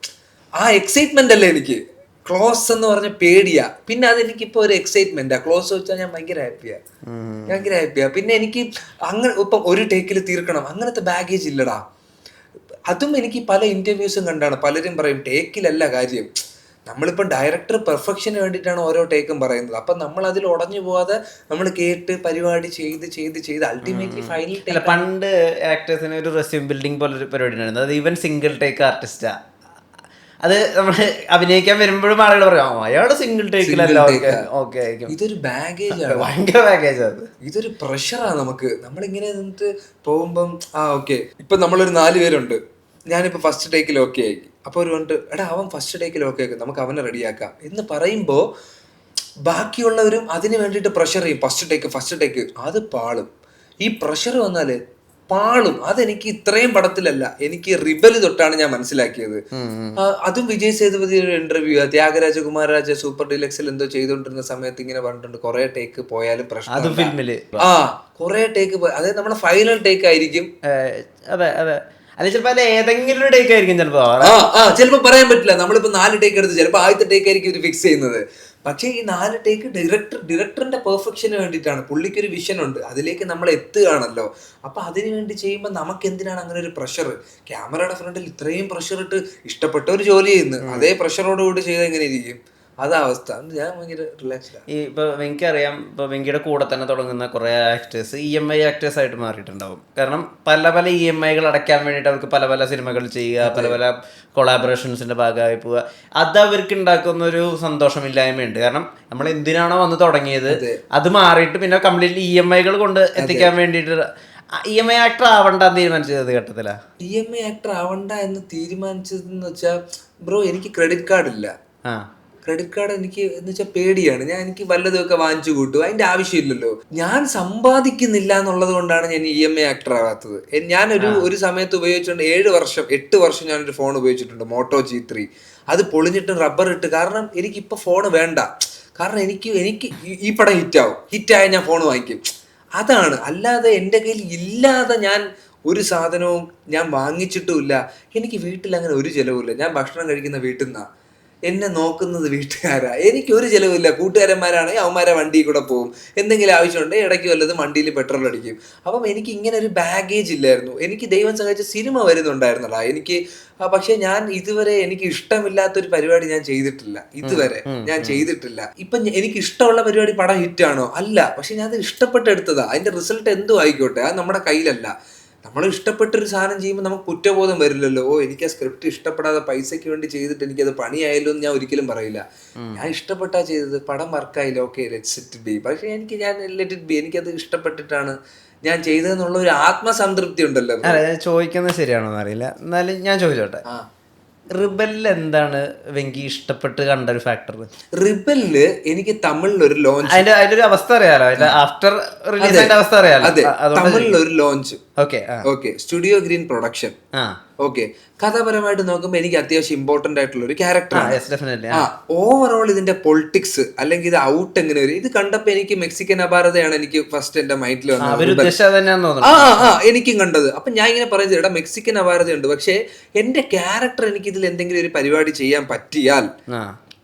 ആ എക്സൈറ്റ്മെന്റ് അല്ലേ എനിക്ക്. ക്ലോസ് എന്ന് പറഞ്ഞ പേടിയാ. പിന്നെ അതെനിക്കിപ്പോ ഒരു എക്സൈറ്റ്മെന്റാ. ക്ലോസ് വെച്ചാൽ ഞാൻ ഭയങ്കര ഹാപ്പിയാ. പിന്നെ എനിക്ക് അങ്ങനെ ഇപ്പം ഒരു ടേക്കിൽ തീർക്കണം അങ്ങനത്തെ ബാഗേജ് ഇല്ലടാ. അതും എനിക്ക് പല ഇന്റർവ്യൂസും കണ്ടാണ് പലരും പറയും ടേക്കിലല്ല കാര്യം. നമ്മളിപ്പം ഡയറക്ടർ പെർഫെക്ഷന് വേണ്ടിയിട്ടാണ് ഓരോ ടേക്കും പറയുന്നത്. അപ്പം നമ്മൾ അതിൽ ഉടഞ്ഞു പോവാതെ നമ്മൾ കേട്ട് പരിപാടി ചെയ്ത് അൾട്ടിമേറ്റ്ലി ഫൈനൽ ടേക്ക്. പണ്ട് ആക്ടേഴ്സിന് ഒരു റെസ്യൂം ബിൽഡിംഗ് പോലൊരു പരിപാടി ഉണ്ടായിരുന്നു. അത് ഈവൻ സിംഗിൾ ടേക്ക് ആർട്ടിസ്റ്റാ. അത് നമ്മൾ അഭിനയിക്കാൻ വരുമ്പോഴും ആളുകൾ പറയാം അയാള് സിംഗിൾ ടേക്കിലല്ല. ഇതൊരു ബാഗേജാണ്, ഭയങ്കര ബാഗേജാണ്. ഇതൊരു പ്രഷറാണ് നമുക്ക്. നമ്മളിങ്ങനെ നിന്നിട്ട് പോകുമ്പം ഓക്കെ ഇപ്പൊ നമ്മളൊരു 4 പേരുണ്ട്. ഞാനിപ്പോ ഫസ്റ്റ് ടേക്കിൽ ഓക്കെ ആയി. അപ്പൊ ഒരു കൊണ്ട് എടാ അവൻ ഫസ്റ്റ് ടേക്കിൽ ഓക്കെ ആക്കും, നമുക്ക് അവനെ റെഡിയാക്കാം എന്ന് പറയുമ്പോ ബാക്കിയുള്ളവരും അതിന് വേണ്ടിയിട്ട് പ്രഷർ ചെയ്യും. ഫസ്റ്റ് ടേക്ക് അത് പാളും. ഈ പ്രഷർ വന്നാല് പാളും. അതെനിക്ക് ഇത്രയും പടത്തിലല്ല, എനിക്ക് റിബൽ തൊട്ടാണ് ഞാൻ മനസ്സിലാക്കിയത്. അതും വിജയ് സേതുപതിയുടെ ഇന്റർവ്യൂ, ത്യാഗരാജ കുമാരരാജ സൂപ്പർ ഡീലക്സിൽ എന്തോ ചെയ്തോണ്ടിരുന്ന സമയത്ത് ഇങ്ങനെ പറഞ്ഞിട്ടുണ്ട് കുറെ ടേക്ക് പോയാലും പ്രശ്നം. കുറെ ടേക്ക് പോയി അതായത് നമ്മുടെ ഫൈനൽ ടേക്ക് ആയിരിക്കും. അതെ അത് ചിലപ്പോ ഏതെങ്കിലും ഒരു ടേക്ക് ആയിരിക്കും ചിലപ്പോ പറയാൻ പറ്റില്ല. നമ്മളിപ്പോ 4 ടേക്ക് എടുത്ത് ചിലപ്പോ ആദ്യത്തെ ടേക്ക് ആയിരിക്കും ഇവര് ഫിക്സ് ചെയ്യുന്നത്. പക്ഷേ ഈ 4 ടേക്ക് ഡയറക്ടറിന്റെ പെർഫെക്ഷന് വേണ്ടിയിട്ടാണ്. പുള്ളിക്കൊരു വിഷൻ ഉണ്ട്, അതിലേക്ക് നമ്മൾ എത്തുകയാണല്ലോ. അപ്പൊ അതിനു വേണ്ടി ചെയ്യുമ്പോൾ നമുക്ക് എന്തിനാണ് അങ്ങനെ ഒരു പ്രഷർ? ക്യാമറയുടെ ഫ്രണ്ടിൽ ഇത്രയും പ്രഷർ ഇട്ട് ഇഷ്ടപ്പെട്ട ഒരു ജോലി ചെയ്യുന്നു, അതേ പ്രഷറോടുകൂടി ചെയ്താൽ എങ്ങനെ ഇരിക്കും? അതാ അവസ്ഥ. ഞാൻ ഭയങ്കര റിലാക്സ്ഡ്. ഈ ഇപ്പൊ എനിക്കറിയാം, ഇപ്പൊ വെങ്കിയുടെ കൂടെ തന്നെ തുടങ്ങുന്ന കുറെ ആക്ടേഴ്സ് EMI ആക്ടേഴ്സ് ആയിട്ട് മാറിയിട്ടുണ്ടാവും. കാരണം പല EMIകൾ അടയ്ക്കാൻ വേണ്ടിയിട്ട് അവർക്ക് പല സിനിമകൾ ചെയ്യുക, പല കൊളാബറേഷൻസിന്റെ ഭാഗമായി പോവുക. അത് അവർക്ക് ഉണ്ടാക്കുന്ന ഒരു സന്തോഷമില്ലായ്മയുണ്ട്. കാരണം നമ്മൾ എന്തിനാണോ വന്ന് തുടങ്ങിയത് അത് മാറിയിട്ട് പിന്നെ കംപ്ലീറ്റ്ലി EMIകൾ കൊണ്ട് എത്തിക്കാൻ വേണ്ടിയിട്ട് EMI ആക്ടർ ആവണ്ട തീരുമാനിച്ചത് ഘട്ടത്തിലാ. EMI ആക്ടർ ആവണ്ട എന്ന് തീരുമാനിച്ചതെന്ന് വെച്ചാൽ ബ്രോ എനിക്ക് ക്രെഡിറ്റ് കാർഡ് ഇല്ല. ക്രെഡിറ്റ് കാർഡ് എനിക്ക് എന്ന് വെച്ചാൽ പേടിയാണ്. എനിക്ക് വല്ലതുമൊക്കെ വാങ്ങിച്ചു കൂട്ടും, അതിന്റെ ആവശ്യമില്ലല്ലോ. ഞാൻ സമ്പാദിക്കുന്നില്ല എന്നുള്ളത് കൊണ്ടാണ് ഞാൻ EMI ആക്ടർ ആവാത്തത്. ഞാൻ ഒരു സമയത്ത് ഉപയോഗിച്ചുകൊണ്ട് 8 വർഷം ഞാനൊരു ഫോൺ ഉപയോഗിച്ചിട്ടുണ്ട്, മോട്ടോ G3. അത് പൊളിഞ്ഞിട്ട് റബ്ബർ ഇട്ട്. കാരണം എനിക്കിപ്പോൾ ഫോൺ വേണ്ട. കാരണം എനിക്ക് ഈ പടം ഹിറ്റായ ഞാൻ ഫോൺ വാങ്ങിക്കും. അതാണ്. അല്ലാതെ എൻ്റെ കയ്യിൽ ഇല്ലാതെ ഞാൻ ഒരു സാധനവും ഞാൻ വാങ്ങിച്ചിട്ടുമില്ല. എനിക്ക് വീട്ടിൽ അങ്ങനെ ഒരു ചിലവുമില്ല. ഞാൻ ഭക്ഷണം കഴിക്കുന്ന വീട്ടിൽ നിന്നാണ്, എന്നെ നോക്കുന്നത് വീട്ടുകാരാ. എനിക്ക് ഒരു ചിലവില്ല. കൂട്ടുകാരന്മാരാണെങ്കിൽ അവന്മാരെ വണ്ടിയിൽ കൂടെ പോകും, എന്തെങ്കിലും ആവശ്യമുണ്ടെങ്കിൽ ഇടയ്ക്ക് വല്ലതും വണ്ടിയിൽ പെട്രോൾ അടിക്കും. അപ്പം എനിക്ക് ഇങ്ങനെ ഒരു ബാഗേജ് ഇല്ലായിരുന്നു. എനിക്ക് ദൈവം സഹായിച്ച സിനിമ വരുന്നുണ്ടായിരുന്നല്ല എനിക്ക്. പക്ഷെ ഞാൻ ഇതുവരെ എനിക്ക് ഇഷ്ടമില്ലാത്തൊരു പരിപാടി ഞാൻ ചെയ്തിട്ടില്ല. ഇപ്പം എനിക്ക് ഇഷ്ടമുള്ള പരിപാടി പടം ഹിറ്റാണോ? അല്ല. പക്ഷെ ഞാൻ അത് ഇഷ്ടപ്പെട്ടെടുത്തതാ. അതിന്റെ റിസൾട്ട് എന്തോ ആയിക്കോട്ടെ, അത് നമ്മുടെ കയ്യിലല്ല. നമ്മൾ ഇഷ്ടപ്പെട്ടൊരു സാധനം ചെയ്യുമ്പോൾ നമുക്ക് കുറ്റബോധം വരില്ലല്ലോ. എനിക്ക് ആ സ്ക്രിപ്റ്റ് ഇഷ്ടപ്പെടാതെ പൈസയ്ക്ക് വേണ്ടി ചെയ്തിട്ട് എനിക്കത് പണിയായല്ലോ എന്ന് ഞാൻ ഒരിക്കലും പറയില്ല. ഞാൻ ഇഷ്ടപ്പെട്ടാ ചെയ്തത്, പടം വർക്കായില്ല, ഓക്കെ ലെറ്റ്സ് ഇറ്റ് ബി. പക്ഷെ ഞാൻ ലെറ്റ് ഇറ്റ് ബി, എനിക്കത് ഇഷ്ടപ്പെട്ടിട്ടാണ് ഞാൻ ചെയ്തതെന്നുള്ള ഒരു ആത്മസംതൃപ്തി ഉണ്ടല്ലോ. ചോദിക്കുന്നത് ശരിയാണോ അറിയില്ല, എന്നാലും ഞാൻ ചോദിച്ചോട്ടെ. റിബലിൽ എന്താണ് വെങ്കി ഇഷ്ടപ്പെട്ട് കണ്ട ഒരു ഫാക്ടർ? റിബലില് എനിക്ക് തമിഴിലൊരു ലോഞ്ച്, അതിന്റെ ഒരു അവസ്ഥ അറിയാലോ, ആഫ്റ്റർ റിലീസ് അവസ്ഥ അറിയാലോ. അതെ, തമിഴിലൊരു launch. Okay studio green production. Okay, കഥാപരമായിട്ട് നോക്കുമ്പോൾ എനിക്ക് അത്യാവശ്യം ഇമ്പോർട്ടന്റ് ആയിട്ടുള്ള ഒരു ക്യാരക്ടറാണ്. ഡെഫിനറ്റ്ലി. ഓവറോൾ ഇതിന്റെ പൊളിറ്റിക്സ് അല്ലെങ്കിൽ ഇത് ഔട്ട് എങ്ങനെ വരും, ഇത് കണ്ടപ്പോ എനിക്ക് മെക്സിക്കൻ അപാരതയാണ് എനിക്ക് ഫസ്റ്റ് എന്റെ മൈൻഡിൽ വന്നത്. എനിക്കും കണ്ടത്. അപ്പൊ ഞാൻ ഇങ്ങനെ പറയുന്നത്, എടാ മെക്സിക്കൻ അപാരതയുണ്ട്, പക്ഷെ എന്റെ ക്യാരക്ടർ എനിക്ക് ഇതിൽ എന്തെങ്കിലും ഒരു പരിപാടി ചെയ്യാൻ പറ്റിയാൽ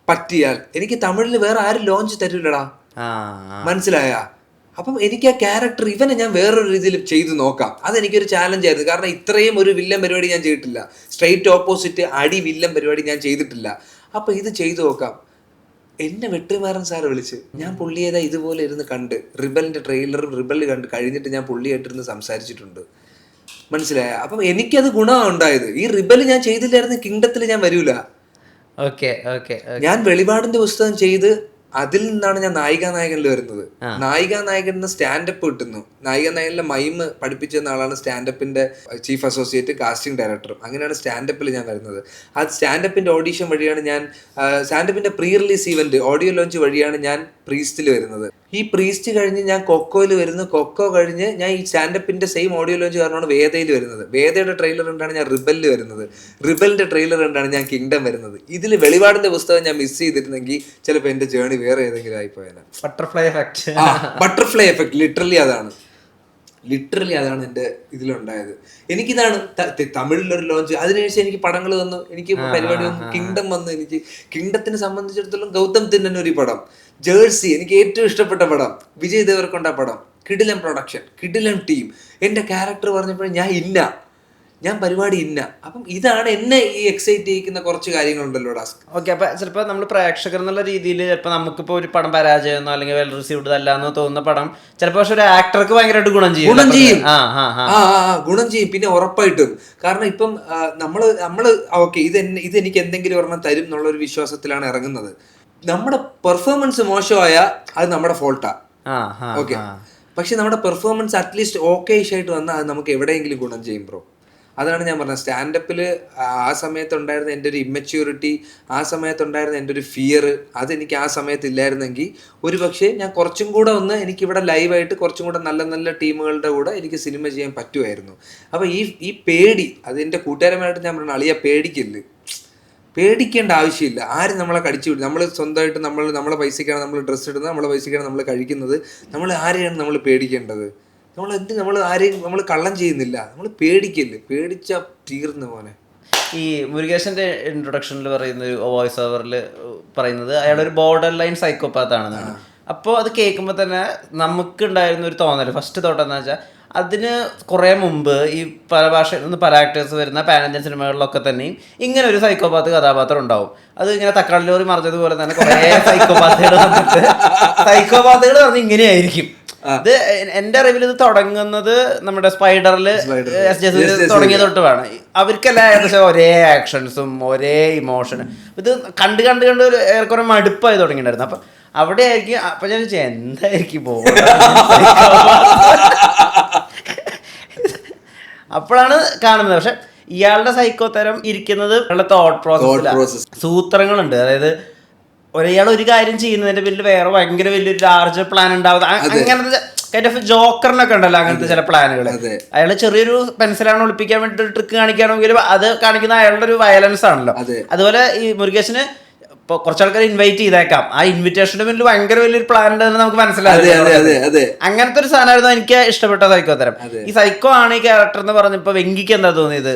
എനിക്ക് തമിഴിൽ വേറെ ആരും ലോഞ്ച് തരൂലടാ, മനസ്സിലായ? അപ്പം എനിക്ക് ആ ക്യാരക്ടർ ഇവനെ ഞാൻ വേറൊരു രീതിയിൽ ചെയ്ത് നോക്കാം. അതെനിക്കൊരു ചാലഞ്ച് ആയിരുന്നു. കാരണം ഇത്രയും ഒരു വില്ലൻ പരിപാടി ഞാൻ ചെയ്തിട്ടില്ല, സ്ട്രെയിറ്റ് ഓപ്പോസിറ്റ് അടി വില്ലൻ പരിപാടി ഞാൻ ചെയ്തിട്ടില്ല. അപ്പം ഇത് ചെയ്തു നോക്കാം. എന്നെ വെട്രിമാരൻ സാറ് വിളിച്ച് ഞാൻ പുള്ളിയേതാ ഇതുപോലെ ഇരുന്ന് കണ്ട് റിബലിന്റെ ട്രെയിലറും റിബൽ കണ്ട് കഴിഞ്ഞിട്ട് ഞാൻ പുള്ളിയായിട്ടിരുന്ന് സംസാരിച്ചിട്ടുണ്ട്, മനസ്സിലായ? അപ്പം എനിക്കത് ഗുണമാണ് ഉണ്ടായത്. ഈ റിബൽ ഞാൻ ചെയ്തില്ലായിരുന്നു കിങ്ഡത്തിൽ ഞാൻ വരൂല. ഞാൻ വെളിപാടിന്റെ പുസ്തകം ചെയ്ത് അതിൽ നിന്നാണ് ഞാൻ നായികാനായകനിൽ വരുന്നത്. നായികാനായകൻ സ്റ്റാൻഡപ്പ് കിട്ടുന്നു. നായികാനായകനിലെ മൈമ് പഠിപ്പിച്ചെന്ന ആളാണ് സ്റ്റാൻഡപ്പിന്റെ ചീഫ് അസോസിയേറ്റ് കാസ്റ്റിംഗ് ഡയറക്ടറും. അങ്ങനെയാണ് സ്റ്റാൻഡപ്പിൽ ഞാൻ വരുന്നത്. ആ സ്റ്റാൻഡപ്പിന്റെ ഓഡീഷൻ വഴിയാണ് ഞാൻ സ്റ്റാൻഡപ്പിന്റെ pre release event audio launch വഴിയാണ് ഞാൻ പ്രീസ്റ്റിൽ വരുന്നത്. ഈ പ്രീസ്റ്റ് കഴിഞ്ഞ് ഞാൻ കൊക്കോയിൽ വരുന്നു. കൊക്കോ കഴിഞ്ഞ് ഞാൻ ഈ സ്റ്റാൻഡപ്പിന്റെ സെയിം ഓഡിയോ ലോഞ്ച് കാരണമാണ് വേദയിൽ വരുന്നത്. വേദയുടെ ട്രെയിലർ കണ്ടാണ് ഞാൻ റിബലിൽ വരുന്നത്. റിബലിന്റെ ട്രെയിലർ കണ്ടാണ് ഞാൻ കിങ്ഡം വരുന്നത്. ഇതിൽ വെളിപാടിന്റെ പുസ്തകം ഞാൻ മിസ് ചെയ്തിരുന്നെങ്കിൽ ചിലപ്പോൾ എന്റെ ജേണി വേറെ ഏതെങ്കിലും ആയിപ്പോയാണ്. Butterfly effect. Butterfly effect literally അതാണ് എൻ്റെ ഇതിലുണ്ടായത്. എനിക്കിതാണ് തമിഴിലൊരു ലോഞ്ച്, അതിനുശേഷം എനിക്ക് പടങ്ങൾ വന്നു, എനിക്ക് പരിപാടി വന്നു, കിങ്ഡം വന്നു. എനിക്ക് കിങ്ഡത്തിനെ സംബന്ധിച്ചിടത്തോളം ഗൗതം തിന്നൻ ഒരു പടം, ജേഴ്സി എനിക്ക് ഏറ്റവും ഇഷ്ടപ്പെട്ട പടം, വിജയ് ദേവരക്കൊണ്ട പടം, കിടിലൻ പ്രൊഡക്ഷൻ, കിടിലൻ ടീം. എൻ്റെ ക്യാരക്ടർ പറഞ്ഞപ്പോൾ ഞാൻ പരിപാടി ഇന്ന. അപ്പം ഇതാണ് എന്നെ ഈ എക്സൈറ്റ് ചെയ്യിക്കുന്ന കുറച്ച് കാര്യങ്ങളുണ്ടല്ലോ ടാസ്ക്. ഓക്കെ, അപ്പൊ ചിലപ്പോൾ നമ്മൾ പ്രേക്ഷകർ എന്നുള്ള രീതിയിൽ ചിലപ്പോൾ നമുക്കിപ്പോൾ ഒരു പടം പരാജയമോ അല്ലെങ്കിൽ വെൽ റിസീവ്ഡ് അല്ലാന്നോ തോന്നുന്ന പടം ചിലപ്പോൾ പക്ഷെ ഒരു ആക്ടർക്ക് ഭയങ്കരമായിട്ട് ഗുണം ചെയ്യും. ഗുണം ചെയ്യും പിന്നെ ഉറപ്പായിട്ടും. കാരണം ഇപ്പം നമ്മള് ഓക്കെ ഇത് എനിക്ക് എന്തെങ്കിലും ഒരെണ്ണം തരും എന്നുള്ള ഒരു വിശ്വാസത്തിലാണ് ഇറങ്ങുന്നത്. നമ്മുടെ പെർഫോമൻസ് മോശമായ അത് നമ്മുടെ ഫോൾട്ടാ. ഓക്കെ, പക്ഷെ നമ്മുടെ പെർഫോമൻസ് അറ്റ്ലീസ്റ്റ് ഓക്കേഷ് ആയിട്ട് വന്നാൽ അത് നമുക്ക് എവിടെയെങ്കിലും ഗുണം ചെയ്യും ബ്രോ. അതാണ് ഞാൻ പറഞ്ഞത്. സ്റ്റാൻഡപ്പിൽ ആ സമയത്തുണ്ടായിരുന്ന എൻ്റെ ഒരു ഇമ്മച്യൂരിറ്റി, ആ സമയത്തുണ്ടായിരുന്ന എൻ്റെ ഒരു ഫിയർ, അതെനിക്ക് ആ സമയത്ത് ഇല്ലായിരുന്നെങ്കിൽ ഒരു പക്ഷേ ഞാൻ കുറച്ചും കൂടെ എനിക്കിവിടെ ലൈവായിട്ട് കുറച്ചും കൂടെ നല്ല നല്ല ടീമുകളുടെ കൂടെ എനിക്ക് സിനിമ ചെയ്യാൻ പറ്റുമായിരുന്നു. അപ്പോൾ ഈ പേടി, അതെൻ്റെ കൂട്ടുകാരന്മാരായിട്ട് ഞാൻ പറഞ്ഞു, അളിയ പേടിക്കേണ്ട ആവശ്യമില്ല. ആരും നമ്മളെ കടിച്ചു വിടും. നമ്മൾ സ്വന്തമായിട്ട് നമ്മളെ പൈസയ്ക്കാണ് നമ്മൾ ഡ്രസ്സ് ഇടുന്നത്, നമ്മളെ പൈസയ്ക്കാണ് നമ്മൾ കഴിക്കുന്നത്. നമ്മൾ ആരെയാണ് നമ്മൾ പേടിക്കേണ്ടത്? നമ്മൾ ആരെയും നമ്മൾ കള്ളം ചെയ്യുന്നില്ല. നമ്മൾ പേടിച്ചാ തീർന്ന പോലെ. ഈ മുരുകേശന്റെ ഇൻട്രൊഡക്ഷനിൽ പറയുന്ന ഒരു വോയിസ് ഓവറിൽ പറയുന്നത് അയാളൊരു ബോർഡർ ലൈൻ സൈക്കോപാത്ത് ആണെന്നാണ്. അപ്പോൾ അത് കേൾക്കുമ്പോൾ തന്നെ നമുക്കുണ്ടായിരുന്ന ഒരു തോന്നൽ, ഫസ്റ്റ് തോട്ടം എന്ന് വെച്ചാൽ അതിന് കുറേ മുമ്പ് ഈ പല ഭാഷയിൽ നിന്ന് പല ആക്ടേഴ്സ് വരുന്ന പാൻ ഇന്ത്യൻ സിനിമകളിലൊക്കെ തന്നെയും ഇങ്ങനെ ഒരു സൈക്കോപാത്ത് കഥാപാത്രം ഉണ്ടാവും. അത് ഇങ്ങനെ തക്കാളി ലോറി മറിഞ്ഞതുപോലെ തന്നെ കുറേ സൈക്കോപാത്തുകൾ പറഞ്ഞ് ഇങ്ങനെയായിരിക്കും. ഇത് എന്റെ അറിവിൽ ഇത് തുടങ്ങുന്നത് നമ്മുടെ സ്പൈഡറിൽ തുടങ്ങിയ തൊട്ട് വേണം. അവർക്കെല്ലാം ഏകദേശം ഒരേ ആക്ഷൻസും ഒരേ ഇമോഷനും. ഇത് കണ്ട് ഏറെക്കുറെ മടുപ്പായി തുടങ്ങിയിട്ടുണ്ടായിരുന്നു. അപ്പൊ അവിടെ ആയിരിക്കും. അപ്പൊ ഞാൻ എന്തായിരിക്കും അപ്പോഴാണ് കാണുന്നത്. പക്ഷെ ഇയാളുടെ സൈക്കോ തരം ഇരിക്കുന്നത് തോട്ട് പ്രോസസ്, സൂത്രങ്ങളുണ്ട്. അതായത് ഒരേയാൾ ഒരു കാര്യം ചെയ്യുന്നതിന്റെ പിന്നിൽ വേറെ ഭയങ്കര വലിയൊരു ലാർജ് പ്ലാൻ ഉണ്ടാവുക. അങ്ങനത്തെ കൈൻഡ് ഓഫ് ജോക്കറിനൊക്കെ ഉണ്ടല്ലോ അങ്ങനത്തെ ചില പ്ലാനുകൾ. അയാൾ ചെറിയൊരു പെൻസിലാണ് ഒളിപ്പിക്കാൻ വേണ്ടി ട്രിക്ക് കാണിക്കുകയാണെങ്കിലും അത് കാണിക്കുന്ന അയാളുടെ ഒരു വയലൻസ് ആണല്ലോ. അതുപോലെ ഈ മുരുകേശന് ഇപ്പൊ കുറച്ചാൾക്കാർ ഇൻവൈറ്റ് ചെയ്തേക്കാം, ആ ഇൻവിറ്റേഷന്റെ പിന്നിൽ ഭയങ്കര വലിയൊരു പ്ലാൻ ഉണ്ടെന്ന് നമുക്ക് മനസ്സിലാകും. അങ്ങനത്തെ ഒരു സാധനമായിരുന്നു എനിക്ക് ഇഷ്ടപ്പെട്ട സൈക്കോ തരം. ഈ സൈക്കോ ആണ് ഈ ക്യാരക്ടർ എന്ന് പറഞ്ഞപ്പോ വെങ്കിക്ക് എന്താ തോന്നിയത്?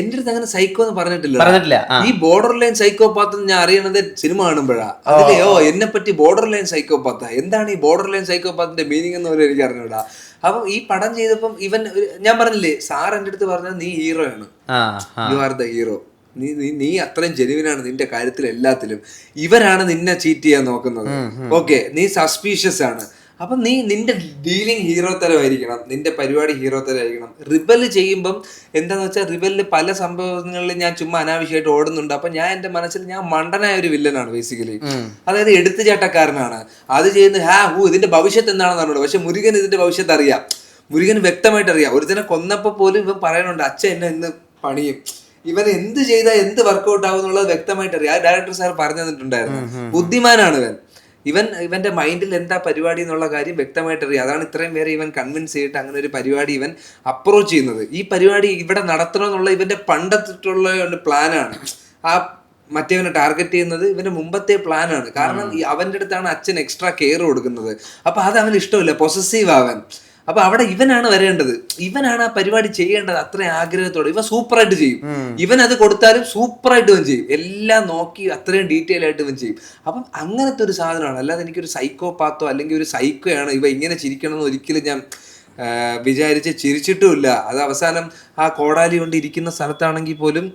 എന്റെ അടുത്ത് അങ്ങനെ സൈക്കോ എന്ന് പറഞ്ഞിട്ടില്ല. ഈ ബോർഡർ ലൈൻ സൈക്കോപാത്ത് ഞാൻ അറിയണത് സിനിമ കാണുമ്പോഴാ. അതിലെയോ എന്നെ പറ്റി ബോർഡർ ലൈൻ സൈക്കോപാത്ത, എന്താണ് ഈ ബോർഡർ ലൈൻ സൈക്കോപാത്തിന്റെ മീനിങ് എന്ന് പോലും എനിക്ക് അറിഞ്ഞൂടാ. അപ്പം ഈ പടം ചെയ്തപ്പം ഞാൻ പറഞ്ഞില്ലേ, സാർ എന്റെ അടുത്ത് പറഞ്ഞത് നീ ഹീറോ ആണ്, യു ആർ ദ ഹീറോ, നീ അത്രയും ജെനുവിനാണ് നിന്റെ കാര്യത്തിൽ എല്ലാത്തിലും. ഇവരാണ് നിന്നെ ചീറ്റ് ചെയ്യാൻ നോക്കുന്നത്. ഓക്കെ, നീ സസ്പീഷ്യസ് ആണ്. അപ്പം നിന്റെ ഡീലിംഗ് ഹീറോ തരമായിരിക്കണം, നിന്റെ പരിപാടി ഹീറോ തരമായിരിക്കണം. റിബൽ ചെയ്യുമ്പം എന്താന്ന് വെച്ചാൽ റിബലിൽ പല സംഭവങ്ങളിൽ ഞാൻ ചുമ്മാ അനാവശ്യമായിട്ട് ഓടുന്നുണ്ട്. അപ്പൊ ഞാൻ എന്റെ മനസ്സിൽ ഞാൻ മണ്ടനായ ഒരു വില്ലനാണ് ബേസിക്കലി. അതായത് എടുത്തുചാട്ടക്കാരനാണ്. അത് ചെയ്യുന്ന ഇതിന്റെ ഭവിഷ്യത്ത് എന്താണെന്ന് അറിഞ്ഞൂടാ. പക്ഷെ മുരുകൻ ഇതിന്റെ ഭവിഷ്യത്ത് അറിയാം. മുരുകന് വ്യക്തമായിട്ട് അറിയാം. ഒരുത്തനെ കൊന്നപ്പോ പോലും ഇവൻ പറയാനുണ്ട്, അച്ഛൻ എന്നെ ഇന്ന് പണിയും, ഇവൻ എന്ത് ചെയ്താൽ എന്ത് വർക്കൗട്ട് ആവും എന്നുള്ളത് വ്യക്തമായിട്ട് അറിയാം. ആ ഡയറക്ടർ സാർ പറഞ്ഞു തന്നിട്ടുണ്ടായിരുന്നു. ബുദ്ധിമാനാണ് ഇവൻ. ഇവന്റെ മൈൻഡിൽ എന്താ പരിപാടി എന്നുള്ള കാര്യം വ്യക്തമായിട്ട് അറിയാം. അതാണ് ഇത്രയും പേരെ ഇവൻ കൺവിൻസ് ചെയ്തിട്ട് അങ്ങനെ ഒരു പരിപാടി ഇവൻ അപ്രോച്ച് ചെയ്യുന്നത്. ഈ പരിപാടി ഇവിടെ നടത്തണമെന്നുള്ള ഇവന്റെ പണ്ടത്തിട്ടുള്ള ഒരു പ്ലാനാണ്. ആ മറ്റേവനെ ടാർഗറ്റ് ചെയ്യുന്നത് ഇവന്റെ മുമ്പത്തെ പ്ലാനാണ്. കാരണം അവന്റെ അടുത്താണ് അച്ഛൻ എക്സ്ട്രാ കെയർ കൊടുക്കുന്നത്. അപ്പൊ അത് അവന് ഇഷ്ടമില്ല, പൊസസീവ് ആവാൻ. അപ്പൊ അവിടെ ഇവനാണ് വരേണ്ടത്, ഇവനാണ് ആ പരിപാടി ചെയ്യേണ്ടത്. അത്രയും ആഗ്രഹത്തോടെ ഇവൻ സൂപ്പറായിട്ട് ചെയ്യും. ഇവൻ അത് കൊടുത്താലും സൂപ്പറായിട്ട് ഇവൻ ചെയ്യും, എല്ലാം നോക്കി അത്രയും ഡീറ്റെയിൽ ആയിട്ട് ഇവൻ ചെയ്യും. അപ്പം അങ്ങനത്തെ ഒരു സാധനമാണ്. അല്ലാതെ എനിക്കൊരു സൈക്കോപാത്തോ അല്ലെങ്കിൽ ഒരു സൈക്കോയാണ് ഇവ ഇങ്ങനെ ചിരിക്കണമെന്ന് ഒരിക്കലും ഞാൻ വിചാരിച്ച് ചിരിച്ചിട്ടുമില്ല. അത് അവസാനം ആ കോടാലി കൊണ്ട് ഇരിക്കുന്ന സ്ഥലത്താണെങ്കിൽ പോലും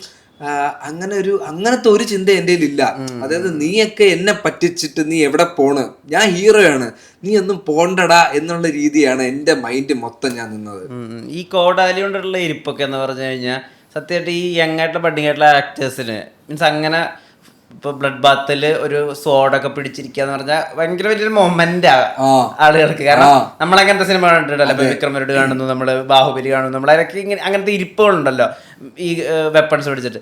അങ്ങനത്തെ ഒരു ചിന്ത എൻ്റെ ഇല്ല. അതായത് നീയൊക്കെ എന്നെ പറ്റിച്ചിട്ട് നീ എവിടെ പോണ്, ഞാൻ ഹീറോയാണ്, നീ ഒന്നും പോണ്ടടാ എന്നുള്ള രീതിയാണ് എൻ്റെ മൈൻഡ് മൊത്തം ഞാൻ നിന്നത്. ഈ കോടാലി കൊണ്ടുള്ള ഇരിപ്പൊക്കെ എന്ന് പറഞ്ഞു കഴിഞ്ഞാൽ സത്യമായിട്ട് ഈ യങ് ആയിട്ടുള്ള ബഡിങ് ആയിട്ടുള്ള ആക്ടേഴ്സിന് മീൻസ് അങ്ങനെ ഇപ്പൊ ബ്ലഡ് ബാത്തിൽ ഒരു സോഡൊക്കെ പിടിച്ചിരിക്കുക എന്ന് പറഞ്ഞാൽ ഭയങ്കര വലിയൊരു മൊമെന്റ് ആളുകൾക്ക്. കാരണം നമ്മളങ്ങനത്തെ സിനിമ കണ്ടിട്ടുണ്ടല്ലോ, ഇപ്പൊ വിക്രം വേഡ് കാണുന്നു, നമ്മള് ബാഹുബലി കാണുന്നു, നമ്മളതിനൊക്കെ ഇങ്ങനെ അങ്ങനത്തെ ഇരിപ്പുകളുണ്ടല്ലോ ഈ വെപ്പൺസ് പിടിച്ചിട്ട്.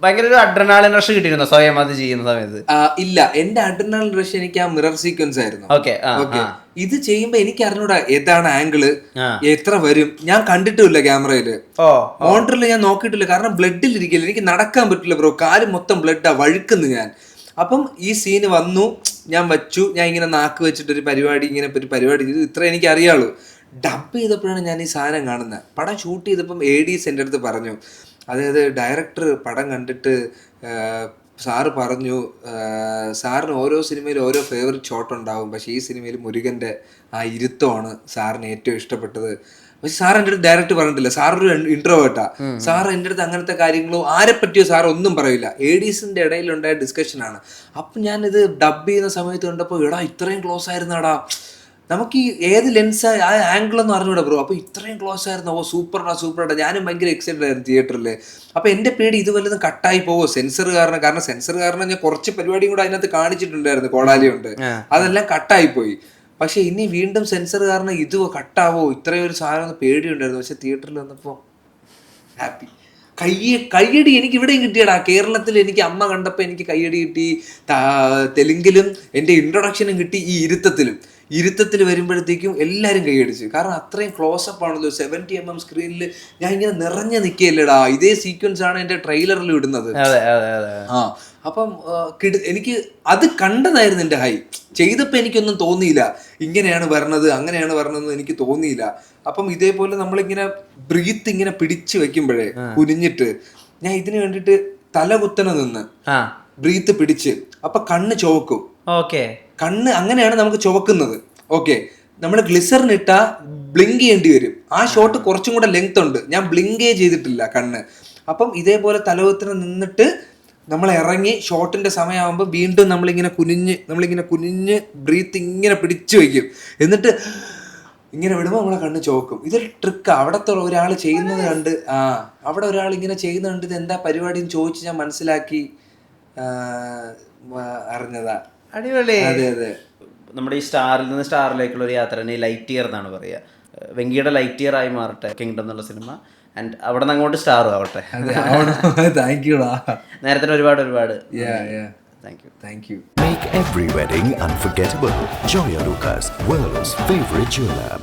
ഭയങ്കര ഒരു അഡ്രനാളിൻ റഷ് കിട്ടിയിരുന്നു സ്വയം അത് ചെയ്യുന്ന സമയത്ത്? ഇല്ല, എന്റെ അഡ്രനാളിൻ റഷ് എനിക്ക് ആ മിറർ സീക്വൻസ് ആയിരുന്നു. ഓക്കെ. ഇത് ചെയ്യുമ്പോ എനിക്ക് അറിഞ്ഞൂടാ ഏതാണ് ആംഗിള്, എത്ര വരും, ഞാൻ കണ്ടിട്ടില്ല ക്യാമറയില്, മോണിറ്ററിൽ ഞാൻ നോക്കിയിട്ടില്ല. കാരണം ബ്ലഡിൽ ഇരിക്കില്ല, എനിക്ക് നടക്കാൻ പറ്റില്ല ബ്രോ, കാല് മൊത്തം ബ്ലഡാ, വഴുക്കുന്നു ഞാൻ. അപ്പം ഈ സീന് വന്നു, ഞാൻ വച്ചു, ഞാൻ ഇങ്ങനെ നാക്ക് വെച്ചിട്ടൊരു പരിപാടി ഇങ്ങനെ ഒരു പരിപാടി ചെയ്തു, ഇത്ര എനിക്ക് അറിയാളൂ. ഡബ് ചെയ്തപ്പോഴാണ് ഞാൻ ഈ സാധനം കാണുന്നത്. പടം ഷൂട്ട് ചെയ്തപ്പം ADs എൻ്റെ അടുത്ത് പറഞ്ഞു, അതായത് ഡയറക്ടർ പടം കണ്ടിട്ട് സാറ് പറഞ്ഞു, സാറിന് ഓരോ സിനിമയിലും ഓരോ ഫേവറേറ്റ് ഷോട്ട് ഉണ്ടാവും, പക്ഷേ ഈ സിനിമയിൽ മുരുകൻ്റെ ആ ഇരുത്തമാണ് സാറിന് ഏറ്റവും ഇഷ്ടപ്പെട്ടത്. പക്ഷെ സാർ എൻ്റെ അടുത്ത് ഡയറക്റ്റ് പറഞ്ഞിട്ടില്ല, സാറൊരു ഇൻട്രോവേർട്ടാ. സാർ എൻ്റെ അടുത്ത് അങ്ങനത്തെ കാര്യങ്ങളോ ആരെ പറ്റിയോ സാർ ഒന്നും പറയില്ല. ADsന്റെ ഇടയിലുണ്ടായ ഡിസ്കഷനാണ്. അപ്പം ഞാനിത് ഡബ് ചെയ്യുന്ന സമയത്ത് കണ്ടപ്പോൾ എടാ ഇത്രയും ക്ലോസ് ആയിരുന്നാടാ, നമുക്ക് ഈ ഏത് ലെൻസ് ആ ആംഗിളൊന്നും അറിഞ്ഞൂടാ ബ്രോ. അപ്പോൾ ഇത്രയും ക്ലോസ് ആയിരുന്നു, ഓ സൂപ്പറാ. ഞാനും ഭയങ്കര എക്സൈറ്റഡ് ആയിരുന്നു തിയേറ്ററിൽ. അപ്പോൾ എൻ്റെ പേടി ഇത് വല്ലതും കട്ടായി പോവോ സെൻസർ കാരണം സെൻസർ കാരണം ഞാൻ കുറച്ച് പരിപാടിയും കൂടെ അതിനകത്ത് കാണിച്ചിട്ടുണ്ടായിരുന്നു, കോടാലി കൊണ്ട്, അതെല്ലാം കട്ടായി പോയി. പക്ഷെ ഇനി വീണ്ടും സെൻസർ കാരണം ഇത് കട്ടാവോ, ഇത്രയും ഒരു സാധനം പേടിയുണ്ടായിരുന്നു. പക്ഷെ തിയേറ്ററിൽ വന്നപ്പോൾ ഹാപ്പി. കയ്യടി എനിക്ക് ഇവിടെയും കിട്ടിയടാ. കേരളത്തിൽ എനിക്ക് അമ്മ കണ്ടപ്പോൾ എനിക്ക് കയ്യടി കിട്ടി, തെലുങ്കിലും എൻ്റെ ഇൻട്രൊഡക്ഷനും കിട്ടി. ഈ ഇരുത്തത്തിൽ വരുമ്പോഴത്തേക്കും എല്ലാവരും കൈയടിച്ചു. കാരണം അത്രയും ക്ലോസപ്പ് ആണല്ലോ, 70mm സ്ക്രീനിൽ ഞാൻ ഇങ്ങനെ നിറഞ്ഞു നിൽക്കുകയല്ലേടാ. ഇതേ സീക്വൻസ് ആണ് എൻ്റെ ട്രെയിലറിൽ ഇടുന്നത്. അപ്പം എനിക്ക് അത് കണ്ടതായിരുന്നു എൻ്റെ ഹൈ. ചെയ്തപ്പോൾ എനിക്കൊന്നും തോന്നിയില്ല ഇങ്ങനെയാണ് വരണത് അങ്ങനെയാണ് വരണതെന്ന് എനിക്ക് തോന്നിയില്ല. അപ്പം ഇതേപോലെ നമ്മളിങ്ങനെ ബ്രീത്ത് ഇങ്ങനെ പിടിച്ചു വെക്കുമ്പോഴേ കുനിഞ്ഞിട്ട് ഞാൻ ഇതിന് വേണ്ടിയിട്ട് തല കുത്തനെ നിന്ന് ബ്രീത്ത് പിടിച്ച്, അപ്പൊ കണ്ണ് ചുവക്കും. കണ്ണ് അങ്ങനെയാണ് നമുക്ക് ചുവക്കുന്നത്. ഓക്കെ, നമ്മൾ ഗ്ലിസറിൻ ഇട്ടാ ബ്ലിങ്ക് ചെയ്യേണ്ടി വരും. ആ ഷോട്ട് കുറച്ചും കൂടെ ലെങ്ത് ഉണ്ട്, ഞാൻ ബ്ലിങ്കേ ചെയ്തിട്ടില്ല കണ്ണ്. അപ്പം ഇതേപോലെ തലകുത്തനെ നിന്നിട്ട് നമ്മൾ ഇറങ്ങി ഷോട്ടിന്റെ സമയമാകുമ്പോൾ വീണ്ടും നമ്മളിങ്ങനെ കുനിഞ്ഞ് ബ്രീത്ത് ഇങ്ങനെ പിടിച്ചു വയ്ക്കും. എന്നിട്ട് ഇങ്ങനെ വിടുമ്പോൾ നമ്മളെ കണ്ണ് ചോക്കും. ഇതൊരു ട്രിക്കാ. അവിടത്തെ ഒരാൾ ചെയ്യുന്നത് കണ്ട് അവിടെ ഒരാൾ ഇങ്ങനെ ചെയ്യുന്നത് കണ്ട് ഇത് എന്താ പരിപാടി എന്ന് ചോദിച്ച് ഞാൻ മനസ്സിലാക്കി അറിഞ്ഞതാ. അടിപൊളി. അതെ. നമ്മുടെ ഈ സ്റ്റാറിൽ നിന്ന് സ്റ്റാറിലേക്കുള്ള ഒരു യാത്ര തന്നെ ലൈറ്റ് ഇയർ എന്നാണ് പറയുക. വെങ്കിയുടെ ലൈറ്റ് ഇയർ ആയി മാറട്ടെ കിങ്ഡം എന്നുള്ള സിനിമ. ആൻഡ് അവിടെ നിന്ന് അങ്ങോട്ട് സ്റ്റാറും ആവട്ടെ. താങ്ക് യുടാ. നേരത്തെ ഒരുപാട് thank you. Make every wedding unforgettable. Joya Lucas, world's favorite jeweler.